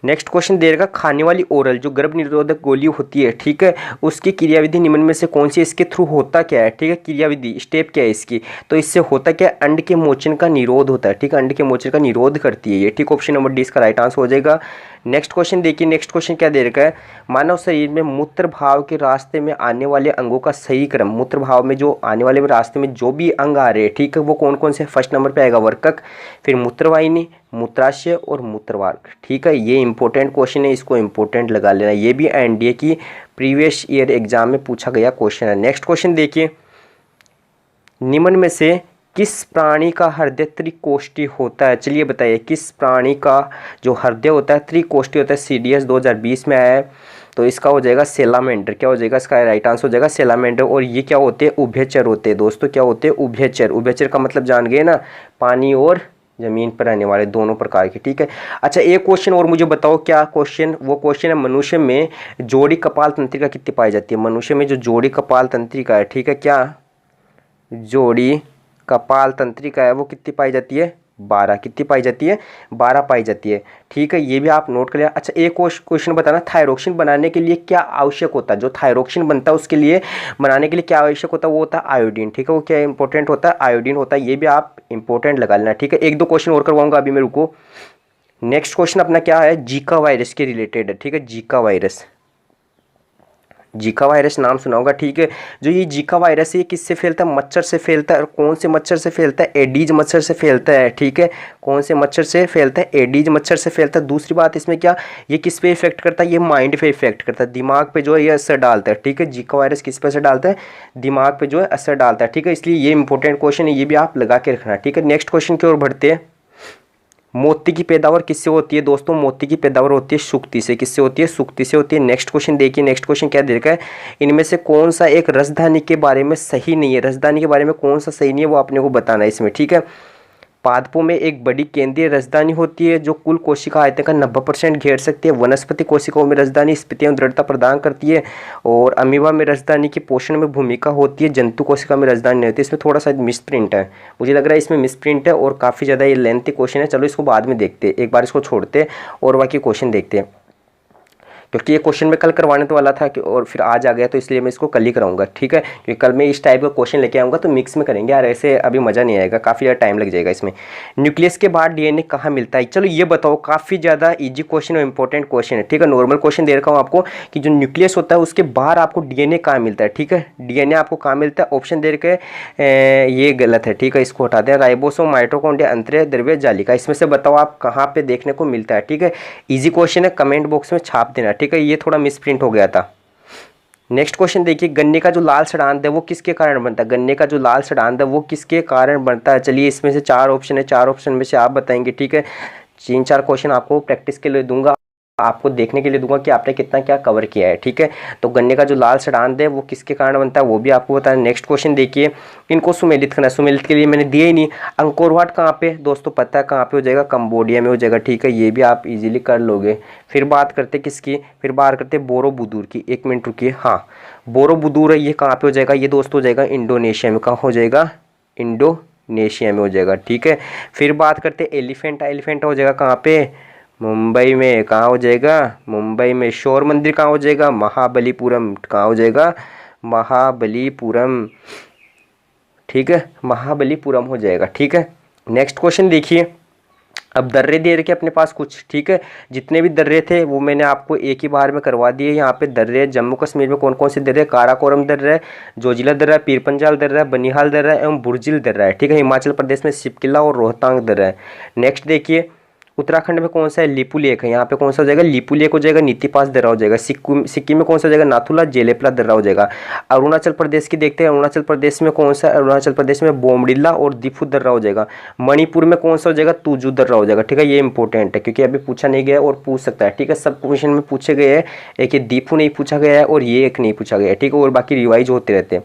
नेक्स्ट क्वेश्चन देगा, खाने वाली ओरल जो गर्भ निरोधक गोली होती है, ठीक है, उसकी क्रियाविधि निम्न में से कौन सी, इसके थ्रू होता क्या है, ठीक है, क्रियाविधि स्टेप क्या है इसकी, तो इससे होता क्या है, अंड के मोचन का निरोध होता है, ठीक है, अंड के मोचन का निरोध करती है ये, ठीक, ऑप्शन नंबर डी इसका राइट आंसर हो जाएगा। नेक्स्ट क्वेश्चन देखिए, नेक्स्ट क्वेश्चन क्या दे रखा है, मानव शरीर में मूत्र भाव के रास्ते में आने वाले अंगों का सही क्रम, मूत्र भाव में जो आने वाले रास्ते में जो भी अंग आ रहे हैं, ठीक है, वो कौन कौन से, फर्स्ट नंबर पे आएगा वर्कक, फिर मूत्रवाहिनी, मूत्राशय और मूत्रवार्ग। ठीक है, ये इंपॉर्टेंट क्वेश्चन है, इसको इंपॉर्टेंट लगा लेना, ये भी एनडीए की प्रीवियस ईयर एग्जाम में पूछा गया क्वेश्चन है। नेक्स्ट क्वेश्चन देखिए, निम्न में से किस प्राणी का हृदय त्रिकोष्ठी होता है, चलिए बताइए, किस प्राणी का जो हृदय होता है त्रिकोष्ठी होता है, सीडीएस 2020 में आया है, तो इसका हो जाएगा सेलामेंडर, क्या हो जाएगा, इसका राइट आंसर हो जाएगा सेलामेंडर। और ये क्या होते हैं, उभयचर होते हैं दोस्तों, क्या होते हैं, उभयचर, उभयचर का मतलब जान गए ना, पानी और जमीन पर रहने वाले दोनों प्रकार के, ठीक है। अच्छा, एक क्वेश्चन और मुझे बताओ, क्या क्वेश्चन, वो क्वेश्चन है, मनुष्य में जोड़ी कपाल तंत्रिका कितनी पाई जाती है, मनुष्य में जो जोड़ी कपाल तंत्रिका है, ठीक है, क्या जोड़ी कपाल तंत्रिका है वो कितनी पाई जाती है, 12, कितनी पाई जाती है, 12 पाई जाती है, ठीक है, ये भी आप नोट कर लिया। अच्छा, एक क्वेश्चन बताना, थायरोक्सिन बनाने के लिए क्या आवश्यक होता है, जो थायरोक्सिन बनता है उसके लिए बनाने के लिए क्या आवश्यक होता है, वो होता है आयोडीन, ठीक है, वो क्या इंपॉर्टेंट होता है, आयोडीन होता है, ये भी आप इंपॉर्टेंट लगा लेना, ठीक है। एक दो क्वेश्चन और करवाऊंगा अभी मैं, रुको। नेक्स्ट क्वेश्चन अपना क्या है, जीका वायरस के रिलेटेड है, ठीक है, जीका वायरस, जीका वायरस नाम सुना होगा, ठीक है। जो ये जीका वायरस है ये किससे फैलता है, मच्छर से फैलता है, और कौन से मच्छर से फैलता है, एडीज मच्छर से फैलता है, ठीक है, कौन से मच्छर से फैलता है, एडीज मच्छर से फैलता है। दूसरी बात इसमें क्या, ये किस पे इफेक्ट करता है, ये माइंड पे इफेक्ट करता है, दिमाग पे जो है ये असर डालता है, ठीक है, जीका वायरस किस पे असर डालता है, दिमाग पे जो है असर डालता है, ठीक है, इसलिए ये इंपॉर्टेंट क्वेश्चन है, ये भी आप लगा के रखना, ठीक है। नेक्स्ट क्वेश्चन की ओर बढ़ते हैं, मोती की पैदावार किससे होती है दोस्तों, मोती की पैदावार होती है सुक्ति से, किससे होती है, सुक्ति से होती है। नेक्स्ट क्वेश्चन देखिए, नेक्स्ट क्वेश्चन क्या दे रखा है, इनमें से कौन सा एक रसधानी के बारे में सही नहीं है, रसधानी के बारे में कौन सा सही नहीं है वो आपने को बताना है इसमें, ठीक है। पादपों में एक बड़ी केंद्रीय रसधानी होती है जो कुल कोशिका आयतन का 90% घेर सकती है। वनस्पति कोशिकाओं में रसधानी स्फीति एवं दृढ़ता प्रदान करती है, और अमीबा में रसधानी की पोषण में भूमिका होती है, जंतु कोशिका में रसधानी नहीं होती। इसमें थोड़ा सा मिसप्रिंट है, मुझे लग रहा है इसमें मिसप्रिंट है, और काफ़ी ज़्यादा ये लेंथी क्वेश्चन है। चलो इसको बाद में देखते हैं, एक बार इसको छोड़ते हैं और बाकी क्वेश्चन देखते हैं, क्योंकि ये क्वेश्चन मैं कल करवाने तो वाला था कि, और फिर आज आ गया, तो इसलिए मैं इसको कल ही कराऊंगा, ठीक है, क्योंकि कल मैं इस टाइप का क्वेश्चन लेके आऊँगा तो मिक्स में करेंगे यार, ऐसे अभी मज़ा नहीं आएगा, काफ़ी ज़्यादा टाइम लग जाएगा इसमें। न्यूक्लियस के बाद डीएनए कहाँ मिलता है, चलो ये बताओ, काफ़ी ज़्यादा ईजी क्वेश्चन और इंपॉर्टेंट क्वेश्चन है, ठीक है। नॉर्मल क्वेश्चन दे रखा हूँ आपको कि जो न्यूक्लियस होता है उसके बाहर आपको डीएनए कहाँ मिलता है, ठीक है, डीएनए आपको कहाँ मिलता है, ऑप्शन दे रखे ये गलत है, ठीक है, इसको हटा दें, राइबोसोम, माइटोकॉन्ड्रिया, अंतः द्रव्य जालिका, इसमें से बताओ आप कहाँ पे देखने को मिलता है, ठीक है। ईजी क्वेश्चन है, कमेंट बॉक्स में छाप देना, ठीक है, ये थोड़ा मिसप्रिंट हो गया था। नेक्स्ट क्वेश्चन देखिए, गन्ने का जो लाल सड़ांध है वो किसके कारण बनता है, गन्ने का जो लाल सड़ांध है वो किसके कारण बनता है। चलिए इसमें से 4 ऑप्शन है, 4 ऑप्शन में से आप बताएंगे, ठीक है। 3-4 क्वेश्चन आपको प्रैक्टिस के लिए दूंगा, आपको देखने के लिए दूंगा कि आपने कितना क्या कवर किया है, ठीक है। तो गन्ने का जो लाल सड़ांध है वो किसके कारण बनता है वो भी आपको बताना। नेक्स्ट क्वेश्चन देखिए, इनको सुमेलित करना, सुमेलित के लिए मैंने दिया ही नहीं। अंकोर वाट कहाँ पे दोस्तों पता है कहाँ पे हो जाएगा, कंबोडिया में हो जाएगा, ठीक है, ये भी आप इजीली कर लोगे। फिर बात करते किसकी, फिर बात करते बोरोबुदूर की, 1 मिनट रुकिए। हाँ, बोरोबुदूर है, ये कहाँ पे हो जाएगा, ये दोस्तों हो जाएगा इंडोनेशिया में, कहाँ हो जाएगा, इंडोनेशिया में हो जाएगा, ठीक है। फिर बात करते एलिफेंटा, एलिफेंटा हो जाएगा कहाँ पे, मुंबई में, कहाँ हो जाएगा, मुंबई में। शोर मंदिर कहाँ हो जाएगा, महाबलीपुरम, कहाँ हो जाएगा, महाबलीपुरम, ठीक है, महाबलीपुरम हो जाएगा, ठीक है। नेक्स्ट क्वेश्चन देखिए, अब दर्रे दे रखे अपने पास कुछ, ठीक है, जितने भी दर्रे थे वो मैंने आपको एक ही बार में करवा दिए। यहाँ पे दर्रे जम्मू कश्मीर में कौन कौन से दर्रे, काराकोरम दर्रा है, जोजिला दर्रा है, पीरपंजाल दर्रा है, बनिहाल दर्रा है एवं बुर्जिल दर्रा है, ठीक है। हिमाचल प्रदेश में शिपकिला और रोहतांग दर्रा है। नेक्स्ट देखिए, उत्तराखंड में कौन सा है, लिपुलेख है। यहाँ पे कौन सा हो जाएगा, लिपुलेख हो जाएगा, नीति पास दर्रा हो जाएगा। सिक्किम में कौन सा हो जाएगा, नाथुला जेलेपला दर्रा हो जाएगा। अरुणाचल प्रदेश की देखते हैं, अरुणाचल प्रदेश में कौन सा है, अरुणाचल प्रदेश में बोमडिल्ला और दिफू दर्रा हो जाएगा। मणिपुर में कौन सा हो जाएगा, तुजू दर्रा हो जाएगा। ठीक है, ये इंपॉर्टेंट है क्योंकि अभी पूछा नहीं गया और पूछ सकता है। ठीक है, सब क्वेश्चन में पूछे गए हैं, एक ये दिफू नहीं पूछा गया है और ये एक नहीं पूछा गया है। ठीक है, और बाकी रिवाइज होते रहते हैं।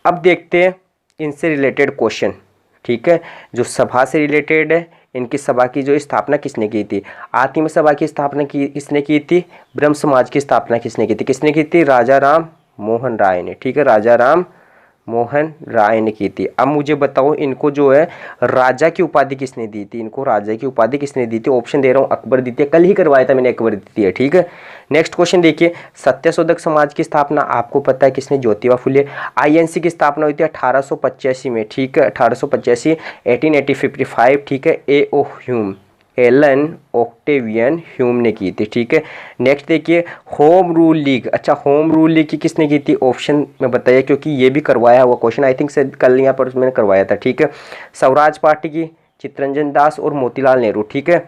अब देखते हैं इनसे रिलेटेड क्वेश्चन। ठीक है, जो सभा से रिलेटेड है, इनकी सभा की जो स्थापना किसने की थी। आत्म सभा की स्थापना किसने की थी, ब्रह्म समाज की स्थापना किसने की थी, किसने की थी, राजा राम मोहन राय ने। ठीक है, राजा राम मोहन राय ने की थी। अब मुझे बताओ इनको जो है राजा की उपाधि किसने दी थी, इनको राजा की उपाधि किसने दी थी। ऑप्शन दे रहा हूँ, अकबर दी थी, कल ही करवाया था मैंने, अकबर दी है। ठीक है, नेक्स्ट क्वेश्चन देखिए, सत्यशोधक समाज की स्थापना आपको पता है किसने, ज्योतिबा फुले। आईएनसी की स्थापना हुई थी 1885 में। ठीक है, 1885, 1855। ठीक है, A O Hume, Allan Octavian Hume ने की थी। ठीक है, नेक्स्ट देखिए, होम रूल लीग। अच्छा, होम रूल लीग की किसने की थी, ऑप्शन में बताइए क्योंकि ये भी करवाया हुआ क्वेश्चन, आई थिंक से कल यहाँ पर मैंने करवाया था। ठीक है, स्वराज पार्टी की चित्तरंजन दास और मोतीलाल नेहरू। ठीक है,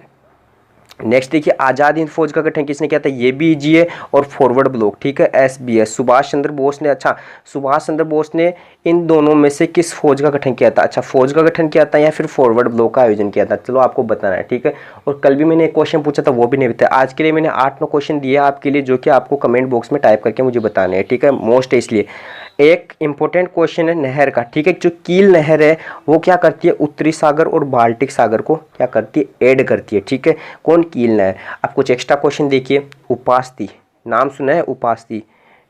नेक्स्ट देखिए, आज़ाद हिंद फौज का गठन किसने किया था, ये भी इजी है, और फॉरवर्ड ब्लॉक। ठीक है, SBS, सुभाष चंद्र बोस ने। अच्छा, सुभाष चंद्र बोस ने इन दोनों में से किस फौज का गठन किया था। अच्छा, फौज का गठन किया था या फिर फॉरवर्ड ब्लॉक का आयोजन किया था, चलो आपको बताना है। ठीक है, और कल भी मैंने एक क्वेश्चन पूछा था, वो भी नहीं बताया। आज के लिए मैंने 8-9 क्वेश्चन दिए आपके लिए, जो कि आपको कमेंट बॉक्स में टाइप करके मुझे बताने हैं। ठीक है, मोस्ट है इसलिए। एक इंपॉर्टेंट क्वेश्चन है नहर का। ठीक है, जो कील नहर है वो क्या करती है, उत्तरी सागर और बाल्टिक सागर को क्या करती है, ऐड करती है। ठीक है, कौन, कील नहर। अब कुछ एक्स्ट्रा क्वेश्चन देखिए, उपास्ति, नाम सुना है उपास्ति।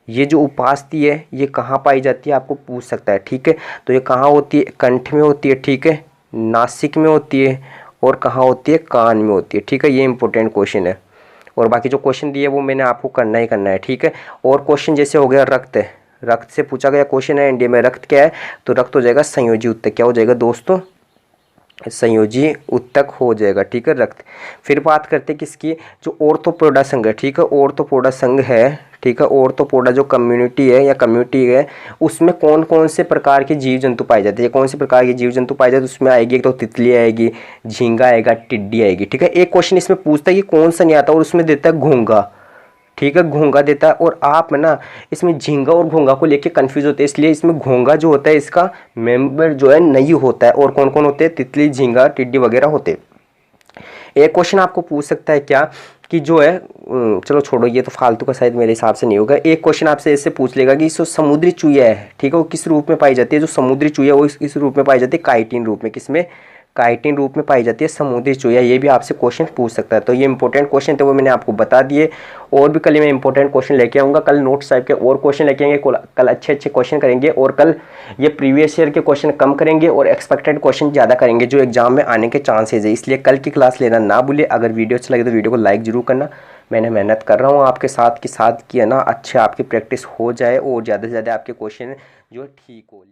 ये जो उपास्ति है ये कहाँ पाई जाती है, आपको पूछ सकता है। ठीक है, तो ये कहाँ होती है, कंठ में होती है। ठीक है, नासिक में होती है, और कहाँ होती है, कान में होती है। ठीक है, ये इंपॉर्टेंट क्वेश्चन है, और बाकी जो क्वेश्चन दिए वो मैंने आपको करना ही करना है। ठीक है, और क्वेश्चन जैसे हो गया रक्त है, रक्त से पूछा गया क्वेश्चन है, इंडिया में रक्त क्या है, तो रक्त हो जाएगा संयोजी उत्तक। क्या हो जाएगा दोस्तों, संयोजी उत्तक हो जाएगा। ठीक है, रक्त। फिर बात करते हैं किसकी, जो ऑर्थोपोडा संघ है। ठीक है, ऑर्थोपोडा संघ है। ठीक है, ऑर्थोपोडा जो कम्युनिटी है या कम्युनिटी है, उसमें कौन कौन से प्रकार के जीव जंतु पाए जाते हैं, कौन से प्रकार के जीव जंतु पाए जाते हैं, उसमें आएगी एक तो तितली आएगी, झींगा आएगा, टिड्डी आएगी। ठीक है, एक क्वेश्चन इसमें पूछता है कि कौन सा नहीं आता, और उसमें देता है घोंगा। ठीक है, घोंगा देता है, और आप ना इसमें झींगा और घोंगा को लेके कंफ्यूज होते हैं, इसलिए इसमें घोंगा जो होता है इसका मेंबर जो है नहीं होता है, और कौन कौन होते हैं, तितली, झींगा, टिड्डी वगैरह होते हैं। एक क्वेश्चन आपको पूछ सकता है क्या कि जो है, चलो छोड़ो, ये तो फालतू का शायद मेरे हिसाब से नहीं होगा। एक क्वेश्चन आपसे ऐसे पूछ लेगा कि जो समुद्री चूया है, ठीक है, वो किस रूप में पाई जाती है, जो समुद्री चूया वो इस रूप में पाई जाती है, काइटिन रूप में। किसमें, काइटिन रूप में पाई जाती है समुद्री चूया। ये भी आपसे क्वेश्चन पूछ सकता है। तो ये इंपॉर्टेंट क्वेश्चन थे, वो मैंने आपको बता दिए, और भी कल मैं इंपॉर्टेंट क्वेश्चन लेके आऊँगा। कल नोट्स टाइप के और क्वेश्चन लेके आएंगे, कल अच्छे अच्छे क्वेश्चन करेंगे, और कल ये प्रीवियस ईयर के क्वेश्चन कम करेंगे और एक्सपेक्टेड क्वेश्चन ज़्यादा करेंगे जो एग्जाम में आने के चांसेज है। इसलिए कल की क्लास लेना ना भूले। अगर वीडियो अच्छा लगे तो वीडियो को लाइक जरूर करना। मैंने मेहनत कर रहा हूँ आपके साथ कि है ना, अच्छे आपकी प्रैक्टिस हो जाए और ज़्यादा से ज़्यादा आपके क्वेश्चन जो ठीक हो।